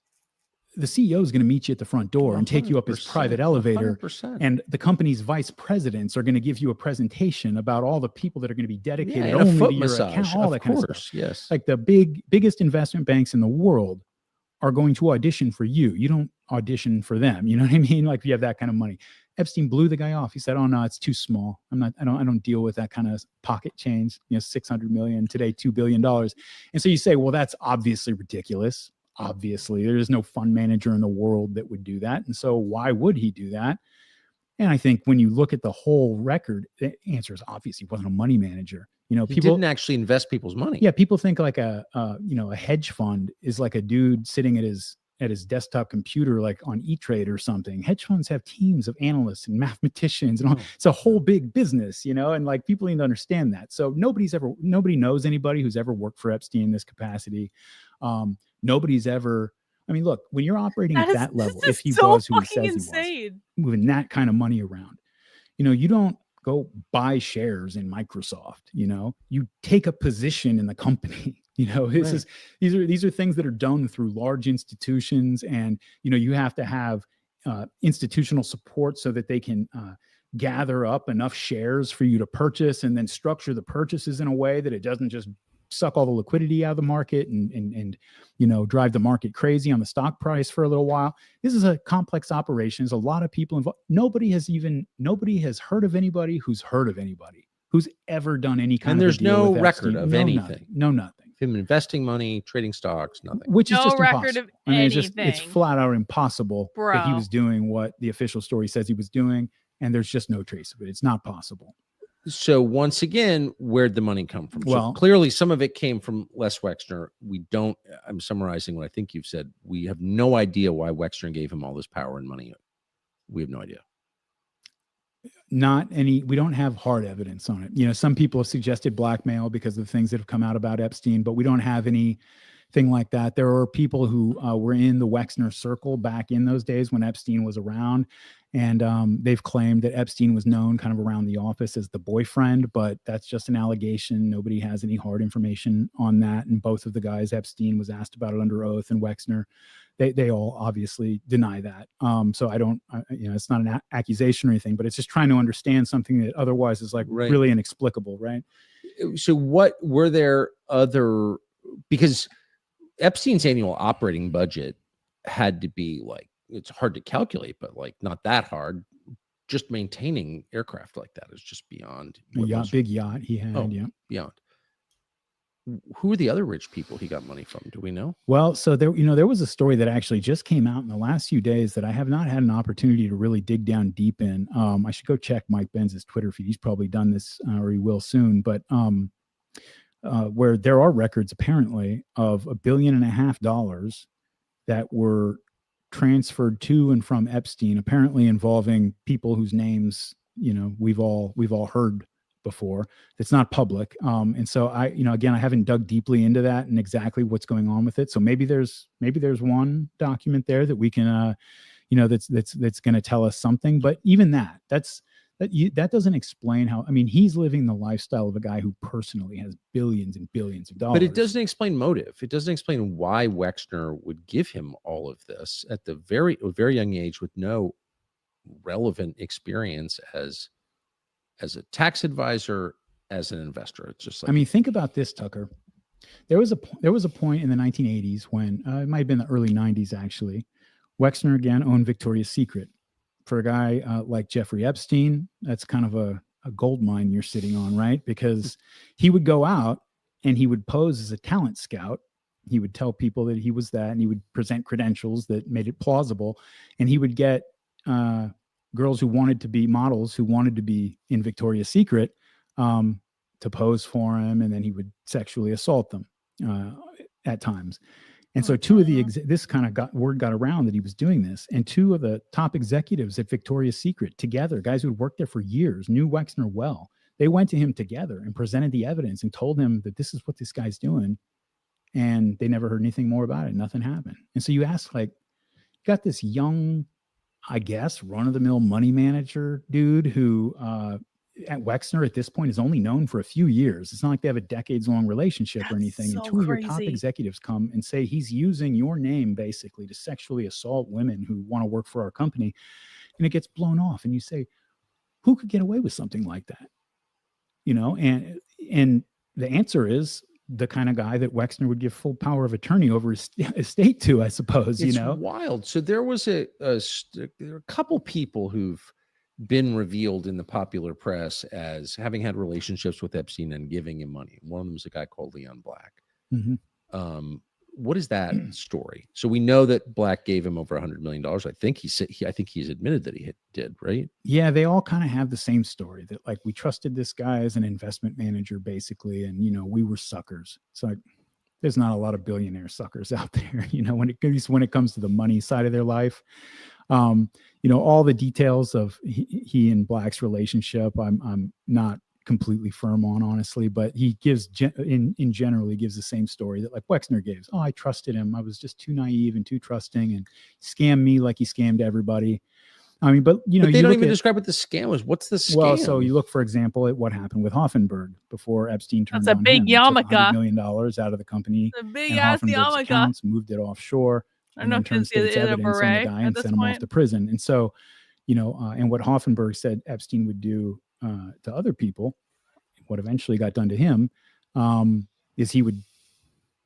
the CEO is going to meet you at the front door and take you up his private elevator. 100%. And the company's vice presidents are going to give you a presentation about all the people that are going to be dedicated only only to your massage, account, all that kind of stuff. Yes. Like the biggest investment banks in the world are going to audition for you. You don't audition for them. You know what I mean? Like if you have that kind of money. Epstein blew the guy off. He said, "Oh no, it's too small. I don't deal with that kind of pocket change. $600 million today, $2 billion." And so you say, well, that's obviously ridiculous. obviously. There is no fund manager in the world that would do that. And so why would he do that? And I think when you look at the whole record, the answer is obvious. He wasn't a money manager. You know, He people didn't actually invest people's money. Yeah, people think like a hedge fund is like a dude sitting at his desktop computer, like on E-Trade or something. Hedge funds have teams of analysts and mathematicians, and all. It's a whole big business, you know. And like people need to understand that. So nobody knows anybody who's ever worked for Epstein in this capacity. Nobody's ever. I mean, look, when you're operating at that level, if he was who he says he was, moving that kind of money around, you know, you don't go buy shares in Microsoft. You know, you take a position in the company. You know, these are things that are done through large institutions, and you know, you have to have institutional support so that they can gather up enough shares for you to purchase, and then structure the purchases in a way that it doesn't just suck all the liquidity out of the market and you know, drive the market crazy on the stock price for a little while. This is a complex operation. There's a lot of people involved. Nobody has heard of anybody who's ever done any kind and of there's a deal no with record Epstein. of No, anything. nothing. Him investing money, trading stocks, nothing. Which is No just record impossible. of It's flat out impossible that he was doing what the official story says he was doing, and there's just no trace of it. It's not possible. So once again, where'd the money come from? Well, so clearly some of it came from Les Wexner. I'm summarizing what I think you've said. We have no idea why Wexner gave him all this power and money. We have no idea. We don't have hard evidence on it. You know, some people have suggested blackmail because of the things that have come out about Epstein, but we don't have anything like that. There are people who were in the Wexner circle back in those days when Epstein was around, and they've claimed that Epstein was known kind of around the office as the boyfriend, but that's just an allegation. Nobody has any hard information on that. And both of the guys, Epstein was asked about it under oath, and Wexner, they all obviously deny that. So it's not an accusation or anything, but it's just trying to understand something that otherwise is like really inexplicable, right? So what were there other, because Epstein's annual operating budget had to be like, it's hard to calculate, but like not that hard. Just maintaining aircraft like that is just beyond. Big yacht he had. Beyond. Who are the other rich people he got money from? Do we know? Well, so there was a story that actually just came out in the last few days that I have not had an opportunity to really dig down deep in. I should go check Mike Benz's Twitter feed. He's probably done this or he will soon, but where there are records apparently of $1.5 billion that were transferred to and from Epstein, apparently involving people whose names, you know, we've all heard before. That's not public. And so I haven't dug deeply into that and exactly what's going on with it. So maybe there's one document there that we can, that's going to tell us something. But even that doesn't explain how. I mean, he's living the lifestyle of a guy who personally has billions and billions of dollars. But it doesn't explain motive. It doesn't explain why Wexner would give him all of this at the very young age with no relevant experience as a tax advisor, as an investor. It's just like, I mean, think about this, Tucker. There was a point in the 1980s when it might have been the early 90s actually. Wexner again owned Victoria's Secret. For a guy like Jeffrey Epstein, that's kind of a gold mine you're sitting on, right? Because he would go out and he would pose as a talent scout. He would tell people that he was that, and he would present credentials that made it plausible. And he would get girls who wanted to be models, who wanted to be in Victoria's Secret, to pose for him, and then he would sexually assault them at times. And so this kind of word got around that he was doing this, and two of the top executives at Victoria's Secret together, guys who had worked there for years, knew Wexner well. They went to him together and presented the evidence and told him that this is what this guy's doing. And they never heard anything more about it. Nothing happened. And so you ask, like, you got this young, I guess, run-of-the-mill money manager dude who at Wexner at this point is only known for a few years. It's not like they have a decades-long relationship or anything. And two of your top executives come and say he's using your name basically to sexually assault women who want to work for our company. And it gets blown off. And you say, who could get away with something like that? You know, and the answer is the kind of guy that Wexner would give full power of attorney over his estate to, I suppose. It's you know, wild. So there was there are a couple people who've been revealed in the popular press as having had relationships with Epstein and giving him money. One of them was a guy called Leon Black. Mm-hmm. what is that story? So we know that Black gave him over $100 million. I think I think he's admitted that he did, right? Yeah, they all kind of have the same story that like we trusted this guy as an investment manager, basically, and we were suckers. So there's not a lot of billionaire suckers out there, when it comes to the money side of their life. All the details of he and Black's relationship, I'm not completely firm on, honestly, but he gives in general, he gives the same story that like Wexner gives. Oh, I trusted him. I was just too naive and too trusting, and scammed me like he scammed everybody. I mean, but but they don't even describe what the scam was. What's the scam? Well, so you look, for example, at what happened with Hoffenberg before Epstein turned That's a big yarmulke. $100 million out of the company. A big and ass Hoffenberg's yarmulke. accounts, moved it offshore, and then turned state's evidence on the guy and sent him off to prison. And so, and what Hoffenberg said Epstein would do to other people, what eventually got done to him, is he would,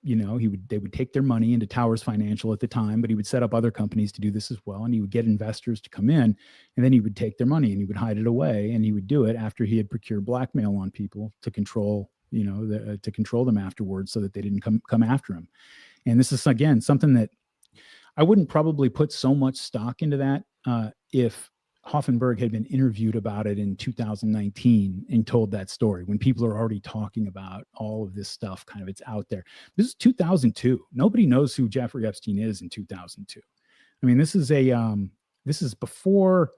they would take their money into Towers Financial at the time, but he would set up other companies to do this as well. And he would get investors to come in, and then he would take their money and he would hide it away. And he would do it after he had procured blackmail on people to control, to control them afterwards so that they didn't come after him. And this is, again, something that I wouldn't probably put so much stock into that if Hoffenberg had been interviewed about it in 2019 and told that story, when people are already talking about all of this stuff, kind of it's out there. This is 2002. Nobody knows who Jeffrey Epstein is in 2002. I mean, this is before,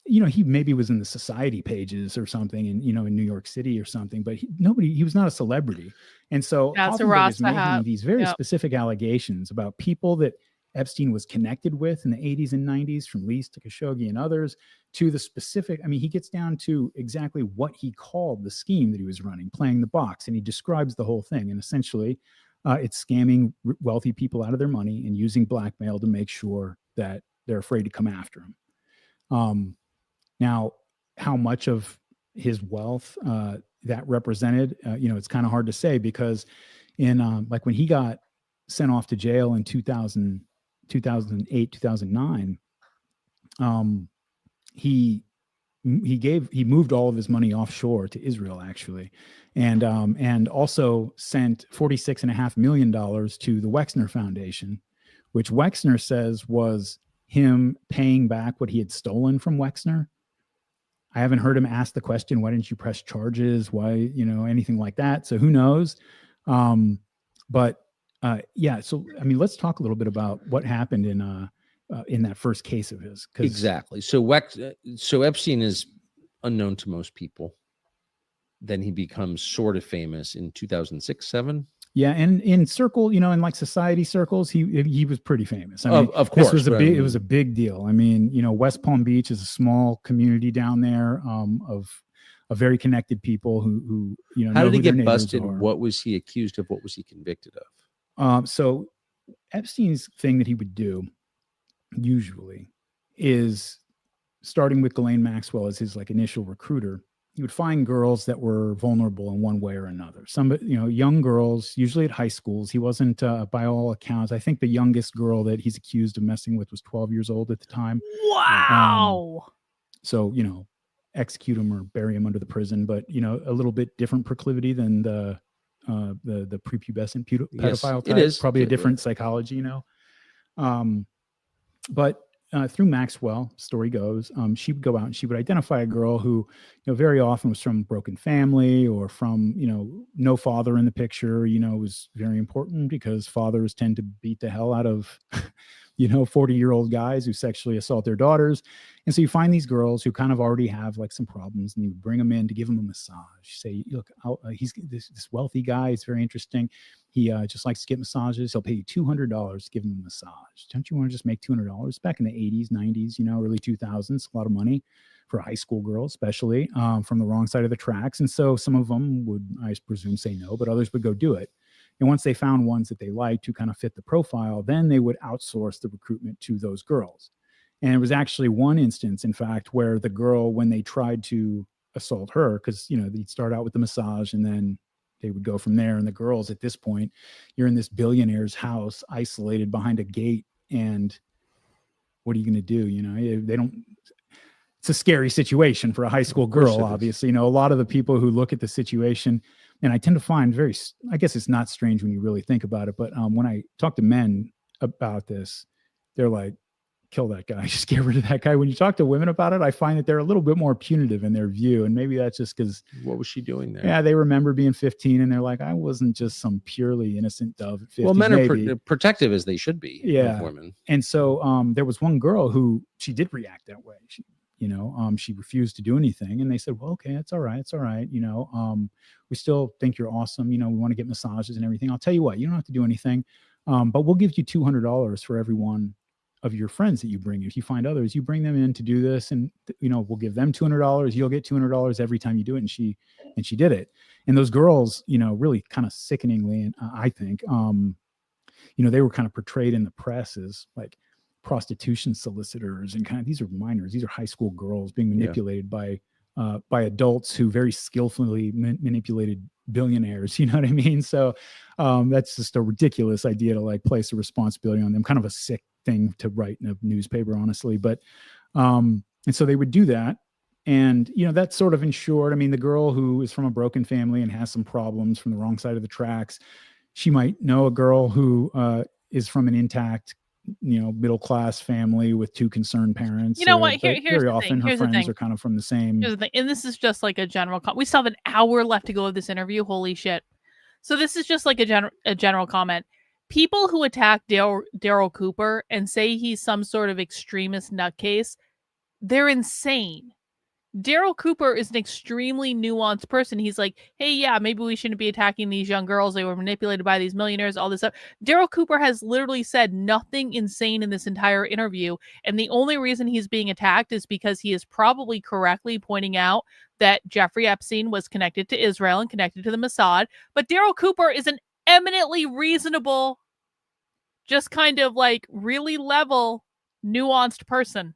he maybe was in the society pages or something in New York City or something, but he was not a celebrity. And so Hoffenberg is making these very specific allegations about people that Epstein was connected with in the 80s and 90s, from Lease to Khashoggi and others, to the specific, he gets down to exactly what he called the scheme that he was running, playing the box, and he describes the whole thing. And essentially, it's scamming wealthy people out of their money and using blackmail to make sure that they're afraid to come after him. Now, how much of his wealth that represented, it's kind of hard to say, because in like when he got sent off to jail in 2008, 2009, he moved all of his money offshore to Israel, actually, and also sent $46.5 million to the Wexner Foundation, which Wexner says was him paying back what he had stolen from Wexner. I haven't heard him ask the question, why didn't you press charges? Why, anything like that. So who knows? Yeah. So, let's talk a little bit about what happened in that first case of his. Exactly. So Epstein is unknown to most people. Then he becomes sort of famous in 2006, 7. Yeah, and in circle, in like society circles, he was pretty famous. Of course, it was a big deal. West Palm Beach is a small community down there of very connected people who How did he get busted? What was he accused of? What was he convicted of? So Epstein's thing that he would do usually is, starting with Karlyn Maxwell as his like initial recruiter, he would find girls that were vulnerable in one way or another. Some, young girls, usually at high schools. He wasn't, by all accounts, I think the youngest girl that he's accused of messing with was 12 years old at the time. Wow. So, execute him or bury him under the prison, but, a little bit different proclivity than the prepubescent pedophile type. It is probably a different psychology, but through Maxwell, story goes, she would go out and she would identify a girl who, very often was from a broken family or from, no father in the picture, was very important because fathers tend to beat the hell out of, 40-year-old guys who sexually assault their daughters. And so you find these girls who kind of already have like some problems, and you bring them in to give them a massage. You say, look, he's this wealthy guy. It's very interesting. He just likes to get massages. He'll pay you $200 to give him a massage. Don't you want to just make $200? Back in the 80s, 90s, early 2000s, a lot of money for a high school girl, especially from the wrong side of the tracks. And so some of them would, I presume, say no, but others would go do it. And once they found ones that they liked who kind of fit the profile, then they would outsource the recruitment to those girls. And it was actually one instance, in fact, where the girl, when they tried to assault her, because, they'd start out with the massage and then they would go from there. And the girls, at this point, you're in this billionaire's house, isolated behind a gate. And what are you going to do? They don't, it's a scary situation for a high school girl, obviously. You know, a lot of the people who look at the situation, and I tend to find I guess it's not strange when you really think about it, but when I talk to men about this, they're like, kill that guy, just get rid of that guy. When you talk to women about it, I find that they're a little bit more punitive in their view. And maybe that's just because what was she doing there? Yeah, they remember being 15 and they're like, I wasn't just some purely innocent dove at 15. Well, men are protective as they should be. Yeah. Of women. And so there was one girl who she did react that way. She refused to do anything. And they said, well, okay, it's all right. It's all right. We still think you're awesome. We want to get massages and everything. I'll tell you what, you don't have to do anything. But we'll give you $200 for every one of your friends that you bring. If you find others, you bring them in to do this, and we'll give them $200. You'll get $200 every time you do it. And she did it. And those girls, really kind of sickeningly, and I think, they were kind of portrayed in the press as like prostitution solicitors, and kind of, these are minors, these are high school girls being manipulated by adults who very skillfully manipulated billionaires. You know what I mean? So that's just a ridiculous idea to like place a responsibility on them. Kind of a sick thing to write in a newspaper, honestly. But and so they would do that. And, that's sort of ensured. I mean, the girl who is from a broken family and has some problems from the wrong side of the tracks, she might know a girl who is from an intact, middle-class family with two concerned parents. You know what? Here's very the often thing. her friends are kind of from the same. Here's the thing. And this is just like a general we still have an hour left to go of this interview. Holy shit. So this is just like a general comment. People who attack Darryl Cooper and say he's some sort of extremist nutcase, they're insane. Darryl Cooper is an extremely nuanced person. He's like, hey, yeah, maybe we shouldn't be attacking these young girls. They were manipulated by these millionaires, all this stuff. Darryl Cooper has literally said nothing insane in this entire interview. And the only reason he's being attacked is because he is probably correctly pointing out that Jeffrey Epstein was connected to Israel and connected to the Mossad. But Darryl Cooper is an eminently reasonable, just kind of like really level, nuanced person.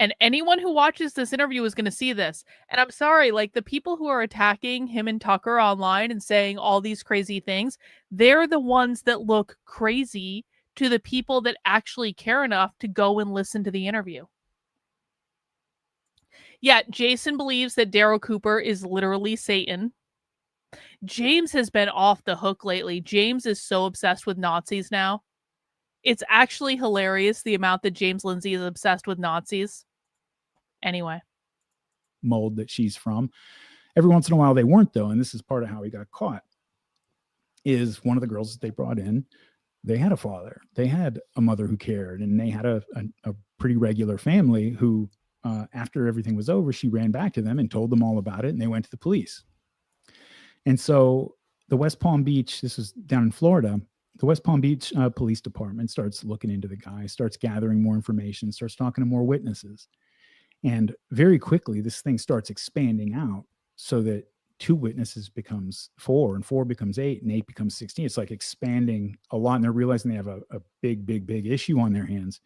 And anyone who watches this interview is going to see this. And I'm sorry, like the people who are attacking him and Tucker online and saying all these crazy things, they're the ones that look crazy to the people that actually care enough to go and listen to the interview. Yeah, Jason believes that Darryl Cooper is literally Satan. James has been off the hook lately. James is so obsessed with Nazis now. It's actually hilarious the amount that James Lindsay is obsessed with Nazis. Anyway. Mold that she's from. Every once in a while they weren't, though, and this is part of how he got caught. Is one of the girls that they brought in, they had a father. They had a mother who cared, and they had a pretty regular family who, after everything was over, she ran back to them and told them all about it, and they went to the police. And so the West Palm Beach, this was down in Florida, the West Palm Beach Police Department starts looking into the guy, starts gathering more information, starts talking to more witnesses. And very quickly, this thing starts expanding out so that 2 witnesses becomes 4, and 4 becomes 8, and 8 becomes 16. It's like expanding a lot, and they're realizing they have a big issue on their hands.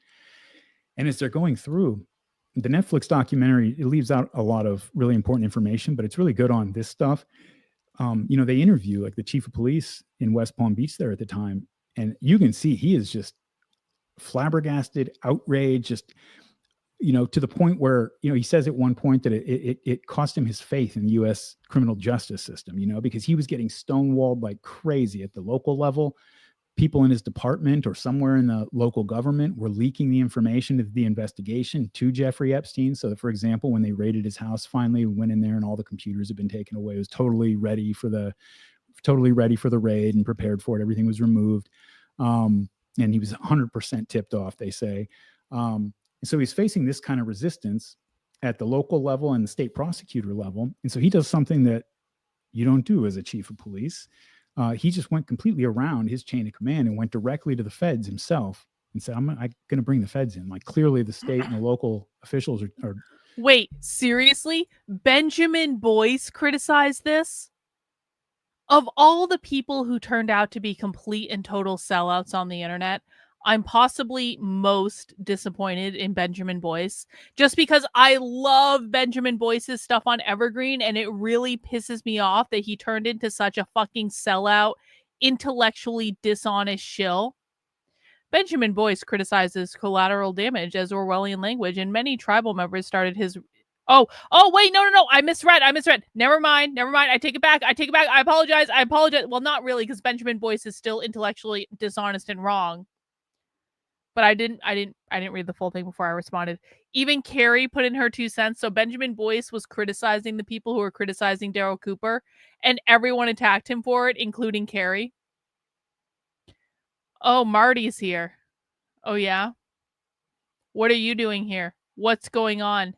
And as they're going through, the Netflix documentary, it leaves out a lot of really important information, but it's really good on this stuff. They interview like the chief of police in West Palm Beach there at the time, and you can see he is just flabbergasted, outraged, just, to the point where, he says at one point that it cost him his faith in the U.S. criminal justice system, because he was getting stonewalled like crazy at the local level. People in his department or somewhere in the local government were leaking the information of the investigation to Jeffrey Epstein. So that, for example, when they raided his house, finally went in there and all the computers had been taken away. It was totally ready for the raid and prepared for it. Everything was removed. And he was 100% tipped off, they say. And so he's facing this kind of resistance at the local level and the state prosecutor level. And so he does something that you don't do as a chief of police. He just went completely around his chain of command and went directly to the feds himself and said, I'm going to bring the feds in. Like, clearly the state and the local officials are. Wait, seriously? Benjamin Boyce criticized this? Of all the people who turned out to be complete and total sellouts on the internet, I'm possibly most disappointed in Benjamin Boyce, just because I love Benjamin Boyce's stuff on Evergreen, and it really pisses me off that he turned into such a fucking sellout, intellectually dishonest shill. Benjamin Boyce criticizes collateral damage as Orwellian language, and many tribal members started his... Oh, wait, no. I misread. Never mind. I take it back. I apologize. Well, not really, because Benjamin Boyce is still intellectually dishonest and wrong. But I didn't read the full thing before I responded. Even Carrie put in her 2 cents. So Benjamin Boyce was criticizing the people who were criticizing Darryl Cooper, and everyone attacked him for it, including Carrie. Oh, Marty's here. Oh, yeah? What are you doing here? What's going on?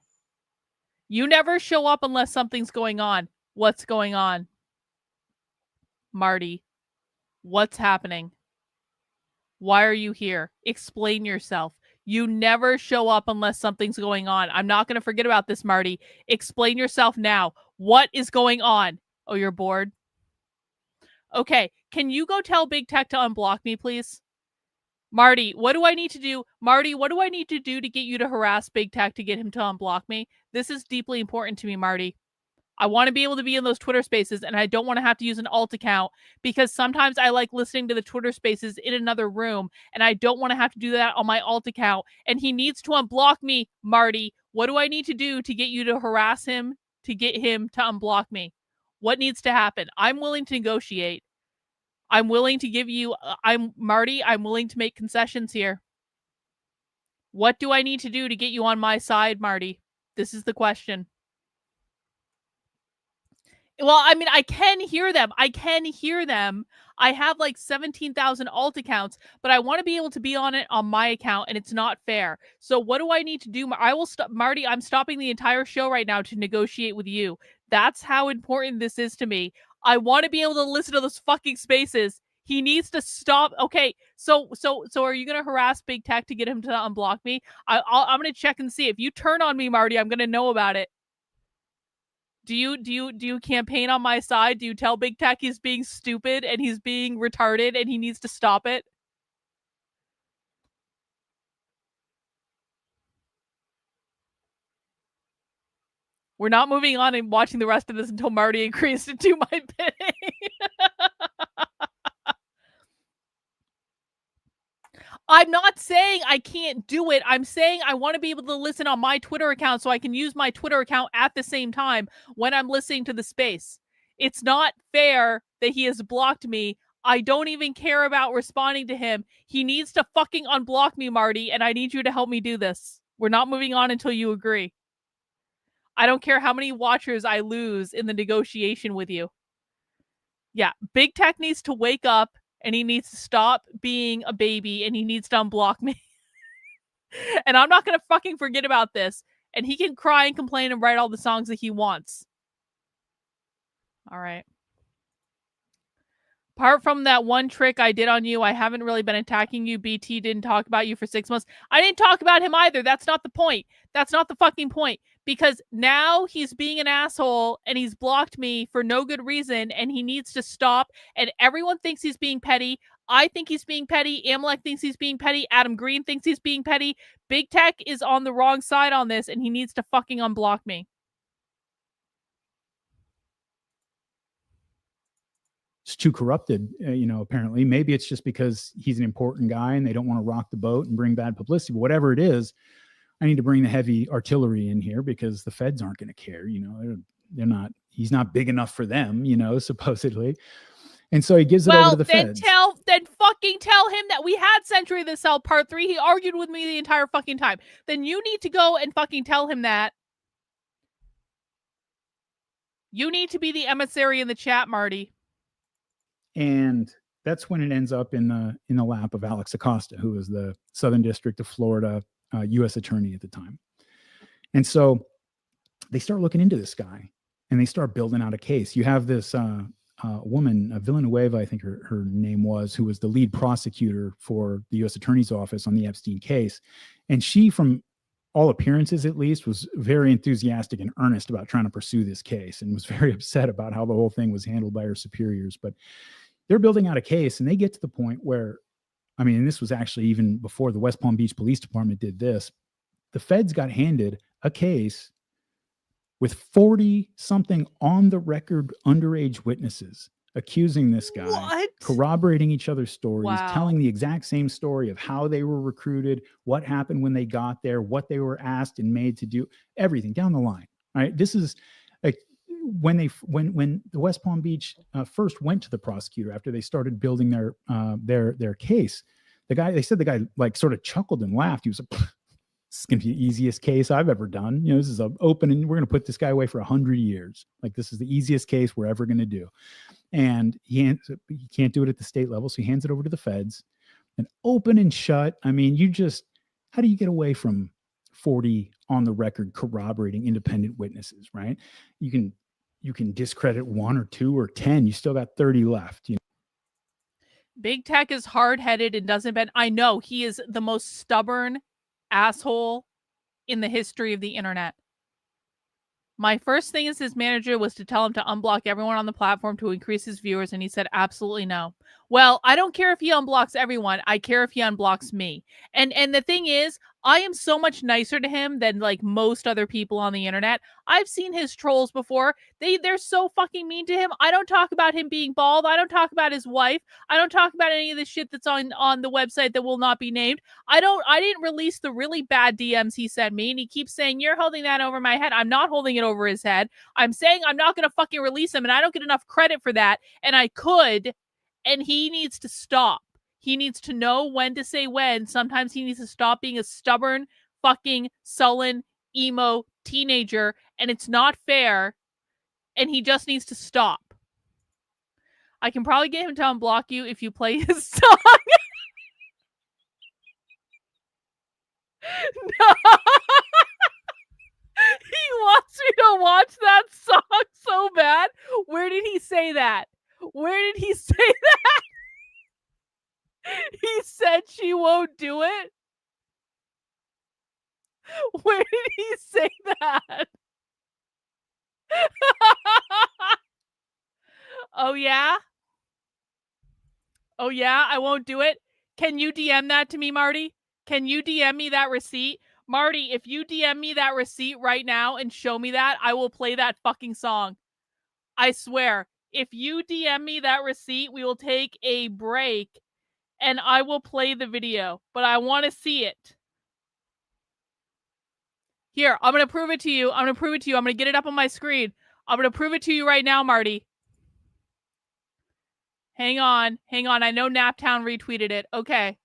You never show up unless something's going on. What's going on? Marty, what's happening? Why are you here? Explain yourself. You never show up unless something's going on. I'm not going to forget about this, Marty. Explain yourself now. What is going on? Oh, you're bored? Okay, can you go tell Big Tech to unblock me, please? Marty, what do I need to do? Marty, what do I need to do to get you to harass Big Tech to get him to unblock me? This is deeply important to me, Marty. I want to be able to be in those Twitter spaces, and I don't want to have to use an alt account, because sometimes I like listening to the Twitter spaces in another room, and I don't want to have to do that on my alt account. And he needs to unblock me, Marty. What do I need to do to get you to harass him, to get him to unblock me? What needs to happen? I'm willing to negotiate. I'm willing to give you, Marty, I'm willing to make concessions here. What do I need to do to get you on my side, Marty? This is the question. Well, I mean, I can hear them. I have like 17,000 alt accounts, but I want to be able to be on it on my account, and it's not fair. So what do I need to do? I will stop, Marty. I'm stopping the entire show right now to negotiate with you. That's how important this is to me. I want to be able to listen to those fucking spaces. He needs to stop. Okay, so are you gonna harass Big Tech to get him to unblock me? I'm gonna check and see. If you turn on me, Marty, I'm gonna know about it. Do you campaign on my side? Do you tell Big Tech he's being stupid and he's being retarded and he needs to stop it? We're not moving on and watching the rest of this until Marty agrees to do my bidding. I'm not saying I can't do it. I'm saying I want to be able to listen on my Twitter account so I can use my Twitter account at the same time when I'm listening to the space. It's not fair that he has blocked me. I don't even care about responding to him. He needs to fucking unblock me, Marty, and I need you to help me do this. We're not moving on until you agree. I don't care how many watchers I lose in the negotiation with you. Yeah, Big Tech needs to wake up, and he needs to stop being a baby, and he needs to unblock me. And I'm not going to fucking forget about this. And he can cry and complain and write all the songs that he wants. All right. Apart from that one trick I did on you, I haven't really been attacking you. BT didn't talk about you for 6 months. I didn't talk about him either. That's not the point. That's not the fucking point. Because now he's being an asshole and he's blocked me for no good reason, and he needs to stop. And everyone thinks he's being petty. I think he's being petty. Amalek thinks he's being petty. Adam Green thinks he's being petty. Big Tech is on the wrong side on this, and he needs to fucking unblock me. It's too corrupted, apparently. Maybe it's just because he's an important guy and they don't want to rock the boat and bring bad publicity. But whatever it is, I need to bring the heavy artillery in here because the feds aren't going to care. They're not, he's not big enough for them, supposedly. And so he gives it over to the feds. Then fucking tell him that we had Century of the Cell Part 3. He argued with me the entire fucking time. Then you need to go and fucking tell him that. You need to be the emissary in the chat, Marty. And that's when it ends up in the lap of Alex Acosta, who was the Southern District of Florida U.S. attorney at the time. And so they start looking into this guy and they start building out a case. You have this woman, Villanueva, I think her name was, who was the lead prosecutor for the U.S. attorney's office on the Epstein case. And she, from all appearances at least, was very enthusiastic and earnest about trying to pursue this case and was very upset about how the whole thing was handled by her superiors. But they're building out a case, and they get to the point where, and this was actually even before the West Palm Beach Police Department did this, the feds got handed a case with 40-something on-the-record underage witnesses accusing this guy, corroborating each other's stories, telling the exact same story of how they were recruited, what happened when they got there, what they were asked and made to do, everything down the line. All right. This is like when the West Palm Beach first went to the prosecutor after they started building their case, they said the guy like sort of chuckled and laughed. He was like, this is going to be the easiest case I've ever done. This is open and we're going to put this guy away for 100 years. Like, this is the easiest case we're ever going to do. And he can't do it at the state level. So he hands it over to the feds and open and shut. I mean, how do you get away from 40 on the record corroborating independent witnesses, right? You can discredit 1 or 2 or 10. You still got 30 left. Big tech is hard-headed and doesn't bend. I know he is the most stubborn asshole in the history of the internet. My first thing as his manager was to tell him to unblock everyone on the platform to increase his viewers, and he said absolutely no. Well, I don't care if he unblocks everyone. I care if he unblocks me. And the thing is, I am so much nicer to him than like most other people on the internet. I've seen his trolls before. They're so fucking mean to him. I don't talk about him being bald. I don't talk about his wife. I don't talk about any of the shit that's on the website that will not be named. I didn't release the really bad DMs he sent me, and he keeps saying, you're holding that over my head. I'm not holding it over his head. I'm saying I'm not going to fucking release him, and I don't get enough credit for that, and I could, and he needs to stop. He needs to know when to say when. Sometimes he needs to stop being a stubborn, fucking, sullen, emo teenager, and it's not fair, and he just needs to stop. I can probably get him to unblock you if you play his song. No. He wants me to watch that song so bad. Where did he say that? Where did he say that? He said she won't do it? Where did he say that? Oh, yeah? Oh, yeah? I won't do it? Can you DM that to me, Marty? Can you DM me that receipt? Marty, if you DM me that receipt right now and show me that, I will play that fucking song. I swear. If you DM me that receipt, we will take a break and I will play the video, but I want to see it. Here, I'm going to prove it to you. I'm going to get it up on my screen. I'm going to prove it to you right now, Marty. Hang on. I know Naptown retweeted it. Okay.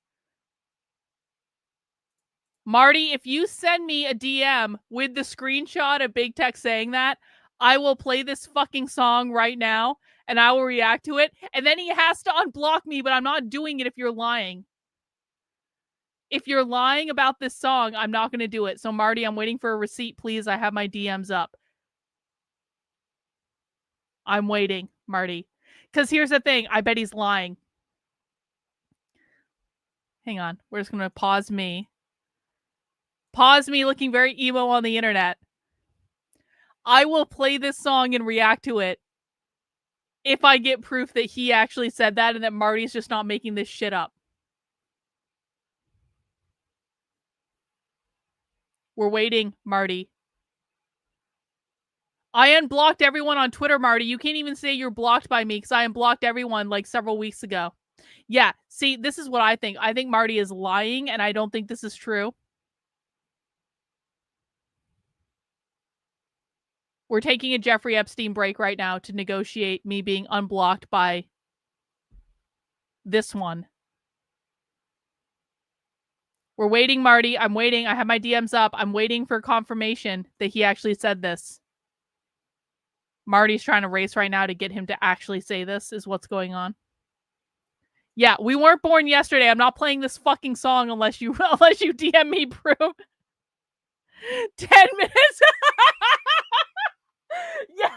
Marty, if you send me a DM with the screenshot of Big Tech saying that, I will play this fucking song right now, and I will react to it, and then he has to unblock me, but I'm not doing it if you're lying. If you're lying about this song, I'm not going to do it. So, Marty, I'm waiting for a receipt, please. I have my DMs up. I'm waiting, Marty. Because here's the thing. I bet he's lying. Hang on. We're just going to pause me. Pause me looking very emo on the internet. I will play this song and react to it if I get proof that he actually said that and that Marty's just not making this shit up. We're waiting, Marty. I unblocked everyone on Twitter, Marty. You can't even say you're blocked by me because I unblocked everyone like several weeks ago. Yeah, see, this is what I think. I think Marty is lying, and I don't think this is true. We're taking a Jeffrey Epstein break right now to negotiate me being unblocked by this one. We're waiting, Marty. I'm waiting. I have my DMs up. I'm waiting for confirmation that he actually said this. Marty's trying to race right now to get him to actually say this is what's going on. Yeah, we weren't born yesterday. I'm not playing this fucking song unless you DM me proof. 10 minutes. Yeah,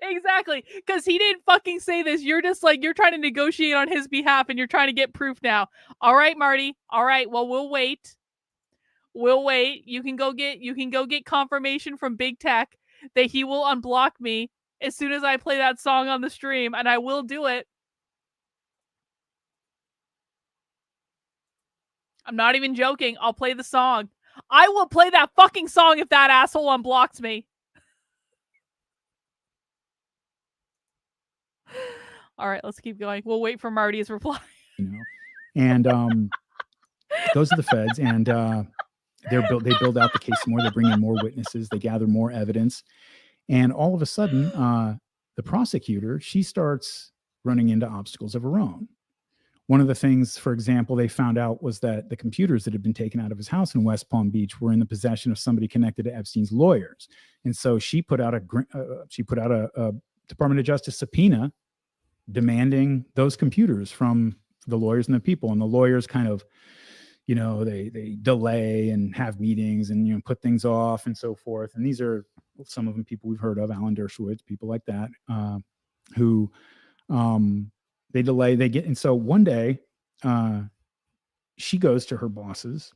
exactly. Because he didn't fucking say this. You're just like, you're trying to negotiate on his behalf and you're trying to get proof now. All right, Marty. All right. Well, we'll wait. You can go get confirmation from Big Tech that he will unblock me as soon as I play that song on the stream, and I will do it. I'm not even joking. I'll play the song. I will play that fucking song if that asshole unblocks me. All right, let's keep going. We'll wait for Marty's reply. And goes to the feds, and they build out the case more. They bring in more witnesses. They gather more evidence, and all of a sudden, the prosecutor, she starts running into obstacles of her own. One of the things, for example, they found out was that the computers that had been taken out of his house in West Palm Beach were in the possession of somebody connected to Epstein's lawyers, and so she put out a Department of Justice subpoena demanding those computers from the lawyers and the people. And the lawyers kind of, they delay and have meetings and, put things off and so forth. And these are some of them people we've heard of, Alan Dershowitz, people like that, who they delay, and so one day she goes to her bosses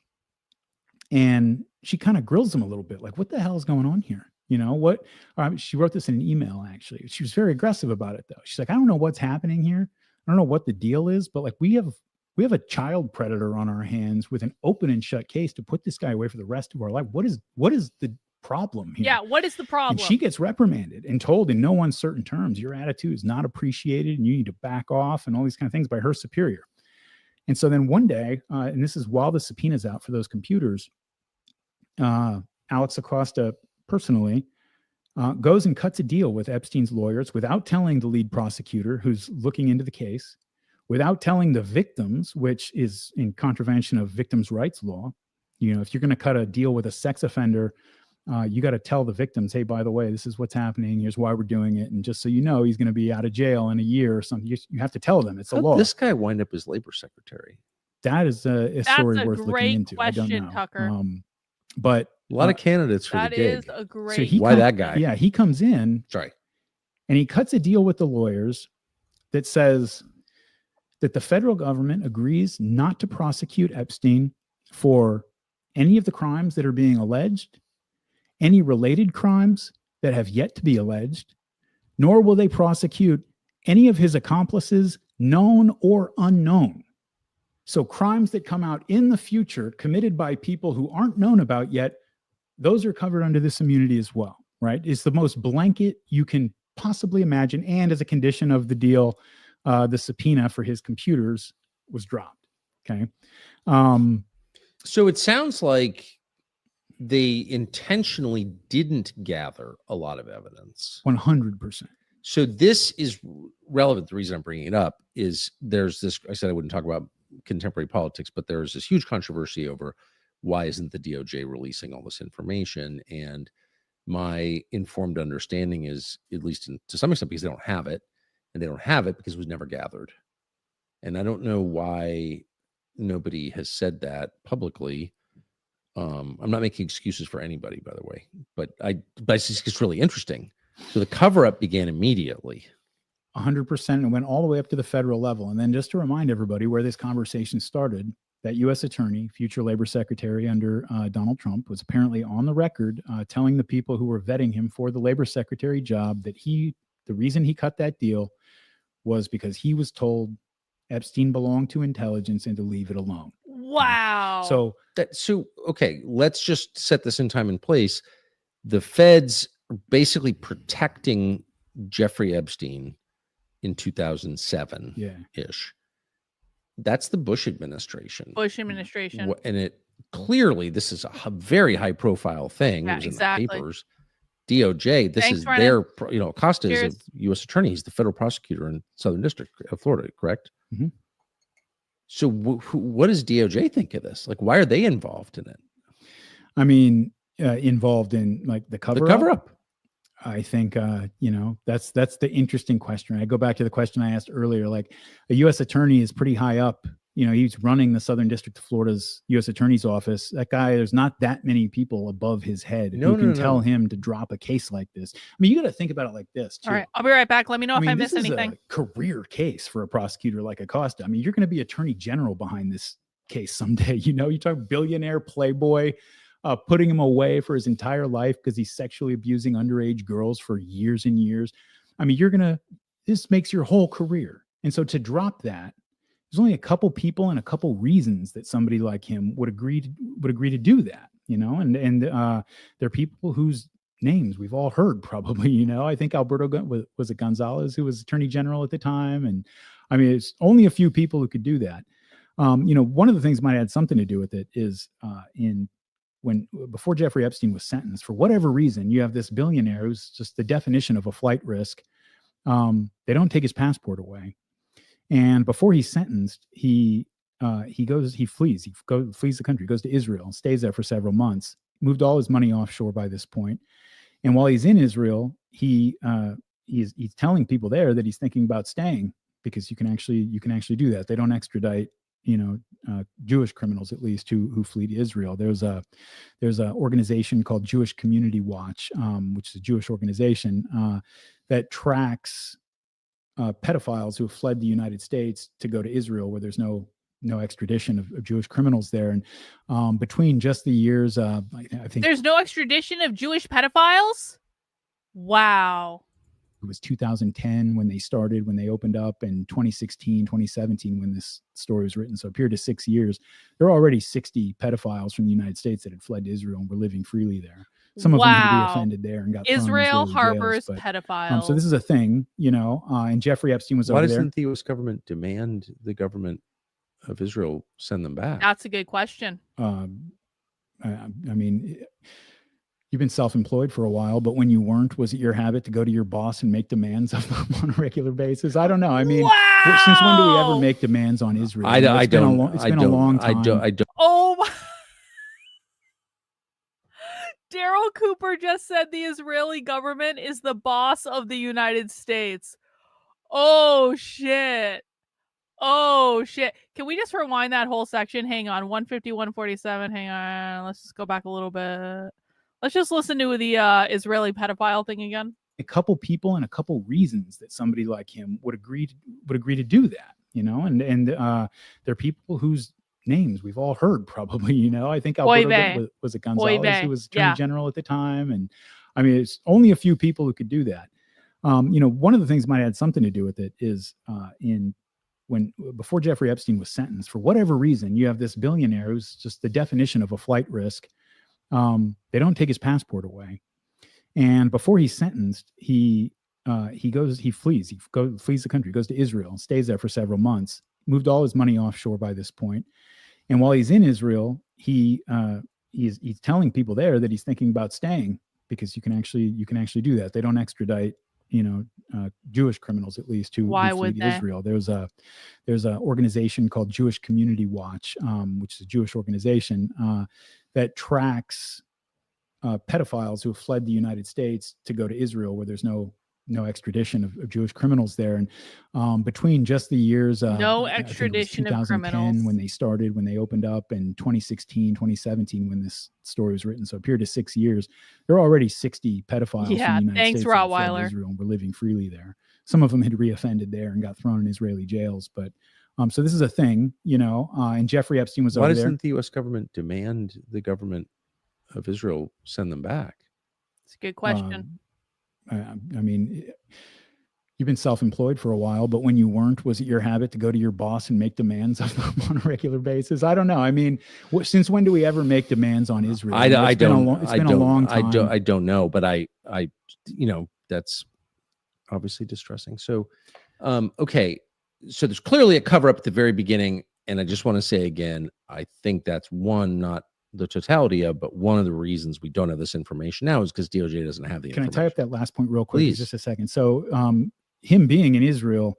and she kind of grills them a little bit, like, what the hell is going on here? She wrote this in an email, actually. She was very aggressive about it, though. She's like, I don't know what's happening here. I don't know what the deal is, but like we have a child predator on our hands with an open and shut case to put this guy away for the rest of our life. What is the problem here? Yeah, what is the problem? And she gets reprimanded and told in no uncertain terms, your attitude is not appreciated and you need to back off and all these kind of things by her superior. And so then one day, and this is while the subpoena's out for those computers, Alex Acosta personally goes and cuts a deal with Epstein's lawyers without telling the lead prosecutor who's looking into the case, without telling the victims, which is in contravention of victims' rights law. If you're going to cut a deal with a sex offender, you got to tell the victims, hey, by the way, this is what's happening. Here's why we're doing it. And just so you know, he's going to be out of jail in a year or something. You have to tell them. It's a law. This guy wind up as labor secretary. That is a story worth looking into. Question, I don't know. Tucker. But a lot of candidates for the gig. That is a great. So why that guy? Yeah, he comes in. Sorry. And he cuts a deal with the lawyers that says that the federal government agrees not to prosecute Epstein for any of the crimes that are being alleged, any related crimes that have yet to be alleged, nor will they prosecute any of his accomplices, known or unknown. So crimes that come out in the future committed by people who aren't known about yet, those are covered under this immunity as well, right? It's the most blanket you can possibly imagine. And as a condition of the deal, the subpoena for his computers was dropped. Okay. So it sounds like they intentionally didn't gather a lot of evidence. 100%. So this is relevant. The reason I'm bringing it up is there's this, I said I wouldn't talk about contemporary politics, but there's this huge controversy over why isn't the DOJ releasing all this information? And my informed understanding is, at least to some extent, because they don't have it, and they don't have it because it was never gathered. And I don't know why nobody has said that publicly. I'm not making excuses for anybody, by the way, but it's really interesting. So the cover-up began immediately. 100%, and went all the way up to the federal level. And then just to remind everybody where this conversation started, that U.S. attorney, future labor secretary under Donald Trump, was apparently on the record telling the people who were vetting him for the labor secretary job that the reason he cut that deal was because he was told Epstein belonged to intelligence and to leave it alone. Wow. So okay, let's just set this in time and place. The feds are basically protecting Jeffrey Epstein in 2007-ish. That's the Bush administration. And it clearly, this is a very high profile thing. Yeah, it was exactly. in the papers. DOJ, this Thanks, is Brennan. their, Acosta is a U.S. attorney. He's the federal prosecutor in Southern District of Florida, correct? Mm-hmm. So what does DOJ think of this? Like, why are they involved in it? I mean, involved in like the cover-up? I think, that's the interesting question. I go back to the question I asked earlier, like a U.S. attorney is pretty high up. He's running the Southern District of Florida's U.S. attorney's office. That guy, there's not that many people above his head who can tell him to drop a case like this. I mean, you got to think about it like this, too. All right, I'll be right back. Let me know if I missed anything. This is a career case for a prosecutor like Acosta. I mean, you're going to be attorney general behind this case someday. You talk billionaire playboy, putting him away for his entire life because he's sexually abusing underage girls for years and years. I mean, this makes your whole career. And so to drop that, there's only a couple people and a couple reasons that somebody like him would agree to do that, and there are people whose names we've all heard probably, you know. I think Alberto was it Gonzalez who was Attorney General at the time, and I mean it's only a few people who could do that. You know, one of the things might have had something to do with it is before Jeffrey Epstein was sentenced, for whatever reason, you have this billionaire who's just the definition of a flight risk. They don't take his passport away, and before he's sentenced, he flees the country, goes to Israel, stays there for several months, moved all his money offshore by this point. And while he's in Israel, he's telling people there that he's thinking about staying, because you can actually do that. They don't extradite, you know, Jewish criminals, at least, who flee to Israel. There's a organization called Jewish Community Watch, which is a Jewish organization that tracks pedophiles who have fled the United States to go to Israel, where there's no extradition of Jewish criminals there. And between just the years, I think there's no extradition of Jewish pedophiles. Wow. It was 2010 when they opened up, and 2016, 2017 when this story was written. So a period of 6 years, there were already 60 pedophiles from the United States that had fled to Israel and were living freely there. Some of them had reoffended there and got Israel thrown in harbors jails, pedophiles. So this is a thing, you know, and Jeffrey Epstein was over there. Why doesn't the U.S. government demand the government of Israel send them back? That's a good question. I mean, you've been self-employed for a while, but when you weren't, was it your habit to go to your boss and make demands of them on a regular basis? I don't know. I mean, since when do we ever make demands on Israel? It's been a long time. I don't. Oh my. Darryl Cooper just said the Israeli government is the boss of the United States. Oh shit. Oh shit. Can we just rewind that whole section? Hang on. 150, 147. Hang on. Let's just go back a little bit. Let's just listen to the Israeli pedophile thing again. A couple people and a couple reasons that somebody like him would agree to do that, you know, and they're people whose names we've all heard probably, you know. I think Alberto was it Gonzalez who was Attorney General at the time, and I mean it's only a few people who could do that. You know, one of the things might have had something to do with it is before Jeffrey Epstein was sentenced, for whatever reason, you have this billionaire who's just the definition of a flight risk. They don't take his passport away, and before he's sentenced, he flees the country, goes to Israel, stays there for several months, moved all his money offshore by this point. And while he's in Israel, he's telling people there that he's thinking about staying, because you can actually do that. They don't extradite, you know, Jewish criminals, at least, who flee to Israel. There's a organization called Jewish Community Watch, which is a Jewish organization that tracks pedophiles who have fled the United States to go to Israel, where there's no extradition of Jewish criminals there. And between just the years, no extradition of criminals, when they opened up, and 2016, 2017 when this story was written. So a period of 6 years, there were already 60 pedophiles from the United States that fled to Israel and were living freely there. Some of them had reoffended there and got thrown in Israeli jails. But so this is a thing, you know, and Jeffrey Epstein was over there. Why doesn't the U.S. government demand the government of Israel send them back? It's a good question. I mean, you've been self-employed for a while, but when you weren't, was it your habit to go to your boss and make demands of them on a regular basis? I don't know. I mean, since when do we ever make demands on Israel? It's been a long time. I don't know, but I, you know, that's obviously distressing. So, okay. So there's clearly a cover up at the very beginning. And I just want to say again, I think that's not the totality of, but one of the reasons we don't have this information now is because DOJ doesn't have the information. Can I tie up that last point real quick? Please. Just a second. So him being in Israel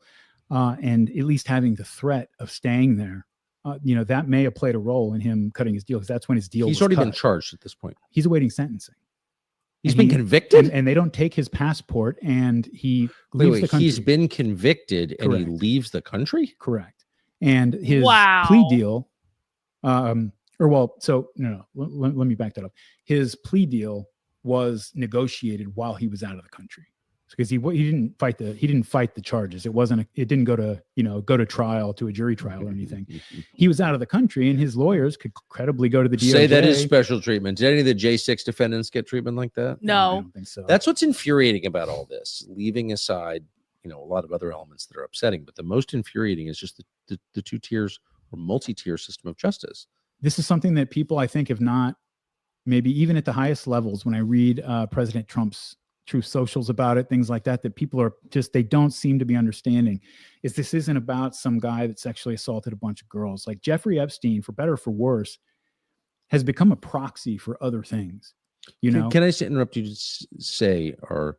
and at least having the threat of staying there, you know, that may have played a role in him cutting his deal, because that's when his deal was already cut. been charged at this point. He's awaiting sentencing. He's been convicted? And they don't take his passport, and he leaves the country. He's been convicted. Correct. And he leaves the country? Correct. And his plea deal, let me back that up. His plea deal was negotiated while he was out of the country, because he didn't fight the charges. It didn't go to trial, to a jury trial or anything. He was out of the country, and his lawyers could credibly go to the DOJ. Say that is special treatment. Did any of the J6 defendants get treatment like that? No, I don't think so. That's what's infuriating about all this, leaving aside, you know, a lot of other elements that are upsetting, but the most infuriating is just the two tiers or multi-tier system of justice. This is something that people, I think, have not maybe even at the highest levels, when I read President Trump's Truth Socials about it, things like that, that people are just, they don't seem to be understanding, is this isn't about some guy that sexually assaulted a bunch of girls. Like Jeffrey Epstein, for better or for worse, has become a proxy for other things. You know, can I interrupt you to say our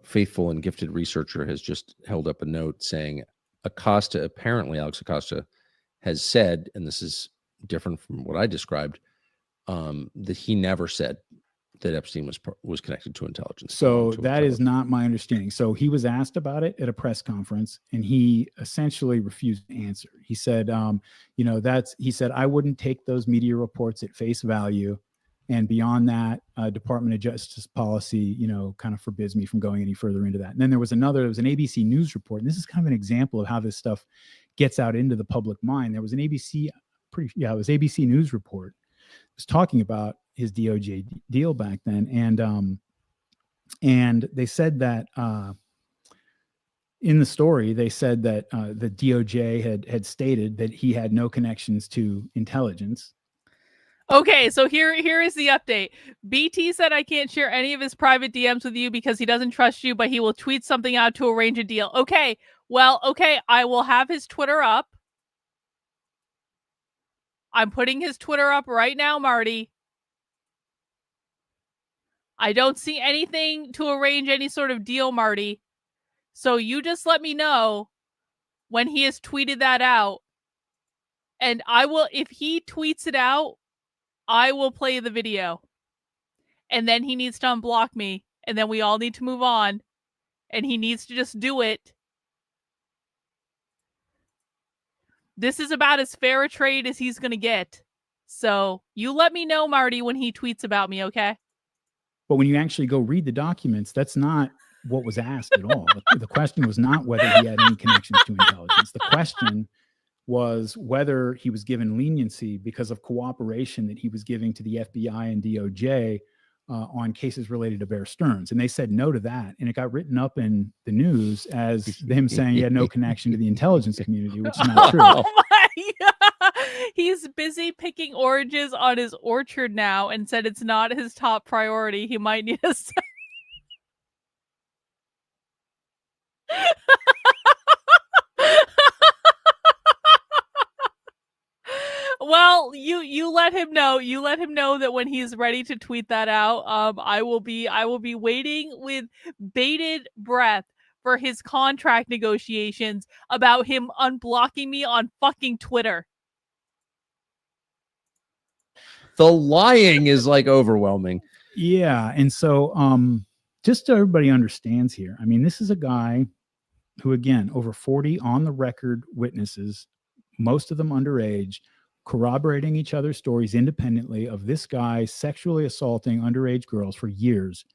faithful and gifted researcher has just held up a note saying Acosta, apparently Alex Acosta, has said, and this is different from what I described, that he never said that Epstein was connected to intelligence. So that is not my understanding. So he was asked about it at a press conference, and he essentially refused to answer. He said, he said, I wouldn't take those media reports at face value. And beyond that, Department of Justice policy, kind of forbids me from going any further into that. And then there was an ABC News report. And this is kind of an example of how this stuff gets out into the public mind. There was an ABC News report. It was talking about his DOJ deal back then. And they said that in the story, they said that the DOJ had stated that he had no connections to intelligence. Okay, so here is the update. BT said I can't share any of his private DMs with you because he doesn't trust you, but he will tweet something out to arrange a deal. Okay, I will have his Twitter up. I'm putting his Twitter up right now, Marty. I don't see anything to arrange any sort of deal, Marty. So you just let me know when he has tweeted that out. And I will, if he tweets it out, I will play the video. And then he needs to unblock me. And then we all need to move on. And he needs to just do it. This is about as fair a trade as he's going to get. So you let me know, Marty, when he tweets about me, okay? But when you actually go read the documents, that's not what was asked at all. The question was not whether he had any connections to intelligence. The question was whether he was given leniency because of cooperation that he was giving to the FBI and DOJ on cases related to Bear Stearns. And they said no to that. And it got written up in the news as him saying he had no connection to the intelligence community, which is not true. Oh my God. He's busy picking oranges on his orchard now and said it's not his top priority. He might need a Well, you let him know. You let him know that when he's ready to tweet that out, I will be waiting with bated breath for his contract negotiations about him unblocking me on fucking Twitter. The lying is like overwhelming. Yeah, and so just so everybody understands here, I mean, this is a guy who, again, over 40 on the record witnesses, most of them underage, corroborating each other's stories independently of this guy sexually assaulting underage girls for years.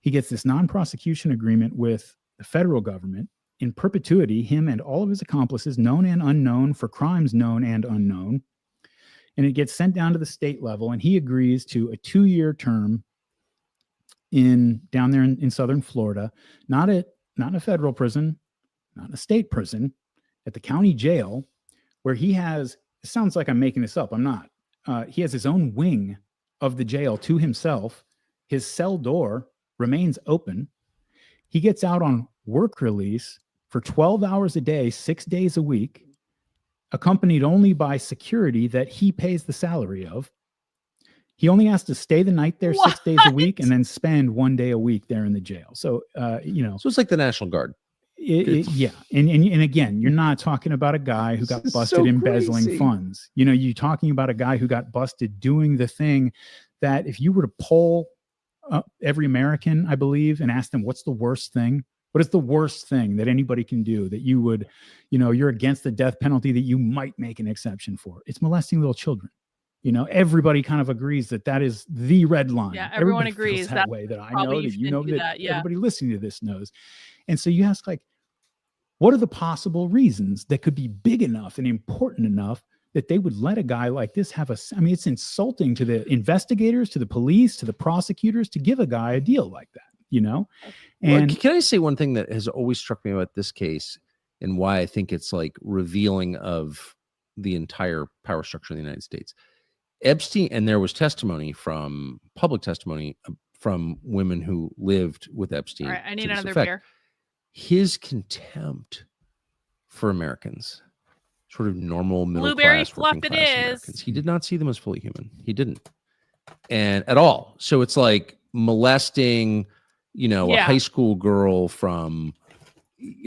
He gets this non-prosecution agreement with the federal government in perpetuity, him and all of his accomplices, known and unknown, for crimes known and unknown. And it gets sent down to the state level, and he agrees to a 2-year term down there in southern Florida, not in a federal prison, not in a state prison, at the county jail, where he has, it sounds like I'm making this up, I'm not. He has his own wing of the jail to himself. His cell door remains open. He gets out on work release for 12 hours a day, 6 days a week, accompanied only by security that he pays the salary of. He only has to stay the night there 6 days a week and then spend 1 day a week there in the jail. So, so it's like the National Guard. Yeah. And again, you're not talking about a guy who got busted embezzling funds. You're talking about a guy who got busted doing the thing that if you were to poll every American, I believe, and ask them, what's the worst thing? What is the worst thing that anybody can do that you would, you're against the death penalty that you might make an exception for? It's molesting little children. Everybody kind of agrees that is the red line. Yeah, everyone agrees that way, that I know, that you know, that everybody listening to this knows. And so you ask, like, what are the possible reasons that could be big enough and important enough that they would let a guy like this have it's insulting to the investigators, to the police, to the prosecutors to give a guy a deal like that, And can I say one thing that has always struck me about this case and why I think it's like revealing of the entire power structure in the United States Epstein, and there was public testimony from women who lived with Epstein. All right, I need to this another effect. beer. His contempt for Americans, sort of normal middle Blueberry class, fluff working it class is. Americans. He did not see them as fully human. He didn't, and at all. So it's like molesting, a high school girl from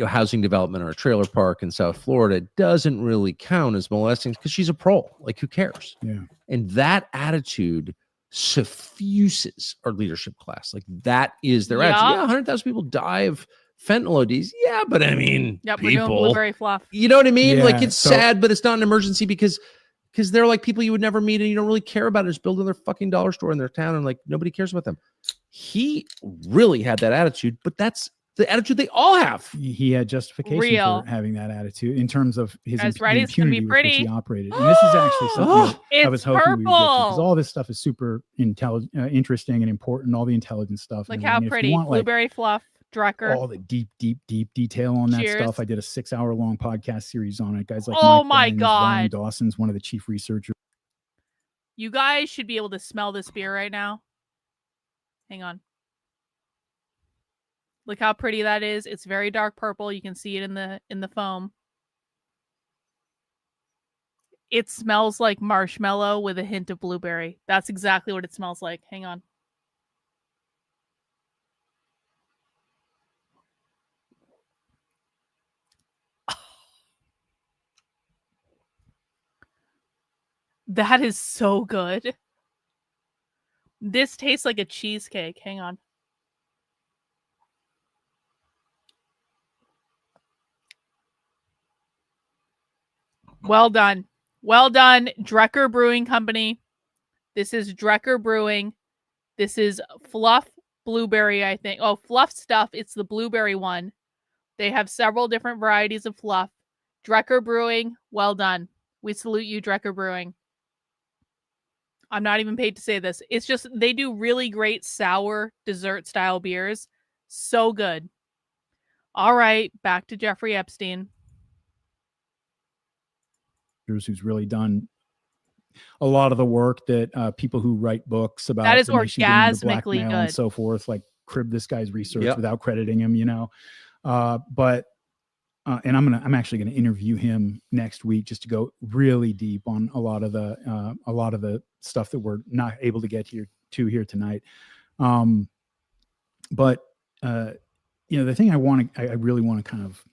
housing development or a trailer park in South Florida doesn't really count as molesting because she's a pro. Like, who cares? Yeah. And that attitude suffuses our leadership class. Like, that is their attitude. Yeah, 100,000 people die of fentanyl ODs. Yeah, but I mean, Yep, we're doing people, blueberry fluff. you know what I mean? Yeah, Like, it's so- sad, but it's not an emergency because they're like people you would never meet and you don't really care about. Just building their fucking dollar store in their town and like nobody cares about them. He really had that attitude, but that's the attitude they all have. He had justification Real. for having that attitude in terms of his As right as can be impunity with which pretty. he operated. And this is actually something that I was It's hoping we would get to, because purple. all this stuff is super interesting and important. All the intelligence stuff. Look and how everything. If you pretty. want, like, Blueberry fluff, Drucker. all the deep detail on that Cheers. stuff. I did a 6-hour-long podcast series on it. Guys like Oh Mike my Benz, God. Ryan Dawson's one of the chief researchers. You guys should be able to smell this beer right now. Hang on. Look how pretty that is. It's very dark purple. You can see it in the foam. It smells like marshmallow with a hint of blueberry. That's exactly what it smells like. Hang on. That is so good. This tastes like a cheesecake. Hang on. Well done. Well done, Drecker Brewing Company. This is Drecker Brewing. This is Fluff Blueberry, I think. Oh, Fluff Stuff. It's the blueberry one. They have several different varieties of fluff. Drecker Brewing, well done. We salute you, Drecker Brewing. I'm not even paid to say this. It's just they do really great sour dessert style beers. So good. All right, back to Jeffrey Epstein. Who's really done a lot of the work that people who write books about That is the nation getting into orgasmically blackmail good. and so forth, like crib this guy's research Yep. without crediting him, and I'm actually going to interview him next week just to go really deep on a lot of the stuff that we're not able to get here tonight. But the thing I really want to kind of,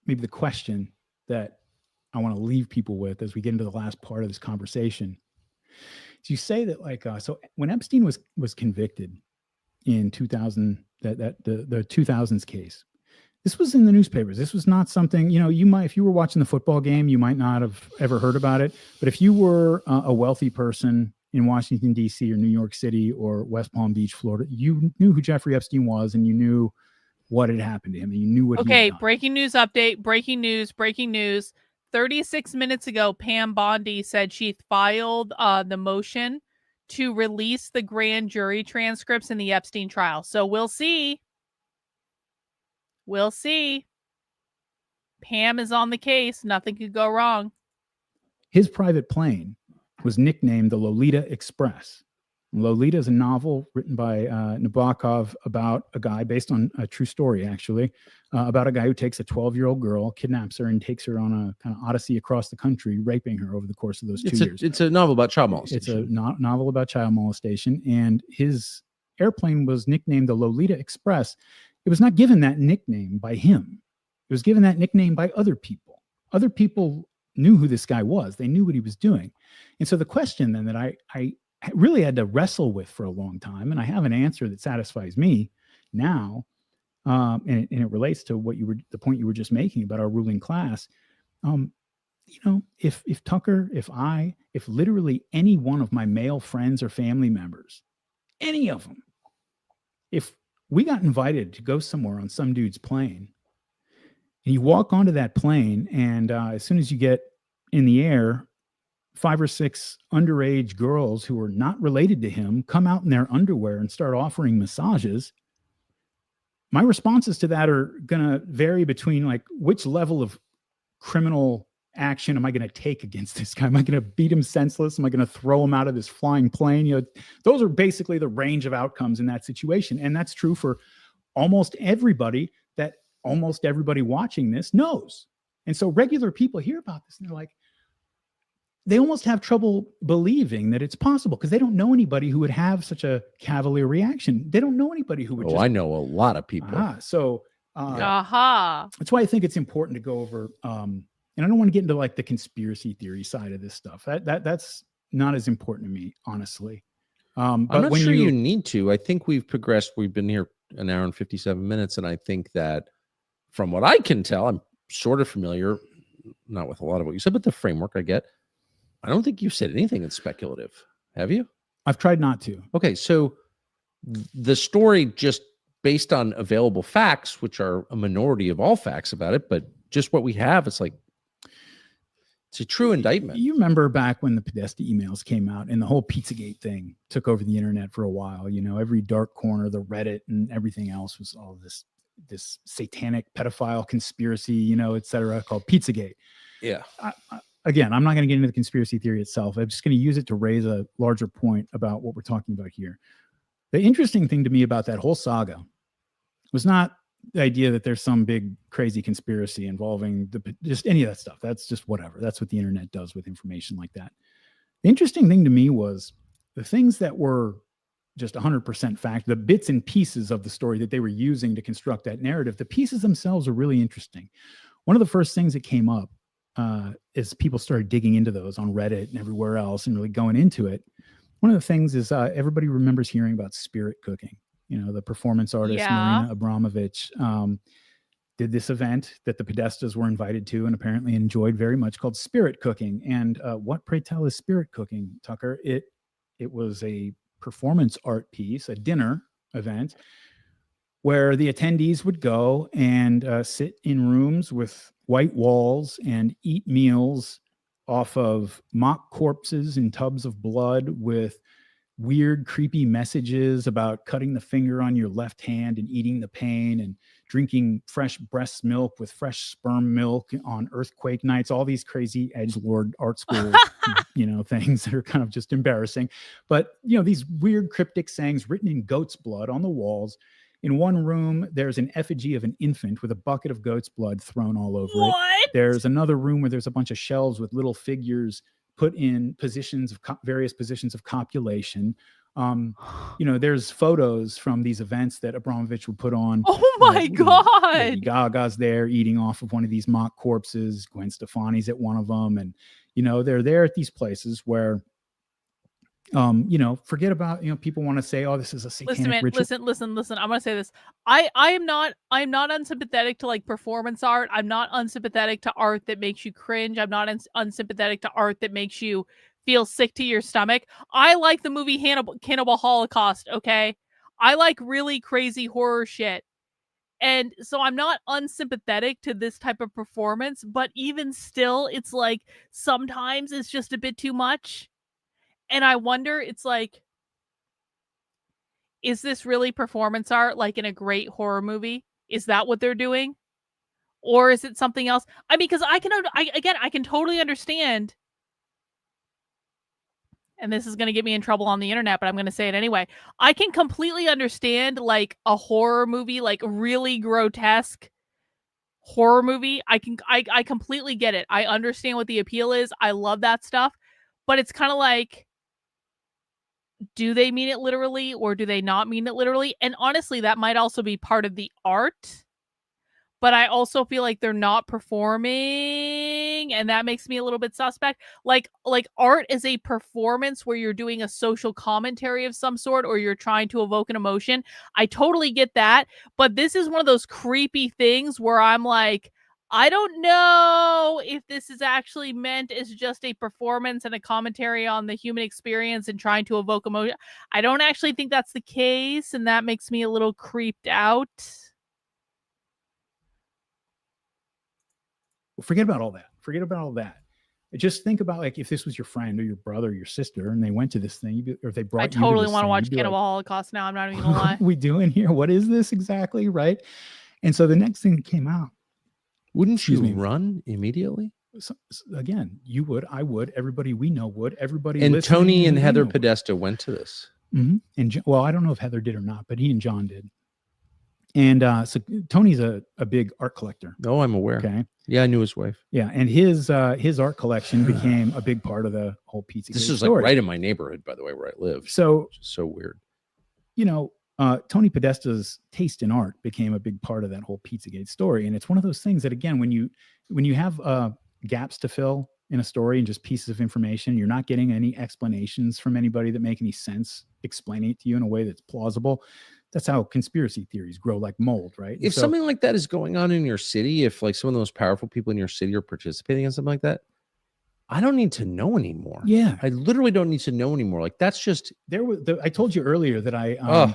maybe the question that I want to leave people with as we get into the last part of this conversation is, you say that so when Epstein was convicted in 2000, the 2000s case, this was in the newspapers. This was not something, you might, if you were watching the football game, you might not have ever heard about it. But if you were a wealthy person in Washington, D.C. or New York City or West Palm Beach, Florida, you knew who Jeffrey Epstein was and you knew what had happened to him. And you knew what he had done. Breaking news update. Breaking news. 36 minutes ago, Pam Bondi said she filed the motion to release the grand jury transcripts in the Epstein trial. So we'll see. We'll see. Pam is on the case. Nothing could go wrong. His private plane was nicknamed the Lolita Express. Lolita is a novel written by Nabokov about a guy, based on a true story, actually, about a guy who takes a 12-year-old girl, kidnaps her, and takes her on a kind of odyssey across the country, raping her over the course of those 2 years. It's a novel about child molestation. It's a novel about child molestation, and his airplane was nicknamed the Lolita Express. It was not given that nickname by him. It was given that nickname by other people. Other people knew who this guy was. They knew what he was doing. And so the question then that I really had to wrestle with for a long time, and I have an answer that satisfies me now, and it relates to the point you were just making about our ruling class. If Tucker, if literally any one of my male friends or family members, any of them, if we got invited to go somewhere on some dude's plane, and you walk onto that plane, and as soon as you get in the air, 5 or 6 underage girls who are not related to him come out in their underwear and start offering massages, my responses to that are going to vary between which level of criminal action am I going to take against this guy? Am I going to beat him senseless? Am I going to throw him out of this flying plane? You know, those are basically the range of outcomes in that situation. And that's true for almost everybody, that almost everybody watching this knows. And so regular people hear about this and they're like, they almost have trouble believing that it's possible because they don't know anybody who would have such a cavalier reaction. They don't know anybody who would. I know a lot of people. That's why I think it's important to go over. And I don't want to get into like the conspiracy theory side of this stuff. That's not as important to me, honestly. But I'm not sure you need to. I think we've progressed. We've been here an hour and 57 minutes, and I think that from what I can tell, I'm sort of familiar, not with a lot of what you said, but the framework I get. I don't think you've said anything that's speculative. Have you? I've tried not to. Okay, so the story, just based on available facts, which are a minority of all facts about it, but just what we have, it's like, it's a true indictment. You remember back when the Podesta emails came out and the whole Pizzagate thing took over the internet for a while, you know, every dark corner, the Reddit and everything else was all this satanic pedophile conspiracy, you know, et cetera, called Pizzagate. Yeah. Again, I'm not going to get into the conspiracy theory itself. I'm just going to use it to raise a larger point about what we're talking about here. The interesting thing to me about that whole saga was not the idea that there's some big crazy conspiracy involving just any of that stuff. That's just whatever. That's what the internet does with information like that. The interesting thing to me was the things that were just 100% fact, the bits and pieces of the story that they were using to construct that narrative, the pieces themselves are really interesting. One of the first things that came up as people started digging into those on Reddit and everywhere else and really going into it, one of the things is everybody remembers hearing about spirit cooking. You know, the performance artist Marina Abramovich did this event that the Podestas were invited to and apparently enjoyed very much, called spirit cooking. And what, pray tell, is spirit cooking, Tucker? It was a performance art piece, a dinner event, where the attendees would go and sit in rooms with white walls and eat meals off of mock corpses in tubs of blood with weird, creepy messages about cutting the finger on your left hand and eating the pain, and drinking fresh breast milk with fresh sperm milk on earthquake nights, all these crazy edgelord art school, you know, things that are kind of just embarrassing. But, you know, these weird cryptic sayings written in goat's blood on the walls. In one room, there's an effigy of an infant with a bucket of goat's blood thrown all over it. There's another room where there's a bunch of shelves with little figures put in positions of various positions of copulation. You know, there's photos from these events that Abramovich would put on. Oh my God. Lady Gaga's there eating off of one of these mock corpses. Gwen Stefani's at one of them. And, you know, they're there at these places where, you know, forget about, you know, people want to say, oh, this is a satanic ritual. Listen. I'm going to say this. I'm not unsympathetic to like performance art. I'm not unsympathetic to art that makes you cringe. I'm not unsympathetic to art that makes you feel sick to your stomach. I like the movie Cannibal Holocaust. Okay. I like really crazy horror shit. And so I'm not unsympathetic to this type of performance, but even still, it's like, sometimes it's just a bit too much. And I wonder, it's like, is this really performance art like in a great horror movie? Is that what they're doing? Or is it something else? I mean, because I can totally understand, and this is going to get me in trouble on the internet, but I'm going to say it anyway. I can completely understand like a horror movie, like really grotesque horror movie. I completely get it. I understand what the appeal is. I love that stuff. But it's kind of like, do they mean it literally or do they not mean it literally? And honestly, that might also be part of the art. But I also feel like they're not performing, and that makes me a little bit suspect. Like art is a performance where you're doing a social commentary of some sort, or you're trying to evoke an emotion. I totally get that. But this is one of those creepy things where I'm like, I don't know if this is actually meant as just a performance and a commentary on the human experience and trying to evoke emotion. I don't actually think that's the case, and that makes me a little creeped out. Well, forget about all that. Just think about, like, if this was your friend or your brother or your sister and they went to this thing, or if they brought you to this thing. I totally want to watch Cannibal Holocaust now. I'm not even gonna lie. What are we doing here? What is this exactly? Right. And so the next thing that came out. Wouldn't you run immediately? again, you would, I would, everybody we know would, everybody. And Tony and Heather would. Podesta went to this. And well, I don't know if Heather did or not, but he and John did. And so Tony's a big art collector. Oh, I'm aware. Okay. Yeah, I knew his wife. Yeah, and his art collection became a big part of the whole Pizzagate This is story. like right in my neighborhood, by the way, where I live. So, which is so weird. You know, Tony Podesta's taste in art became a big part of that whole Pizzagate story. And it's one of those things that, again, when you have gaps to fill in a story and just pieces of information, you're not getting any explanations from anybody that make any sense, explaining it to you in a way that's plausible. That's how conspiracy theories grow like mold, right? If something like that is going on in your city, if like some of the most powerful people in your city are participating in something like that, I don't need to know anymore. Yeah, I literally don't need to know anymore. Like that's just I told you earlier that I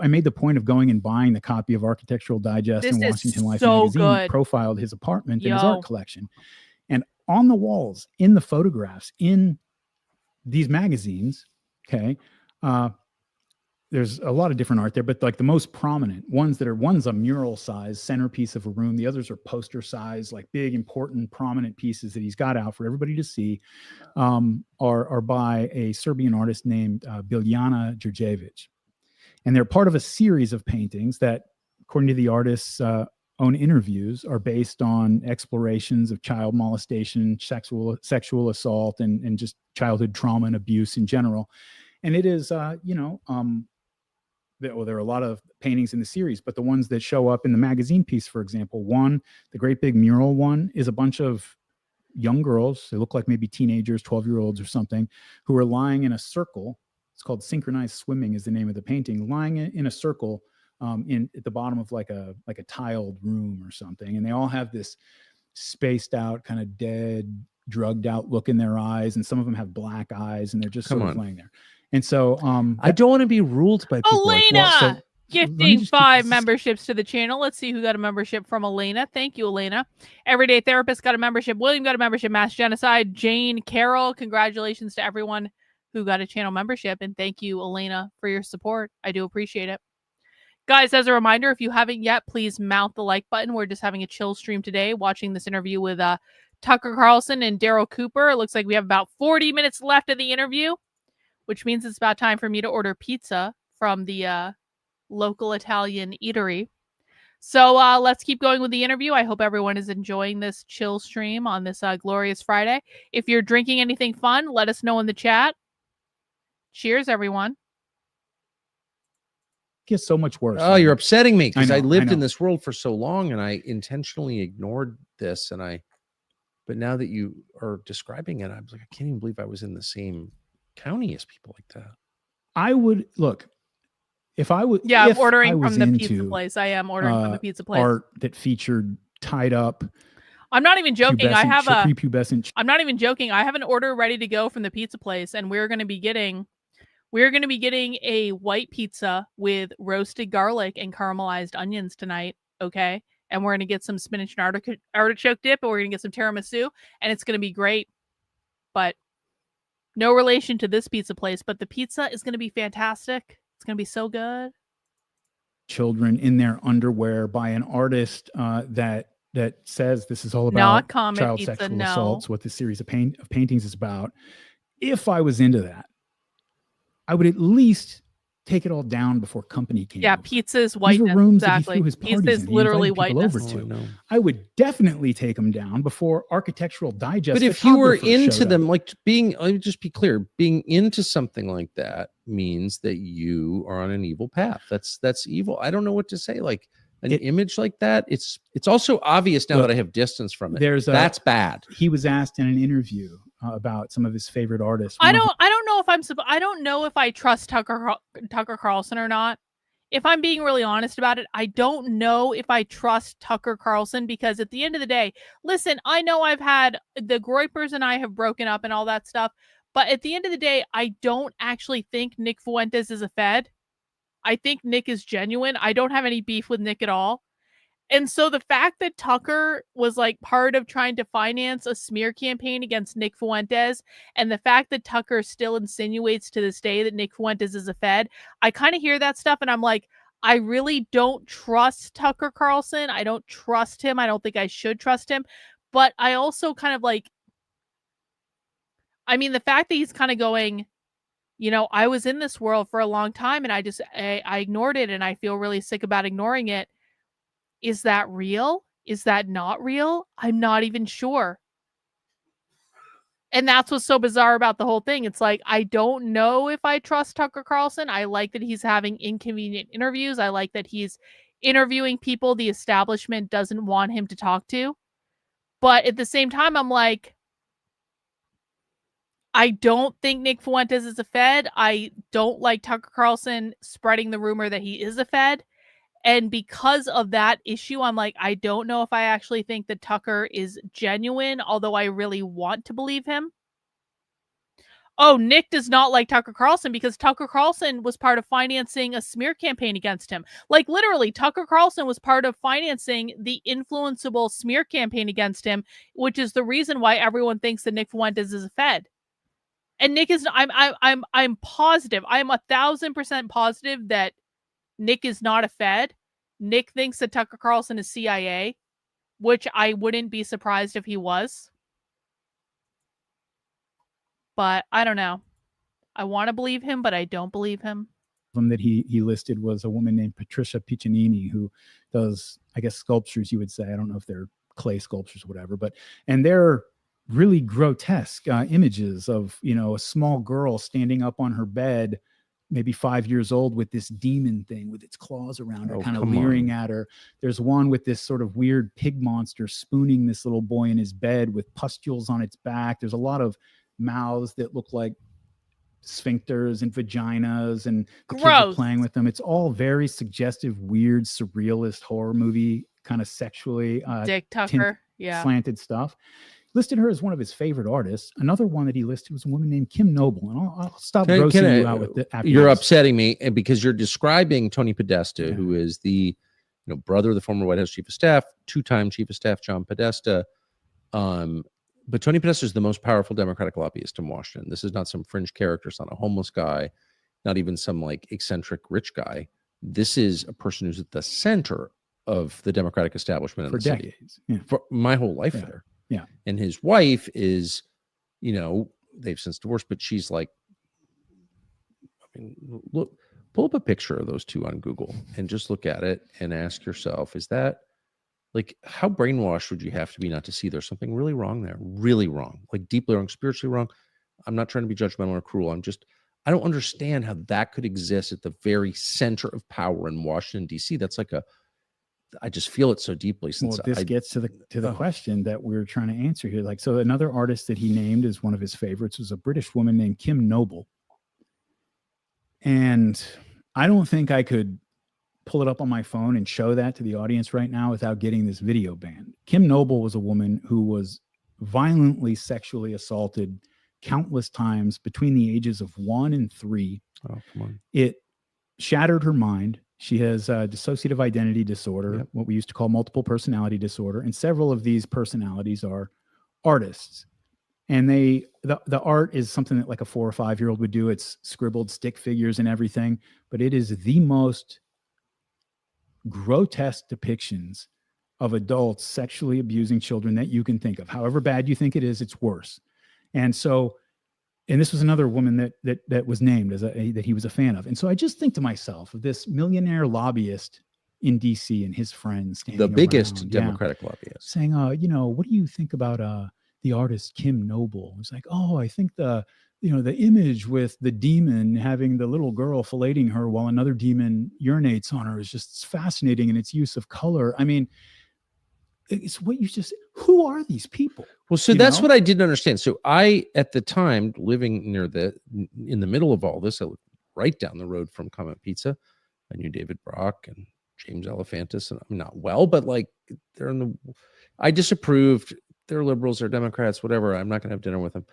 made the point of going and buying the copy of Architectural Digest and Washington Life magazine that profiled his apartment and his art collection. And on the walls, in the photographs in these magazines, okay, there's a lot of different art there, but like the most prominent one's a mural size centerpiece of a room. The others are poster size, like big, important, prominent pieces that he's got out for everybody to see, are by a Serbian artist named Biljana Đurđević. And they're part of a series of paintings that, according to the artist's own interviews, are based on explorations of child molestation, sexual assault, and just childhood trauma and abuse in general. And it is, there are a lot of paintings in the series, but the ones that show up in the magazine piece, for example, the great big mural one, is a bunch of young girls. They look like maybe teenagers, 12-year-olds or something, who are lying in a circle. It's called Synchronized Swimming is the name of the painting, lying in a circle at the bottom of like a tiled room or something. And they all have this spaced out, kind of dead, drugged out look in their eyes. And some of them have black eyes, and they're just sort of laying there. And so I don't want to be ruled by people. Elena, gifting 5 memberships to the channel. Let's see who got a membership from Elena. Thank you, Elena. Everyday Therapist got a membership. William got a membership. Mass Genocide. Jane, Carol. Congratulations to everyone who got a channel membership. And thank you, Elena, for your support. I do appreciate it. Guys, as a reminder, if you haven't yet, please mount the like button. We're just having a chill stream today, watching this interview with Tucker Carlson and Darryl Cooper. It looks like we have about 40 minutes left of the interview, which means it's about time for me to order pizza from the local Italian eatery. So let's keep going with the interview. I hope everyone is enjoying this chill stream on this glorious Friday. If you're drinking anything fun, let us know in the chat. Cheers, everyone. Gets so much worse. Oh, you're upsetting me because I lived in this world for so long and I intentionally ignored this. But now that you are describing it, I was like, I can't even believe I was in the same county as people like that. I would look if I would. Yeah, I'm ordering from the pizza place. I am ordering from the pizza place. Art that featured tied up. I'm not even joking. Prepubescent. I'm not even joking. I have an order ready to go from the pizza place, and we're going to be getting a white pizza with roasted garlic and caramelized onions tonight. Okay. And we're going to get some spinach and artichoke dip, and we're going to get some tiramisu, and it's going to be great. But no relation to this pizza place, but the pizza is going to be fantastic. It's going to be so good. Children in their underwear by an artist that says this is all about child sexual assaults, what this series of paintings is about. If I was into that, I would at least take it all down before company came. Yeah, pizza is whiteness. Exactly. Pizza is literally whiteness. I would definitely take them down before Architectural Digest. But if you were into them, like let me just be clear, being into something like that means that you are on an evil path. That's evil. I don't know what to say. Like an image like that, it's also obvious now that I have distance from it. That's bad. He was asked in an interview about some of his favorite artists. I don't know if I trust Tucker Carlson or not. If I'm being really honest about it, I don't know if I trust Tucker Carlson, because at the end of the day, listen, I know I've had the Groypers and I have broken up and all that stuff, but at the end of the day, I don't actually think Nick Fuentes is a Fed. I think Nick is genuine. I don't have any beef with Nick at all. And so the fact that Tucker was like part of trying to finance a smear campaign against Nick Fuentes, and the fact that Tucker still insinuates to this day that Nick Fuentes is a Fed, I kind of hear that stuff and I'm like, I really don't trust Tucker Carlson. I don't trust him. I don't think I should trust him. But I also kind of like, I mean, the fact that he's kind of going, you know, I was in this world for a long time and I ignored it and I feel really sick about ignoring it. Is that real? Is that not real? I'm not even sure. And that's what's so bizarre about the whole thing. It's like, I don't know if I trust Tucker Carlson. I like that he's having inconvenient interviews. I like that he's interviewing people the establishment doesn't want him to talk to. But at the same time, I'm like, I don't think Nick Fuentes is a Fed. I don't like Tucker Carlson spreading the rumor that he is a Fed. And because of that issue, I'm like, I don't know if I actually think that Tucker is genuine, although I really want to believe him. Oh, Nick does not like Tucker Carlson because Tucker Carlson was part of financing a smear campaign against him. Like, literally, Tucker Carlson was part of financing the influenceable smear campaign against him, which is the reason why everyone thinks that Nick Fuentes is a Fed. And Nick is, I'm positive, I'm 1,000% positive that Nick is not a Fed. Nick thinks that Tucker Carlson is CIA, which I wouldn't be surprised if he was. But I don't know. I want to believe him, but I don't believe him. That he listed was a woman named Patricia Piccinini, who does, I guess, sculptures, you would say. I don't know if they're clay sculptures or whatever, and they're really grotesque images of, you know, a small girl standing up on her bed, maybe 5 years old, with this demon thing with its claws around her, kind of leering at her. There's one with this sort of weird pig monster spooning this little boy in his bed with pustules on its back. There's a lot of mouths that look like sphincters and vaginas, and the kids are playing with them. It's all very suggestive, weird, surrealist horror movie, kind of sexually Dick Tucker, slanted stuff. Listed her as one of his favorite artists. Another one that he listed was a woman named Kim Noble. And I'll stop roasting you out with it. You're upsetting me, and because you're describing Tony Podesta, who is the brother of the former White House Chief of Staff, two-time Chief of Staff John Podesta. But Tony Podesta is the most powerful Democratic lobbyist in Washington. This is not some fringe character. It's not a homeless guy, not even some like eccentric rich guy. This is a person who's at the center of the Democratic establishment in the decades. city. For my whole life there. Yeah. And his wife is, they've since divorced, but she's like, I mean, look, pull up a picture of those two on Google and just look at it and ask yourself, is that, like, how brainwashed would you have to be not to see there's something really wrong there? Really wrong, like deeply wrong, spiritually wrong. I'm not trying to be judgmental or cruel. I don't understand how that could exist at the very center of power in Washington, D.C. That's like I just feel it so deeply. Since this gets to the question that we're trying to answer here. Like, so another artist that he named as one of his favorites was a British woman named Kim Noble. And I don't think I could pull it up on my phone and show that to the audience right now without getting this video banned. Kim Noble was a woman who was violently sexually assaulted countless times between the ages of 1 and 3. Oh, come on. It shattered her mind. She has dissociative identity disorder, what we used to call multiple personality disorder. And several of these personalities are artists. And the art is something that like a 4 or 5 year old would do. It's scribbled stick figures and everything, but it is the most grotesque depictions of adults sexually abusing children that you can think of. However bad you think it is, it's worse. And this was another woman that was named as that he was a fan of. And so I just think to myself, of this millionaire lobbyist in DC and his friends, the biggest Democratic lobbyist, saying, what do you think about the artist Kim Noble? It's like, I think the image with the demon having the little girl filleting her while another demon urinates on her is just fascinating in its use of color. I mean, it's what you just, who are these people? Well, so that's what I didn't understand. So I, at the time, living in the middle of all this, I lived right down the road from Comet Pizza. I knew David Brock and James Alefantis, and I'm not well, but like I disapproved. They're liberals, they're Democrats, whatever. I'm not going to have dinner with them.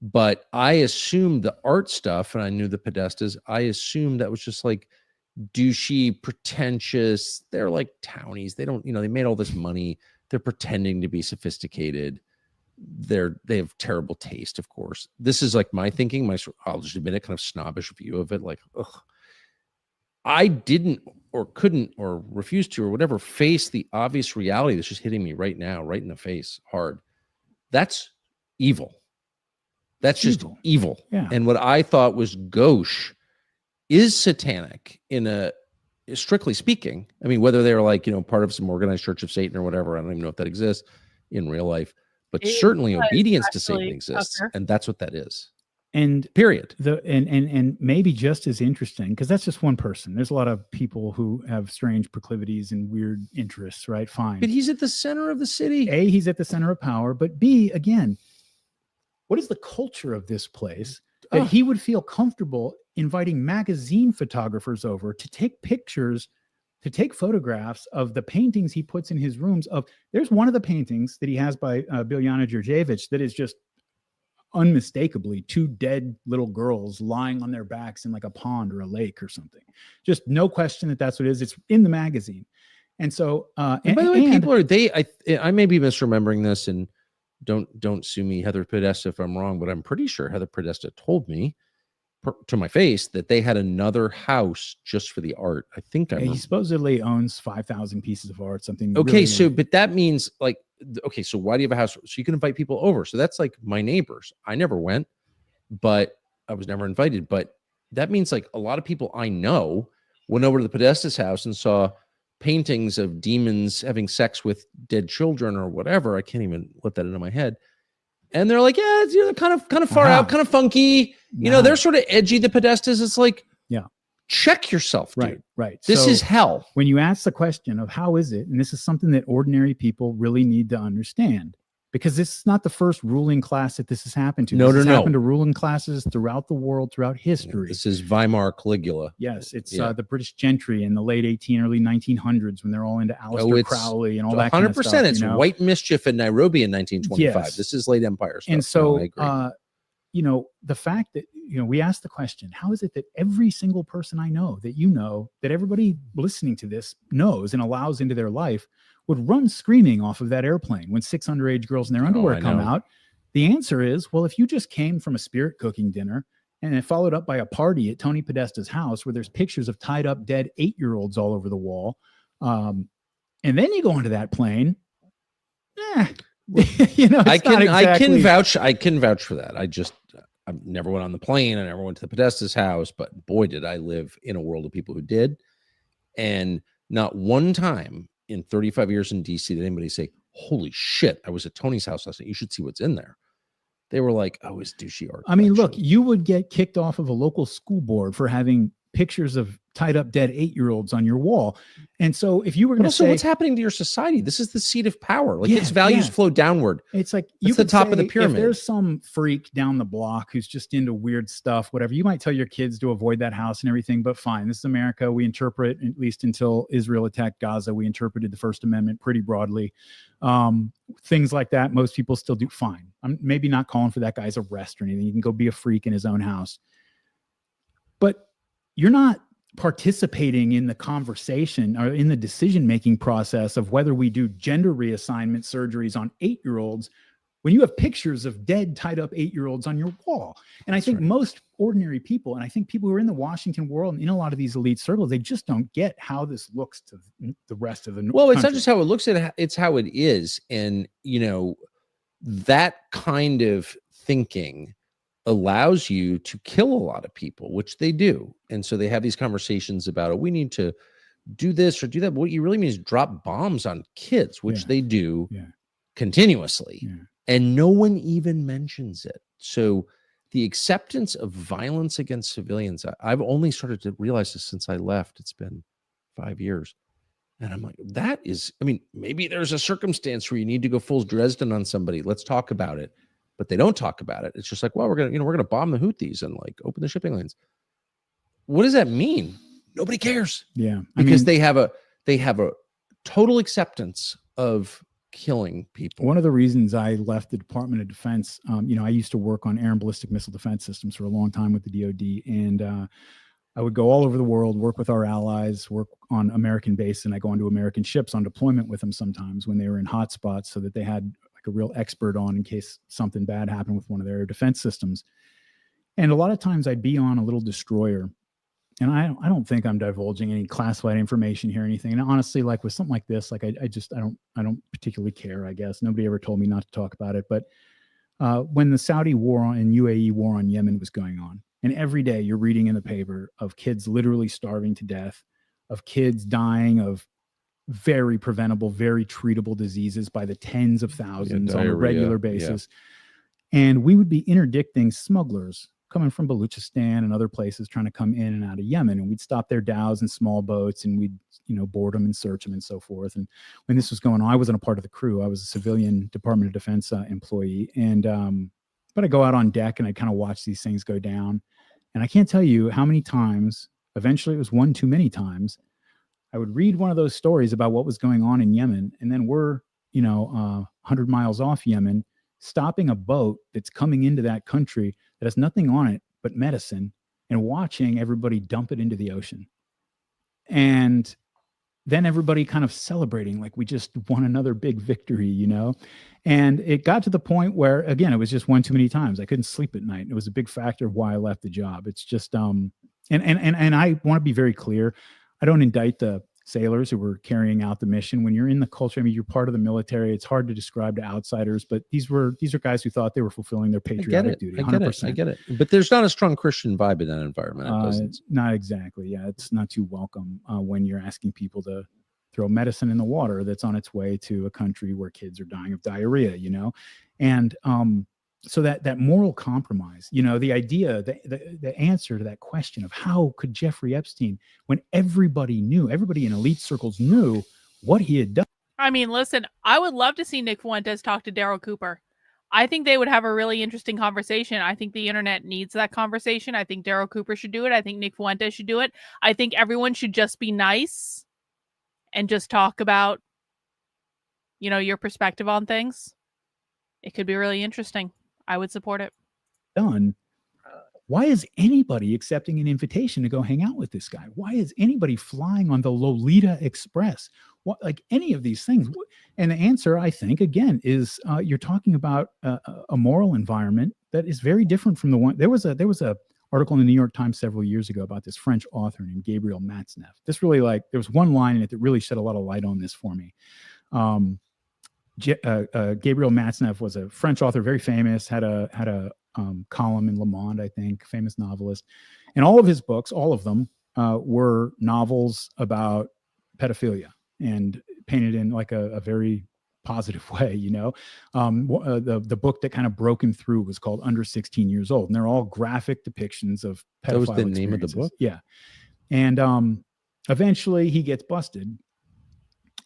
But I assumed the art stuff, and I knew the Podestas. I assumed that was just like douchey, pretentious. They're like townies. They don't, they made all this money. They're pretending to be sophisticated. They have terrible taste, of course. This is like my thinking, I'll just admit it, kind of snobbish view of it. Like, ugh. I didn't or couldn't or refused to or whatever face the obvious reality that's just hitting me right now, right in the face, hard. That's evil. That's just evil. Yeah. And what I thought was gauche is satanic in a, strictly speaking. I mean, whether they're like, part of some organized Church of Satan or whatever, I don't even know if that exists in real life, but certainly obedience to Satan exists. And that's what that is. And period. And maybe just as interesting, because that's just one person. There's a lot of people who have strange proclivities and weird interests, right? Fine. But he's at the center of the city. A, he's at the center of power. But B, again, what is the culture of this place that he would feel comfortable inviting magazine photographers over to take pictures, to take photographs of the paintings he puts in his rooms of? There's one of the paintings that he has by Biljana Đurđević that is just unmistakably two dead little girls lying on their backs in like a pond or a lake or something. Just no question that that's what it is. It's in the magazine. And so, and by the way, people are, I may be misremembering this, and don't sue me, Heather Podesta, if I'm wrong, but I'm pretty sure Heather Podesta told me to my face that they had another house just for the art. I think he supposedly owns 5,000 pieces of art, something. Okay. Really so, but that means like, okay, so why do you have a house? So you can invite people over. So that's like my neighbors. I never went, but I was never invited. But that means like a lot of people I know went over to the Podesta's house and saw paintings of demons having sex with dead children or whatever. I can't even let that into my head. And they're like, yeah, it's kind of far out, kind of funky. They're sort of edgy, the Podestas. It's like, check yourself, dude. Right. This is hell. When you ask the question of how is it, and this is something that ordinary people really need to understand, because this is not the first ruling class that this has happened to. This has happened to ruling classes throughout the world, throughout history. This is Weimar Caligula. Yes, it's the British gentry in the late early 1900s when they're all into Aleister Crowley and all that kind of stuff. 100%. It's white mischief in Nairobi in 1925. Yes. This is late empire stuff. And so, the fact that, we asked the question, how is it that every single person I know, that everybody listening to this knows and allows into their life would run screaming off of that airplane when 6 underage girls in their underwear come out? The answer is, well, if you just came from a spirit cooking dinner and it followed up by a party at Tony Podesta's house where there's pictures of tied up dead 8-year-olds all over the wall, and then you go into that plane, I can vouch for that. I never went on the plane. I never went to the Podesta's house, but boy, did I live in a world of people who did. And not one time in 35 years in DC did anybody say, holy shit, I was at Tony's house last night. You should see what's in there. They were like, oh, it's douchey art. I mean, look, you would get kicked off of a local school board for having pictures of tied up dead 8-year-olds on your wall. And so if you were going to say, what's happening to your society? This is the seat of power. Like its values flow downward. It's like it's the top of the pyramid. If there's some freak down the block who's just into weird stuff, whatever, you might tell your kids to avoid that house and everything, but fine. This is America. We interpret, at least until Israel attacked Gaza, we interpreted the First Amendment pretty broadly. Things like that, most people still do. Fine. I'm maybe not calling for that guy's arrest or anything. He can go be a freak in his own house. But you're not participating in the conversation or in the decision-making process of whether we do gender reassignment surgeries on 8-year-olds when you have pictures of dead, tied up 8-year-olds on your wall. And I think most ordinary people, and I think people who are in the Washington world and in a lot of these elite circles, they just don't get how this looks to the rest of the Well, country. It's not just how it looks, it's how it is. And, that kind of thinking allows you to kill a lot of people, which they do. And so they have these conversations about, oh, we need to do this or do that. But what you really mean is drop bombs on kids, which they do continuously. And no one even mentions it. So the acceptance of violence against civilians, I've only started to realize this since I left. It's been 5 years. And I'm like, that is, maybe there's a circumstance where you need to go full Dresden on somebody. Let's talk about it. But they don't talk about it. It's just like, well, we're gonna bomb the Houthis and like open the shipping lanes. What does that mean? Nobody cares. Yeah, because they have a total acceptance of killing people. One of the reasons I left the Department of Defense, I used to work on air and ballistic missile defense systems for a long time with the DoD, and I would go all over the world, work with our allies, work on American base, and I go onto American ships on deployment with them sometimes when they were in hotspots, so that they had a real expert on in case something bad happened with one of their defense systems. And a lot of times I'd be on a little destroyer and I don't think I'm divulging any classified information here or anything. And honestly, like with something like this, like I don't particularly care, I guess. Nobody ever told me not to talk about it. But when the Saudi war and UAE war on Yemen was going on, and every day you're reading in the paper of kids literally starving to death, of kids dying of very preventable, very treatable diseases by the tens of thousands on a regular basis. Yeah. And we would be interdicting smugglers coming from Baluchistan and other places trying to come in and out of Yemen. And we'd stop their dhows and small boats and we'd, board them and search them and so forth. And when this was going on, I wasn't a part of the crew. I was a civilian Department of Defense employee. And, but I go out on deck and I kind of watch these things go down. And I can't tell you how many times, eventually it was one too many times, I would read one of those stories about what was going on in Yemen. And then we're, 100 miles off Yemen, stopping a boat that's coming into that country that has nothing on it but medicine and watching everybody dump it into the ocean. And then everybody kind of celebrating like we just won another big victory, And it got to the point where, again, it was just one too many times. I couldn't sleep at night. It was a big factor of why I left the job. It's just, and I want to be very clear. I don't indict the sailors who were carrying out the mission. When you're in the culture, I mean, you're part of the military. It's hard to describe to outsiders, but these are guys who thought they were fulfilling their patriotic duty. 100%. I get it. But there's not a strong Christian vibe in that environment. Not exactly. Yeah, it's not too welcome when you're asking people to throw medicine in the water that's on its way to a country where kids are dying of diarrhea, and so that moral compromise, the idea, the answer to that question of how could Jeffrey Epstein, when everybody in elite circles knew what he had done. I mean, listen, I would love to see Nick Fuentes talk to Darryl Cooper. I think they would have a really interesting conversation. I think the internet needs that conversation. I think Darryl Cooper should do it. I think Nick Fuentes should do it. I think everyone should just be nice and just talk about, your perspective on things. It could be really interesting. I would support it. Done. Why is anybody accepting an invitation to go hang out with this guy? Why is anybody flying on the Lolita Express? What, like any of these things? And the answer, I think, again, is you're talking about a moral environment that is very different from the one. There was a article in the New York Times several years ago about this French author named Gabriel Matzneff. This really, there was one line in it that really shed a lot of light on this for me. Gabriel Matzneff was a French author, very famous, had a column in Le Monde, I think, famous novelist. And all of his books, all of them, were novels about pedophilia and painted in like a very positive way, the book that kind of broke him through was called Under 16 Years Old. And they're all graphic depictions of pedophile That was the name of the book? Yeah. And eventually he gets busted.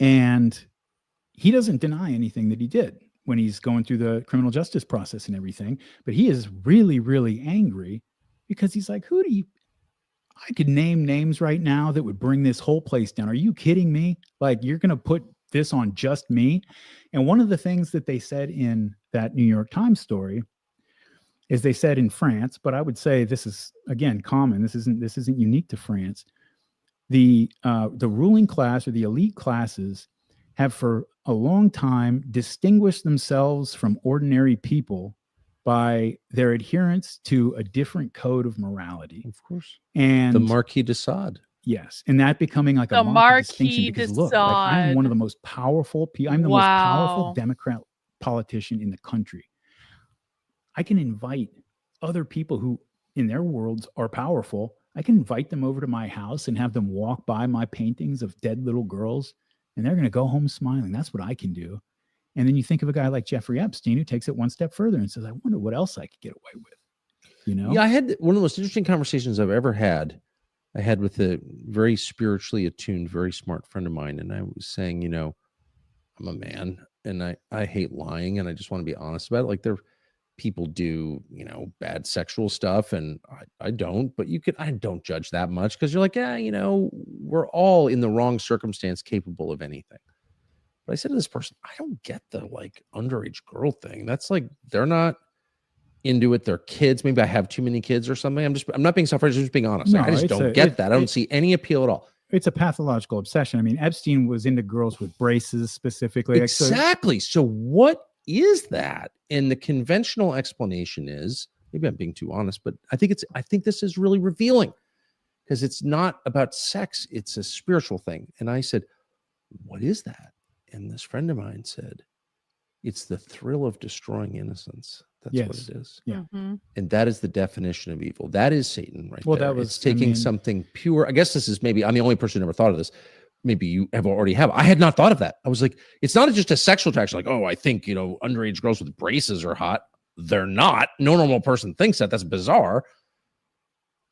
And he doesn't deny anything that he did when he's going through the criminal justice process and everything, but he is really, really angry because he's like, I could name names right now that would bring this whole place down. Are you kidding me? Like, you're going to put this on just me? And one of the things that they said in that New York Times story is they said in France, but I would say this is, again, common. This isn't unique to France. The ruling class or the elite classes have for a long time distinguished themselves from ordinary people by their adherence to a different code of morality. Of course. And the Marquis de Sade. Yes. And that becoming like the a Marquis because de look, Sade. like, I'm one of the most powerful people. I'm the most powerful Democrat politician in the country. I can invite other people who in their worlds are powerful. I can invite them over to my house and have them walk by my paintings of dead little girls. And they're going to go home smiling. That's what I can do. And then you think of a guy like Jeffrey Epstein who takes it one step further and says, I wonder what else I could get away with. Yeah, I had one of the most interesting conversations I've ever had. I had with a very spiritually attuned, very smart friend of mine. And I was saying, I'm a man and I hate lying and I just want to be honest about it. Like people do, bad sexual stuff and I don't, but I don't judge that much because you're like, yeah, we're all in the wrong circumstance capable of anything. But I said to this person, I don't get the underage girl thing. That's they're not into it. They're kids. Maybe I have too many kids or something. I'm not being self-righteous, I'm just being honest. No, I just don't get that. I don't see any appeal at all. It's a pathological obsession. I mean, Epstein was into girls with braces specifically. Exactly. So what is that? And the conventional explanation is, maybe I'm being too honest, but I think this is really revealing because it's not about sex. It's a spiritual thing. And I said, what is that? And this friend of mine said, it's the thrill of destroying innocence. That's what it is. Yeah. And that is the definition of evil. That is Satan right there. That was it's taking something pure. I guess this is maybe, I'm the only person who never thought of this. Maybe you have already have. I had not thought of that. I was like, it's not just a sexual attraction. Like, oh, I think, underage girls with braces are hot. They're not. No normal person thinks that. That's bizarre.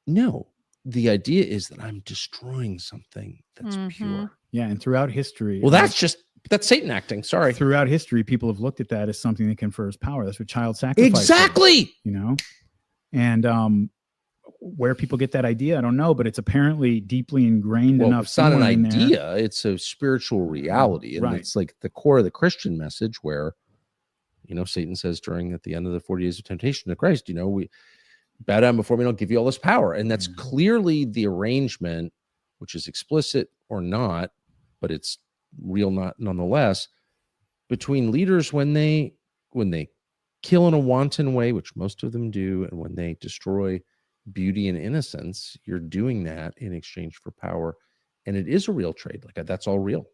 No, the idea is that I'm destroying something that's pure. Yeah. And throughout history. Well, that's Satan acting. Sorry. Throughout history, people have looked at that as something that confers power. That's what child sacrifice Exactly. is, and where people get that idea, I don't know, but it's apparently deeply ingrained enough. It's not an idea. It's a spiritual reality. And it's like the core of the Christian message where, Satan says at the end of the 40 days of temptation to Christ, we bow down before me, and I'll give you all this power. And that's clearly the arrangement, which is explicit or not, but it's real nonetheless, between leaders when they kill in a wanton way, which most of them do, and when they destroy beauty and innocence. You're doing that in exchange for power, and it is a real trade. Like, that's all real.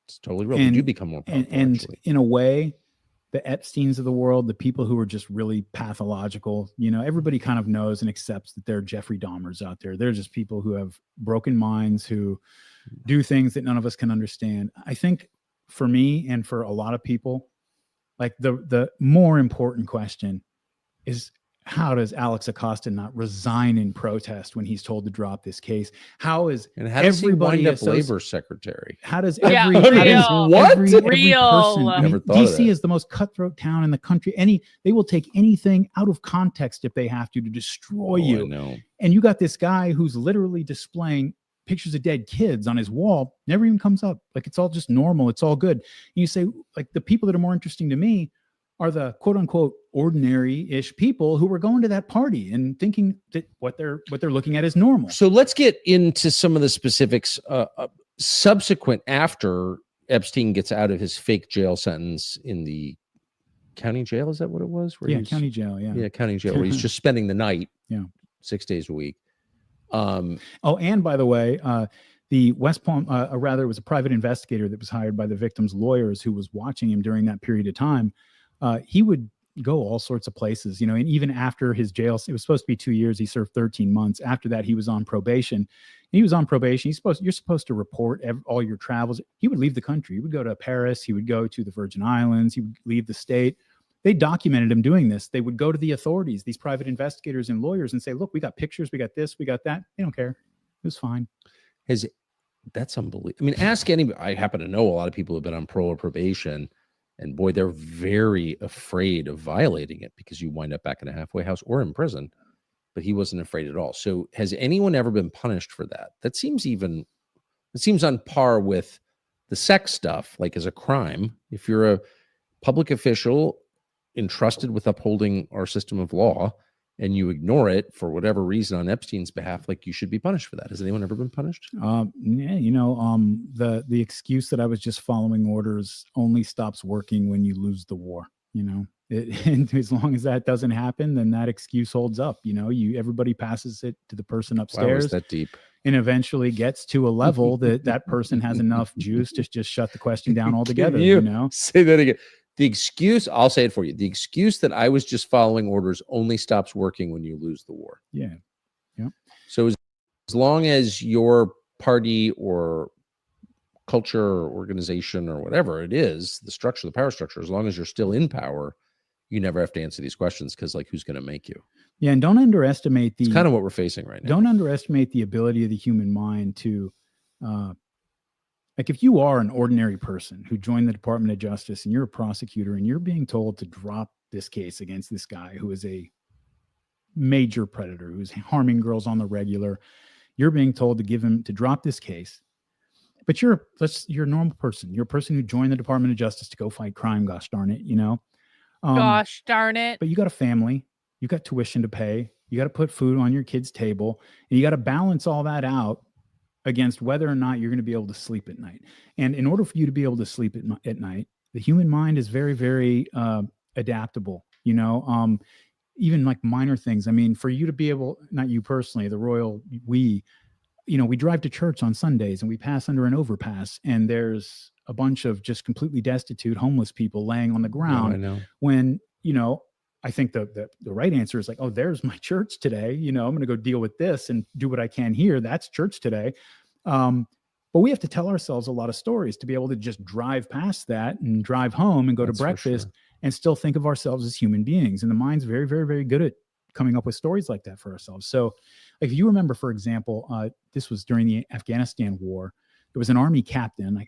It's totally real. You do become more powerful, and in a way, the Epsteins of the world, the people who are just really pathological, everybody kind of knows and accepts that there are Jeffrey Dahmers out there. They're just people who have broken minds, who do things that none of us can understand. I think for me and for a lot of people, like the more important question is, how does Alex Acosta not resign in protest when he's told to drop this case? How does everybody wind up labor secretary? How does what? Every person, Never thought of that. DC is the most cutthroat town in the country. They will take anything out of context if they have to destroy you. I know. And you got this guy who's literally displaying pictures of dead kids on his wall, never even comes up. Like, it's all just normal. It's all good. And you say, like, the people that are more interesting to me are the quote unquote ordinary-ish people who were going to that party and thinking that what they're looking at is normal. So let's get into some of the specifics subsequent after Epstein gets out of his fake jail sentence in the county jail. Is that what it was? County jail. Yeah, county jail, where he's just spending the night. 6 days a week. And by the way, the West Palm, rather, it was a private investigator that was hired by the victim's lawyers who was watching him during that period of time. He would go all sorts of places, and even after his jail, it was supposed to be 2 years. He served 13 months. After that, he was on probation. He was on probation. You're supposed to report all your travels. He would leave the country. He would go to Paris. He would go to the Virgin Islands. He would leave the state. They documented him doing this. They would go to the authorities, these private investigators and lawyers, and say, look, we got pictures. We got this. We got that. They don't care. It was fine. That's unbelievable. I mean, ask anybody. I happen to know a lot of people who have been on parole or probation. And boy, they're very afraid of violating it because you wind up back in a halfway house or in prison. But he wasn't afraid at all. So has anyone ever been punished for that? It seems on par with the sex stuff, like as a crime. If you're a public official entrusted with upholding our system of law and you ignore it for whatever reason on Epstein's behalf, like, you should be punished for that. Has anyone ever been punished? The excuse that I was just following orders only stops working when you lose the war. And as long as that doesn't happen, then that excuse holds up. Everybody passes it to the person upstairs. Wow, is that deep? And eventually gets to a level that person has enough juice to just shut the question down altogether. Say that again. The excuse, I'll say it for you. The excuse that I was just following orders only stops working when you lose the war. Yeah. Yeah. So as long as your party or culture or organization or whatever it is, the structure, the power structure, as long as you're still in power, you never have to answer these questions, because, like, who's going to make you? Yeah. And don't underestimate it's kind of what we're facing right now. Don't underestimate the ability of the human mind to, like, if you are an ordinary person who joined the Department of Justice and you're a prosecutor and you're being told to drop this case against this guy who is a major predator, who's harming girls on the regular, you're being told to drop this case. But you're a normal person. You're a person who joined the Department of Justice to go fight crime. Gosh darn it, Gosh darn it. But you got a family. You got tuition to pay. You got to put food on your kid's table. And you got to balance all that out against whether or not you're going to be able to sleep at night. And in order for you to be able to sleep at night, the human mind is very, very adaptable, even like minor things. I mean, for you to be able, not you personally, the royal we, we drive to church on Sundays and we pass under an overpass and there's a bunch of just completely destitute homeless people laying on the ground. I know. When, I think the right answer is like, oh, there's my church today. I'm going to go deal with this and do what I can here. That's church today. But we have to tell ourselves a lot of stories to be able to just drive past that and drive home and go to breakfast and still think of ourselves as human beings. And the mind's very, very, very good at coming up with stories like that for ourselves. So like, if you remember, for example, this was during the Afghanistan war, there was an army captain,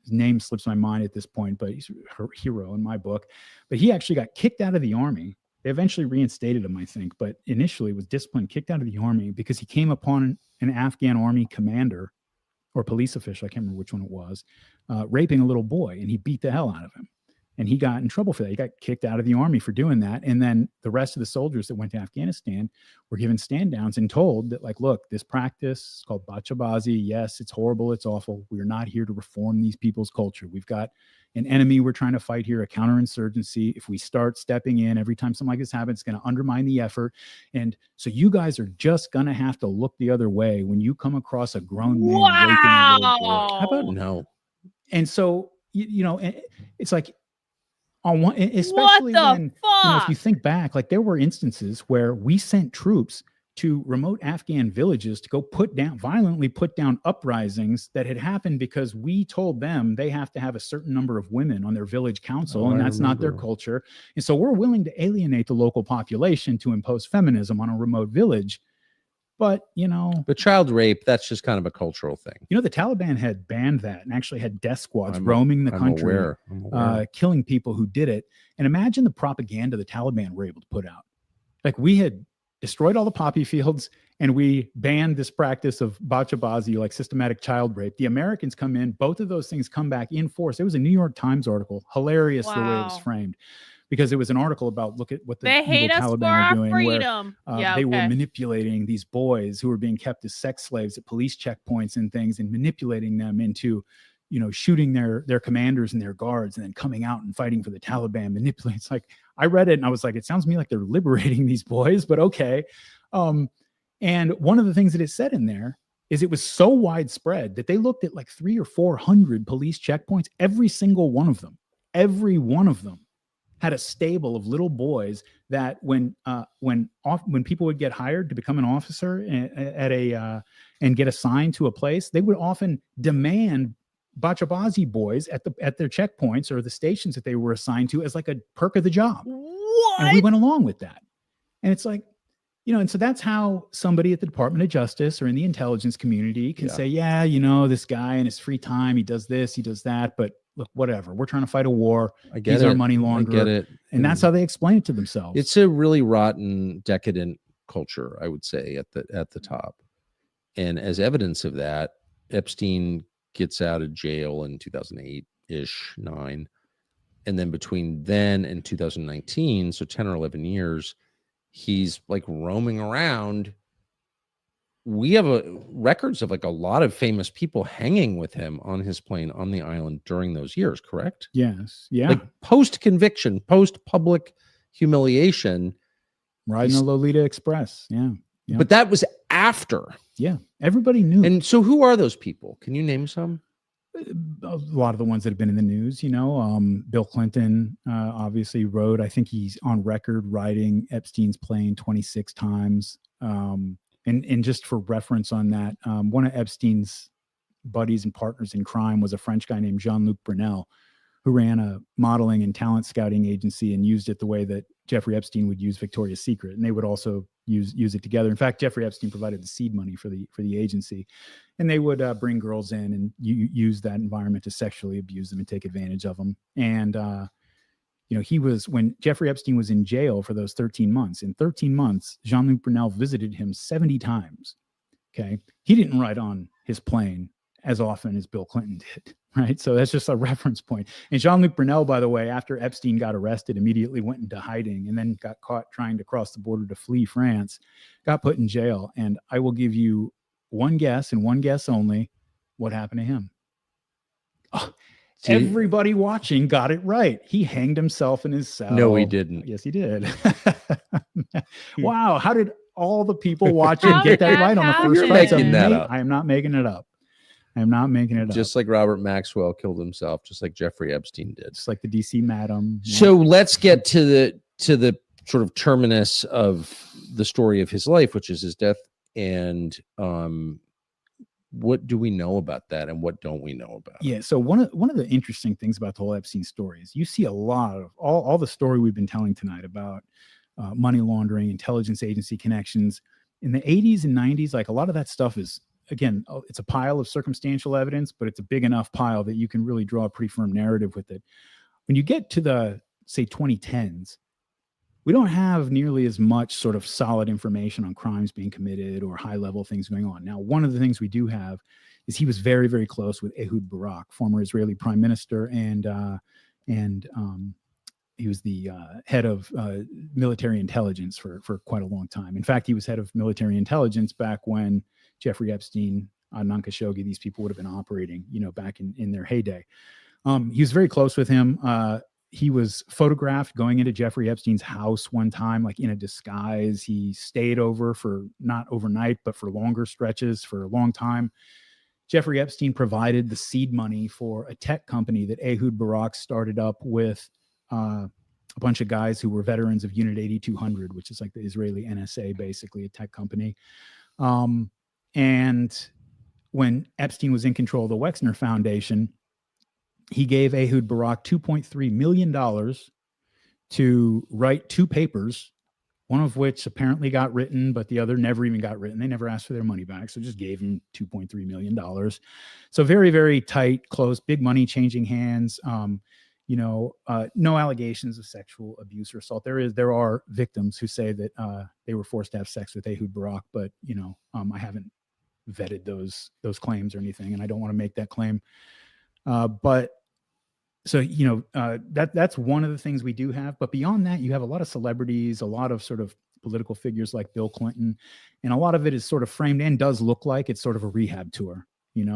his name slips my mind at this point, but he's a hero in my book, but he actually got kicked out of the army. They eventually reinstated him, I think, but initially was disciplined, kicked out of the army because he came upon an Afghan army commander or police official, I can't remember which one it was, raping a little boy, and he beat the hell out of him. And he got in trouble for that. He got kicked out of the army for doing that. And then the rest of the soldiers that went to Afghanistan were given stand downs and told that, like, look, this practice is called Bachabazi. Yes, it's horrible. It's awful. We're not here to reform these people's culture. We've got an enemy we're trying to fight here, a counterinsurgency. If we start stepping in every time something like this happens, it's going to undermine the effort. And so you guys are just going to have to look the other way when you come across a grown man raping a little boy. How about no? And so, it's like, on one, especially when, if you think back, like there were instances where we sent troops to remote Afghan villages to go violently put down uprisings that had happened because we told them they have to have a certain number of women on their village council, and that's not their culture. And so we're willing to alienate the local population to impose feminism on a remote village. But, but child rape, that's just kind of a cultural thing. The Taliban had banned that and actually had death squads roaming the country, I'm aware. Killing people who did it. And imagine the propaganda the Taliban were able to put out. Like, we had destroyed all the poppy fields and we banned this practice of Bachabazi, like systematic child rape. The Americans come in, both of those things come back in force. It was a New York Times article, hilarious the way it was framed. Because it was an article about, look at what the Taliban are doing, freedom. Where they were manipulating these boys who were being kept as sex slaves at police checkpoints and things, and manipulating them into, shooting their commanders and their guards, and then coming out and fighting for the Taliban. Manipulating. It's like, I read it and I was like, it sounds to me like they're liberating these boys, but okay. And one of the things that it said in there is it was so widespread that they looked at like 300 or 400 police checkpoints. Every single one of them had a stable of little boys that when people would get hired to become an officer and get assigned to a place, they would often demand Bachabazi boys at their checkpoints or the stations that they were assigned to as like a perk of the job. What? And we went along with that. And it's like, and so that's how somebody at the Department of Justice or in the intelligence community can say, this guy in his free time, he does this, he does that, but look, whatever. We're trying to fight a war. He's our money launderer. I get it. And that's how they explain it to themselves. It's a really rotten, decadent culture, I would say, at the top. And as evidence of that, Epstein gets out of jail in 2008-ish, 9. And then between then and 2019, so 10 or 11 years, he's like roaming around. We have records of like a lot of famous people hanging with him on his plane on the island during those years, correct? Yes. Yeah. Like post-conviction, post-public humiliation. Riding the Lolita Express. Yeah. But that was after. Yeah. Everybody knew. And so who are those people? Can you name some? A lot of the ones that have been in the news, Bill Clinton obviously rode. I think he's on record riding Epstein's plane 26 times. And just for reference on that, one of Epstein's buddies and partners in crime was a French guy named Jean-Luc Brunel, who ran a modeling and talent scouting agency and used it the way that Jeffrey Epstein would use Victoria's Secret. And they would also use it together. In fact, Jeffrey Epstein provided the seed money for the agency, and they would bring girls in and use that environment to sexually abuse them and take advantage of them. And, when Jeffrey Epstein was in jail for those 13 months, in 13 months, Jean-Luc Brunel visited him 70 times. Okay. He didn't ride on his plane as often as Bill Clinton did. Right. So that's just a reference point. And Jean-Luc Brunel, by the way, after Epstein got arrested, immediately went into hiding and then got caught trying to cross the border to flee France, got put in jail. And I will give you one guess and one guess only what happened to him. Oh, everybody watching got it right. He hanged himself in his cell. No, he didn't. Yes, he did. Wow. How did all the people watching get that right on the first You're try. making that up. I am not making it up. I am not making it up. Just like Robert Maxwell killed himself, just like Jeffrey Epstein did. Just like the DC Madam. So let's get to the sort of terminus of the story of his life, which is his death. And what do we know about that, and what don't we know about it? Yeah. So one of the interesting things about the whole Epstein story is you see a lot of all the story we've been telling tonight about money laundering, intelligence agency connections in the 80s and 90s. Like a lot of that stuff is, again, it's a pile of circumstantial evidence, but it's a big enough pile that you can really draw a pretty firm narrative with it. When you get to the, say, 2010s, we don't have nearly as much sort of solid information on crimes being committed or high level things going on. Now, one of the things we do have is he was very, very close with Ehud Barak, former Israeli prime minister, and he was the head of military intelligence for quite a long time. In fact, he was head of military intelligence back when Jeffrey Epstein, Adnan Khashoggi, these people would have been operating, back in their heyday. He was very close with him. He was photographed going into Jeffrey Epstein's house one time, like in a disguise. He stayed over for not overnight, but for longer stretches for a long time. Jeffrey Epstein provided the seed money for a tech company that Ehud Barak started up with a bunch of guys who were veterans of Unit 8200, which is like the Israeli NSA, basically a tech company. And when Epstein was in control of the Wexner Foundation, he gave Ehud Barak $2.3 million to write 2 papers, one of which apparently got written, but the other never even got written. They never asked for their money back, so just gave him $2.3 million. So very, very tight, close, big money changing hands. No allegations of sexual abuse or assault. There are victims who say that they were forced to have sex with Ehud Barak, but I haven't vetted those claims or anything, and I don't want to make that claim. But so that's one of the things we do have. But beyond that, you have a lot of celebrities, a lot of sort of political figures like Bill Clinton, and a lot of it is sort of framed and does look like it's sort of a rehab tour.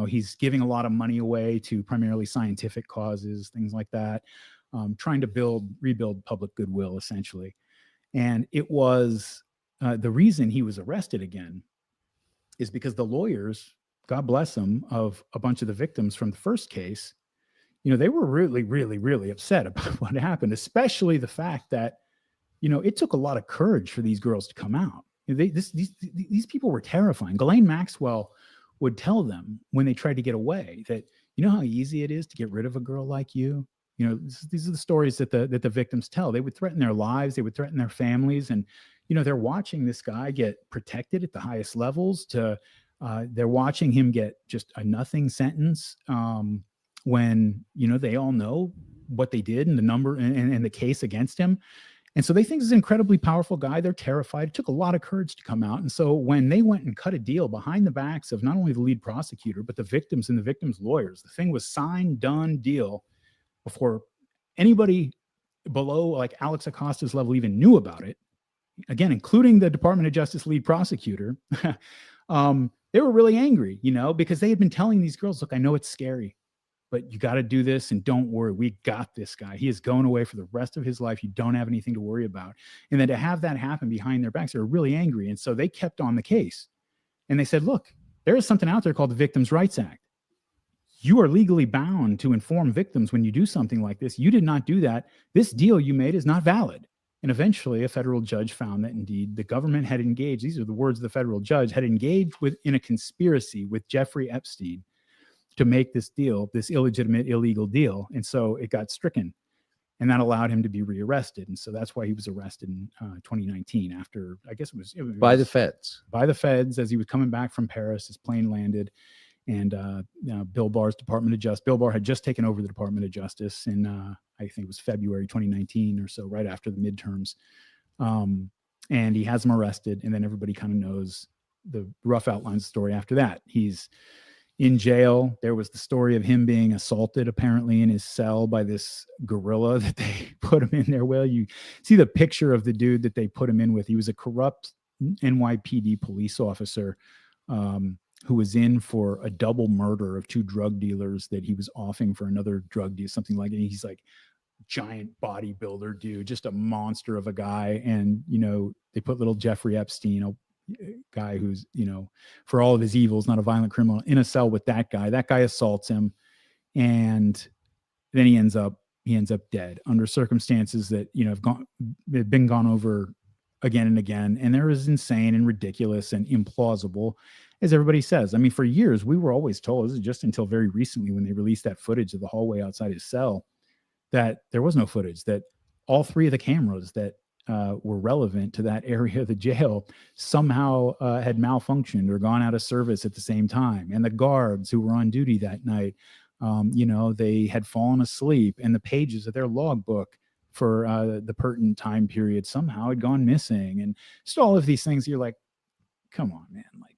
He's giving a lot of money away to primarily scientific causes, things like that, trying to rebuild public goodwill, essentially. And it was the reason he was arrested again is because the lawyers, God bless them, of a bunch of the victims from the first case, they were really, really, really upset about what happened, especially the fact that, it took a lot of courage for these girls to come out. These people were terrifying. Ghislaine Maxwell would tell them when they tried to get away that, how easy it is to get rid of a girl like you. These are the stories that the victims tell. They would threaten their lives. They would threaten their families. And, they're watching this guy get protected at the highest levels they're watching him get just a nothing sentence when, they all know what they did and the number and the case against him. And so they think this is an incredibly powerful guy. They're terrified. It took a lot of courage to come out. And so when they went and cut a deal behind the backs of not only the lead prosecutor, but the victims and the victims' lawyers, the thing was signed, done, deal before anybody below like Alex Acosta's level even knew about it. Again, including the Department of Justice lead prosecutor. They were really angry, because they had been telling these girls, look, I know it's scary, but you got to do this. And don't worry, we got this guy. He is going away for the rest of his life. You don't have anything to worry about. And then to have that happen behind their backs, they were really angry. And so they kept on the case. And they said, look, there is something out there called the Victims' Rights Act. You are legally bound to inform victims when you do something like this. You did not do that. This deal you made is not valid. And eventually a federal judge found that indeed the government had engaged, these are the words of the federal judge, had engaged in a conspiracy with Jeffrey Epstein to make this deal, this illegitimate, illegal deal. And so it got stricken, and that allowed him to be rearrested. And so that's why he was arrested in 2019 after, I guess it was by the feds. By the feds as he was coming back from Paris, his plane landed. And Bill Barr's Department of Justice, Bill Barr had just taken over the Department of Justice in, I think it was February 2019 or so, right after the midterms. And he has him arrested. And then everybody kind of knows the rough outlines of the story after that. He's in jail. There was the story of him being assaulted apparently in his cell by this gorilla that they put him in there. Well, you see the picture of the dude that they put him in with. He was a corrupt NYPD police officer who was in for a double murder of 2 drug dealers that he was offing for another drug deal, something like that. He's like giant bodybuilder dude, just a monster of a guy. And, they put little Jeffrey Epstein, guy who's, for all of his evils, not a violent criminal, in a cell with that guy. That guy assaults him, and then he ends up dead under circumstances that, have been gone over again and again. And they're as insane and ridiculous and implausible as everybody says. I mean, for years, we were always told, this is just until very recently when they released that footage of the hallway outside his cell, that there was no footage, that all three of the cameras that were relevant to that area of the jail somehow had malfunctioned or gone out of service at the same time. And the guards who were on duty that night, they had fallen asleep, and the pages of their logbook for the pertinent time period somehow had gone missing. And just all of these things, you're like, come on, man. Like,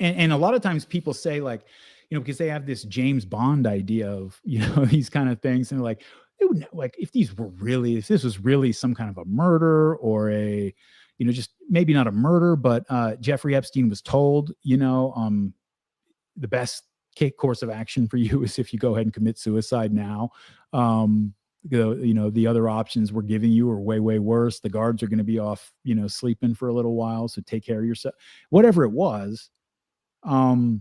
and a lot of times people say, like, because they have this James Bond idea of, these kind of things. And they're like, if this was really some kind of a murder or a, just maybe not a murder, but Jeffrey Epstein was told, the best course of action for you is if you go ahead and commit suicide now. The other options we're giving you are way, way worse. The guards are going to be off, sleeping for a little while. So take care of yourself, whatever it was. You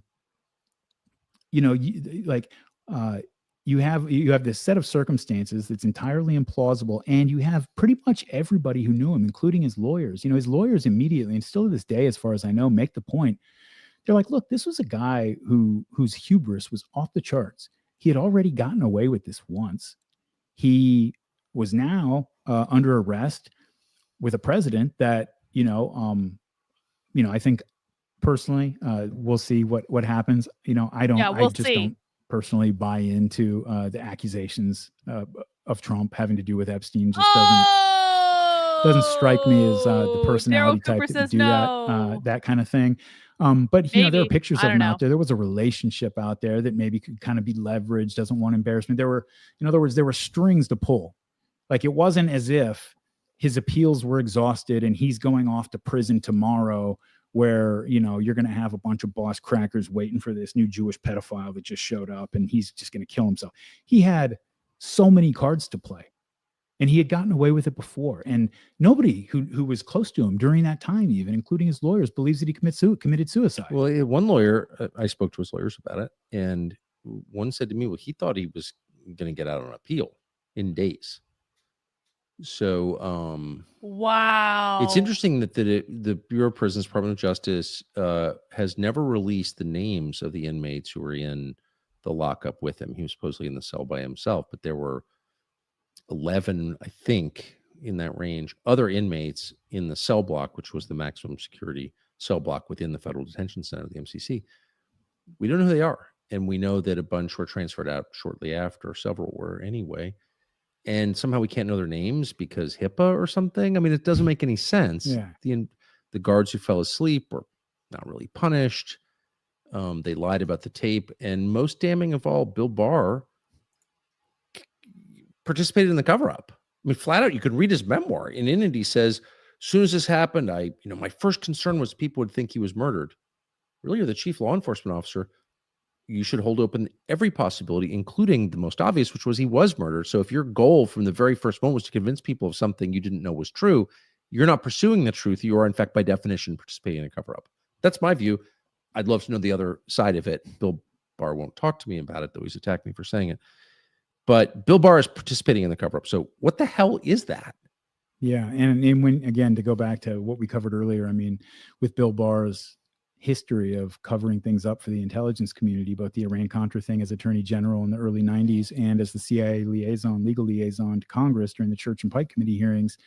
have this set of circumstances that's entirely implausible, and you have pretty much everybody who knew him, including his lawyers. His lawyers immediately, and still to this day, as far as I know, make the point. They're like, look, this was a guy whose hubris was off the charts. He had already gotten away with this once. He was now under arrest with a president that, I think personally, we'll see what happens. I don't personally buy into the accusations of Trump having to do with Epstein. Just doesn't strike me as the personality type that would do that kind of thing. But there are pictures of him out there. There was a relationship out there that maybe could kind of be leveraged. Doesn't want embarrassment. There were, in other words, there were strings to pull. Like, it wasn't as if his appeals were exhausted and he's going off to prison tomorrow, where, you're going to have a bunch of boss crackers waiting for this new Jewish pedophile that just showed up and he's just going to kill himself. He had so many cards to play, and he had gotten away with it before. And nobody who was close to him during that time, even including his lawyers, believes that he committed suicide. Well, one lawyer, I spoke to his lawyers about it, and one said to me, well, he thought he was going to get out on appeal in days. So, wow, it's interesting that the Bureau of Prisons, Department of Justice, has never released the names of the inmates who were in the lockup with him. He was supposedly in the cell by himself, but there were 11, I think, in that range, other inmates in the cell block, which was the maximum security cell block within the Federal Detention Center, the MCC. We don't know who they are, and we know that a bunch were transferred out shortly after. Several were anyway. And somehow we can't know their names because HIPAA or something. I mean, it doesn't make any sense. Yeah. The guards who fell asleep were not really punished. They lied about the tape. And most damning of all, Bill Barr participated in the cover-up. I mean, flat out, you could read his memoir. In it, he says, as soon as this happened, my first concern was people would think he was murdered. Really, you're the chief law enforcement officer. You should hold open every possibility, including the most obvious, which was he was murdered. So if your goal from the very first moment was to convince people of something you didn't know was true, you're not pursuing the truth. You are, in fact, by definition, participating in a cover-up. That's my view. I'd love to know the other side of it. Bill Barr won't talk to me about it, though he's attacked me for saying it. But Bill Barr is participating in the cover-up. So what the hell is that? Yeah. And when, again, to go back to what we covered earlier, I mean, with Bill Barr's history of covering things up for the intelligence community, both the Iran-Contra thing as Attorney General in the early 90s and as the CIA legal liaison to Congress during the Church and Pike Committee hearings,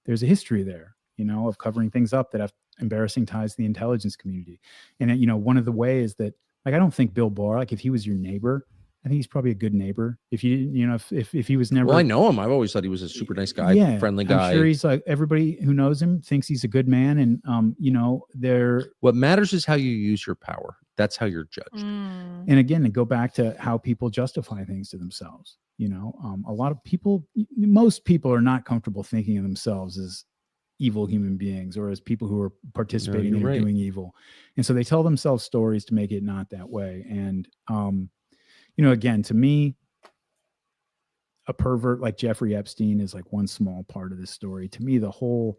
there's a history there, of covering things up that have embarrassing ties to the intelligence community. And, one of the ways that, like, I don't think Bill Barr, like, if he was your neighbor, I think he's probably a good neighbor. If you didn't, if he was never. Well, I know him. I've always thought he was a super nice guy, friendly guy. I'm sure he's like, everybody who knows him thinks he's a good man. And, what matters is how you use your power. That's how you're judged. And again, to go back to how people justify things to themselves, a lot of people, most people are not comfortable thinking of themselves as evil human beings or as people who are participating in doing evil. And so they tell themselves stories to make it not that way. And, again, to me, a pervert like Jeffrey Epstein is like one small part of this story. To me, the whole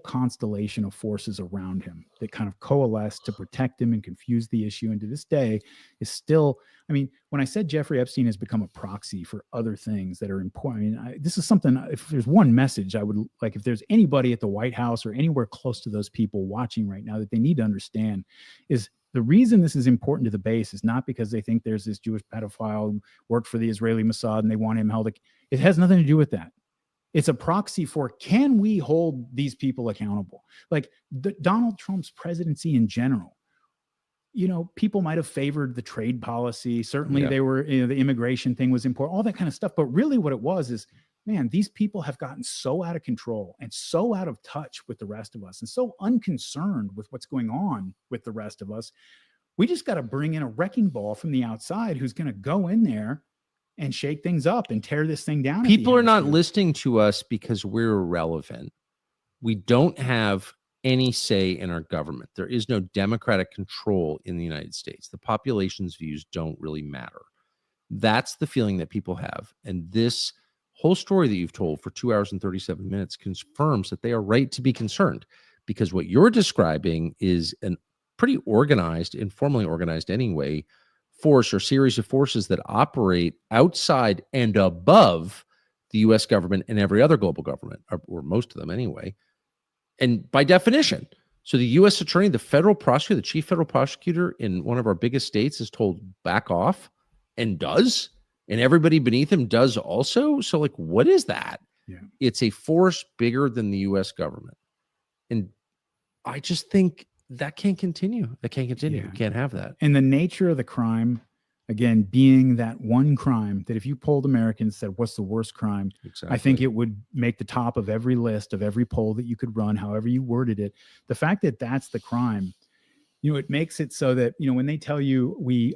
constellation of forces around him that kind of coalesce to protect him and confuse the issue, and to this day is still, I mean, when I said Jeffrey Epstein has become a proxy for other things that are important, I mean, this is something, if there's one message I would like, if there's anybody at the White House or anywhere close to those people watching right now that they need to understand, is the reason this is important to the base is not because they think there's this Jewish pedophile who worked for the Israeli Mossad and they want him held. It has nothing to do with that. It's a proxy for, can we hold these people accountable? Like Donald Trump's presidency in general, you know, people might have favored the trade policy. Certainly they were, you know, the immigration thing was important, all that kind of stuff. But really what it was is, man, these people have gotten so out of control and so out of touch with the rest of us and so unconcerned with what's going on with the rest of us. We just got to bring in a wrecking ball from the outside who's going to go in there and shake things up and tear this thing down. People are not listening to us because we're irrelevant. We don't have any say in our government. There is no democratic control in the United States. The population's views don't really matter. That's the feeling that people have. And this whole story that you've told for 2 hours and 37 minutes confirms that they are right to be concerned, because what you're describing is an pretty organized, informally organized anyway, force or series of forces that operate outside and above the U.S. government and every other global government, or most of them anyway. And by definition, so the U.S. attorney, the federal prosecutor, the chief federal prosecutor in one of our biggest states is told back off, and does. And everybody beneath him does also. So like, what is that? Yeah. It's a force bigger than the U.S. government. And I just think that can't continue. That can't continue. Yeah. You can't have that. And the nature of the crime, again, being that one crime that if you polled Americans, said, what's the worst crime? Exactly. I think it would make the top of every list of every poll that you could run, however you worded it. The fact that that's the crime, you know, it makes it so that, you know, when they tell you we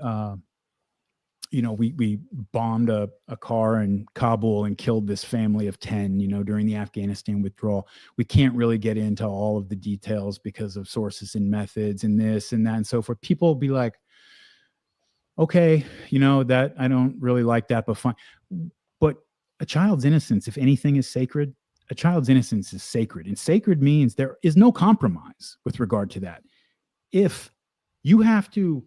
bombed a car in Kabul and killed this family of 10, you know, during the Afghanistan withdrawal, we can't really get into all of the details because of sources and methods and this and that and so forth. People will be like, okay, you know, that I don't really like that, but fine. But a child's innocence, if anything is sacred, a child's innocence is sacred. And sacred means there is no compromise with regard to that. If you have to,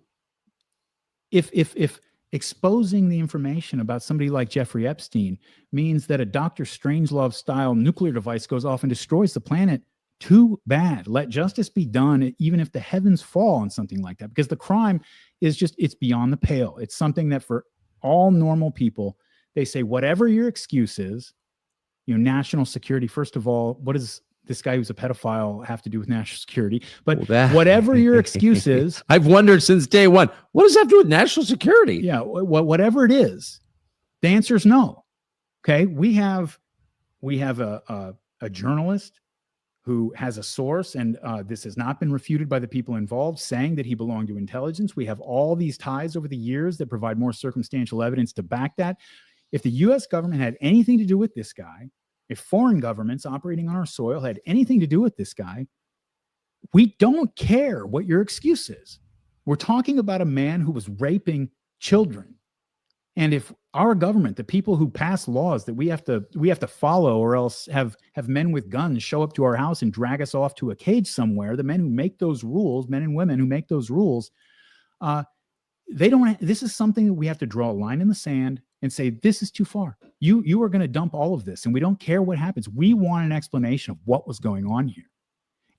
if exposing the information about somebody like Jeffrey Epstein means that a Dr. Strangelove style nuclear device goes off and destroys the planet, too bad. Let justice be done, even if the heavens fall on something like that, because the crime is just, it's beyond the pale. It's something that for all normal people, they say, whatever your excuse is, you know, national security, first of all, what does this guy who's a pedophile have to do with national security? But whatever your excuse is, I've wondered since day one, what does that have to do with national security? Yeah. Whatever it is, the answer is no. Okay. We have a journalist who has a source, and this has not been refuted by the people involved, saying that he belonged to intelligence. We have all these ties over the years that provide more circumstantial evidence to back that. If the U.S. government had anything to do with this guy, if foreign governments operating on our soil had anything to do with this guy, we don't care what your excuse is. We're talking about a man who was raping children. And if our government, the people who pass laws that we have to follow, or else have men with guns show up to our house and drag us off to a cage somewhere, the men who make those rules, men and women who make those rules, this is something that we have to draw a line in the sand and say, this is too far. You are going to dump all of this, and we don't care what happens. We want an explanation of what was going on here.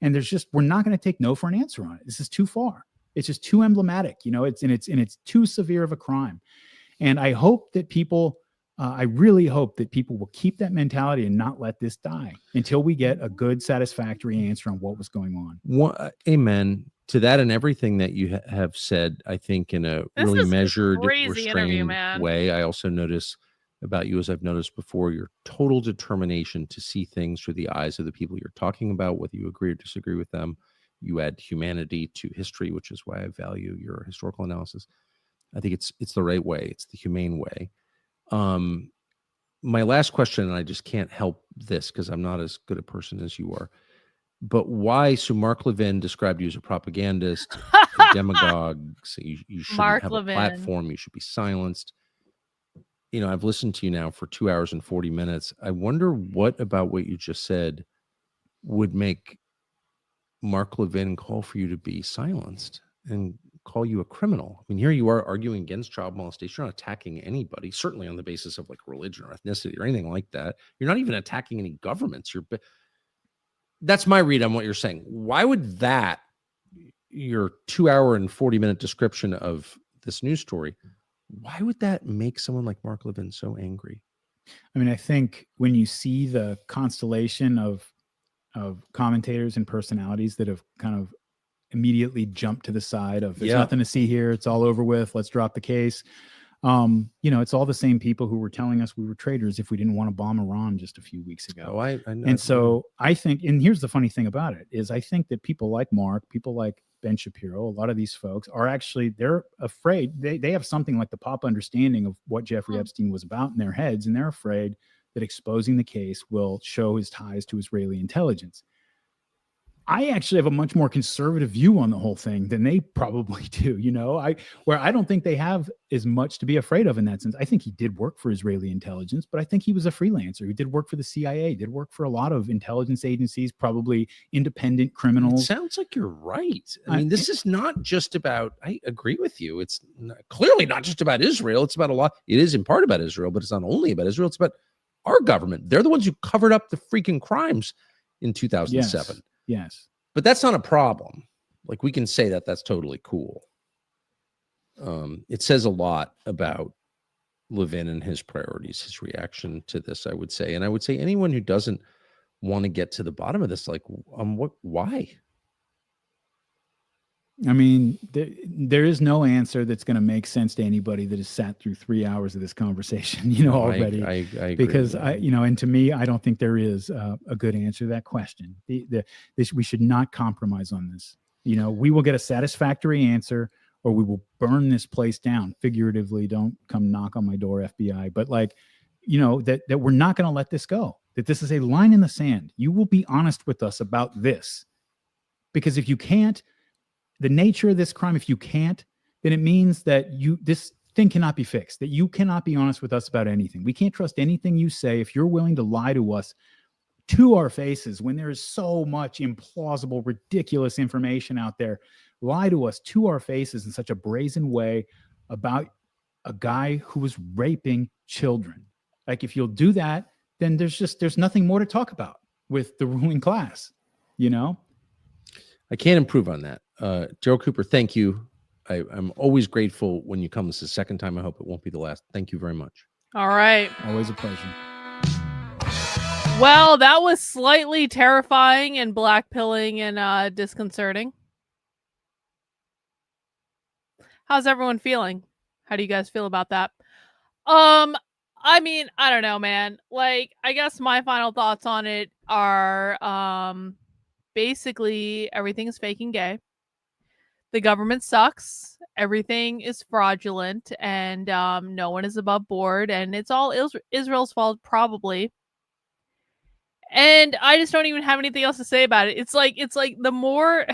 And we're not going to take no for an answer on it. This is too far. It's just too emblematic. You know, it's too severe of a crime. And I hope that I really hope that people will keep that mentality and not let this die until we get a good, satisfactory answer on what was going on. Amen to that, and everything that you have said, I think, in a really measured, restrained way. I also notice about you, as I've noticed before, your total determination to see things through the eyes of the people you're talking about, whether you agree or disagree with them. You add humanity to history, which is why I value your historical analysis. I think it's the right way. It's the humane way. My last question, and I just can't help this because I'm not as good a person as you are, but why? So Mark Levin described you as a propagandist, a demagogue. So you shouldn't have a platform. You should be silenced. I've listened to you now for 2 hours and 40 minutes. I wonder what about what you just said would make Mark Levin call for you to be silenced and call you a criminal. I mean, here you are arguing against child molestation. You're not attacking anybody, certainly on the basis of like religion or ethnicity or anything like that. You're not even attacking any governments. That's my read on what you're saying. Why would that, your 2 hour and 40-minute description of this news story, why would that make someone like Mark Levin so angry? I mean, I think when you see the constellation of commentators and personalities that have kind of immediately jumped to the side of there's nothing to see here, it's all over with, let's drop the case. It's all the same people who were telling us we were traitors if we didn't want to bomb Iran just a few weeks ago. Oh, I know. And so I think, and here's the funny thing about it, is I think that people like Mark, people like Ben Shapiro, a lot of these folks are actually, they're afraid, they have something like the pop understanding of what Jeffrey Epstein was about in their heads, and they're afraid that exposing the case will show his ties to Israeli intelligence. I actually have a much more conservative view on the whole thing than they probably do, where I don't think they have as much to be afraid of in that sense. I think he did work for Israeli intelligence, but I think he was a freelancer. He did work for the CIA, did work for a lot of intelligence agencies, probably independent criminals. It sounds like you're right. I mean, this is not just about, I agree with you. It's clearly not just about Israel. It's about a lot. It is in part about Israel, but it's not only about Israel. It's about our government. They're the ones who covered up the freaking crimes in 2007. Yes. But that's not a problem. Like, we can say that that's totally cool. It says a lot about Levin and his priorities, his reaction to this, I would say. And I would say anyone who doesn't want to get to the bottom of this, like, why? I mean, there is no answer that's going to make sense to anybody that has sat through 3 hours of this conversation, already. I agree because and to me, I don't think there is a good answer to that question. We should not compromise on this. We will get a satisfactory answer, or we will burn this place down. Figuratively, don't come knock on my door, FBI. But that we're not going to let this go. That this is a line in the sand. You will be honest with us about this, because if you can't, the nature of this crime, if you can't, then it means that this thing cannot be fixed, that you cannot be honest with us about anything. We can't trust anything you say if you're willing to lie to us to our faces when there is so much implausible, ridiculous information out there. Lie to us to our faces in such a brazen way about a guy who was raping children. Like, if you'll do that, then there's nothing more to talk about with the ruling class, I can't improve on that. Darryl Cooper, thank you. I'm always grateful when you come. This is the second time. I hope it won't be the last. Thank you very much. All right. Always a pleasure. Well, that was slightly terrifying and blackpilling and disconcerting. How's everyone feeling? How do you guys feel about that? I mean, I don't know, man. Like, I guess my final thoughts on it are basically everything is fake and gay. The government sucks. Everything is fraudulent, and no one is above board, and it's all Israel's fault, probably. And I just don't even have anything else to say about it. It's like the more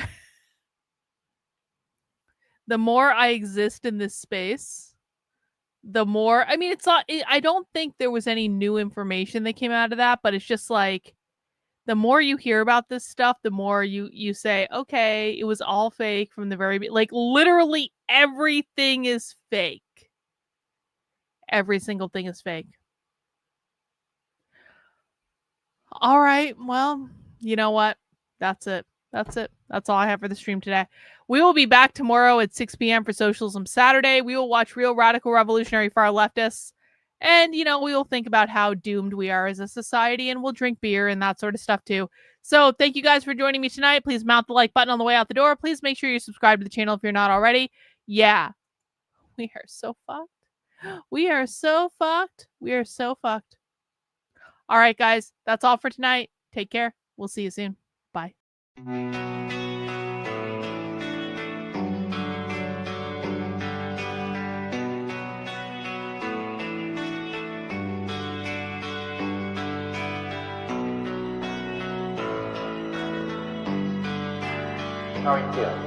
I exist in this space, the more, I mean, I don't think there was any new information that came out of that, but it's just like, the more you hear about this stuff, the more you say, okay, it was all fake from the very beginning. Like, literally everything is fake. Every single thing is fake. All right. Well, you know what? That's it. That's all I have for the stream today. We will be back tomorrow at 6 p.m. for Socialism Saturday. We will watch real radical revolutionary far leftists. And, we will think about how doomed we are as a society, and we'll drink beer and that sort of stuff too. So thank you guys for joining me tonight. Please mount the like button on the way out the door. Please make sure you subscribe to the channel if you're not already. Yeah, we are so fucked. We are so fucked. We are so fucked. All right, guys, that's all for tonight. Take care. We'll see you soon. Bye. How are you feeling?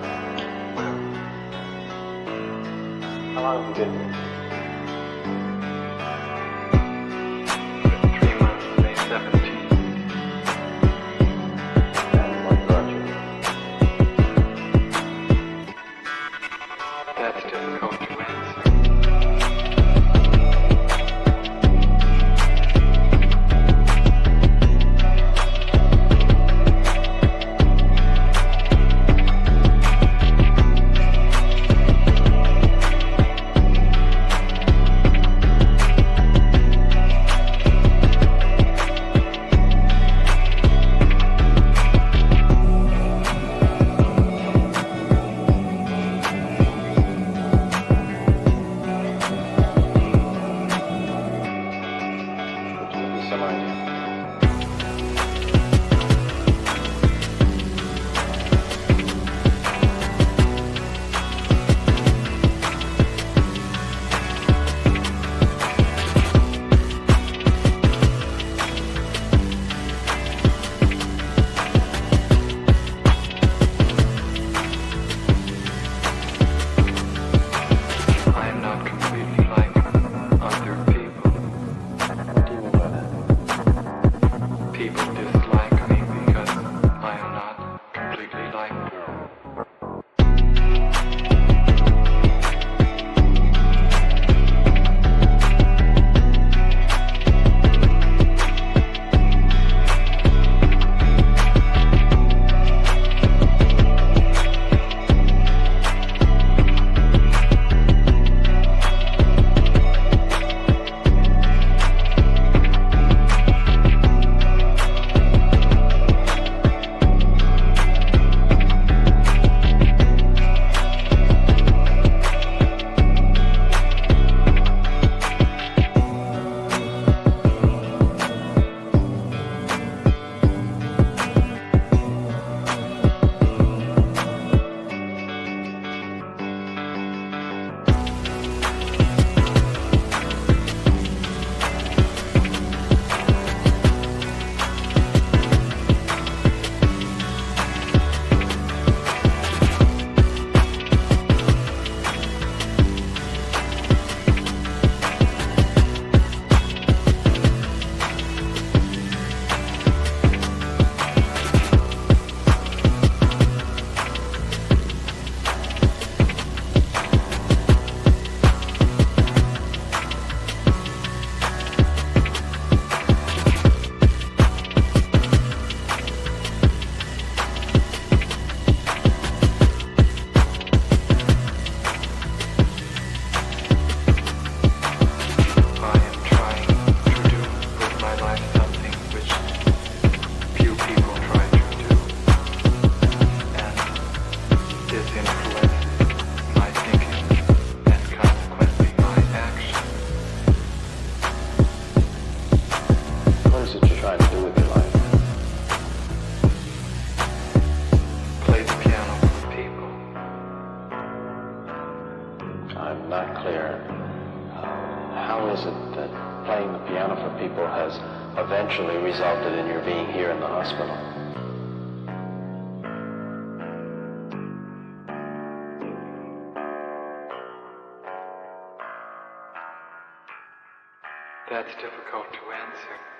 How long have you been here? His influence, my thinking, and consequently my action. What is it you're trying to do with your life? Play the piano for the people. I'm not clear. How is it that playing the piano for people has eventually resulted in your being here in the hospital? That's difficult to answer.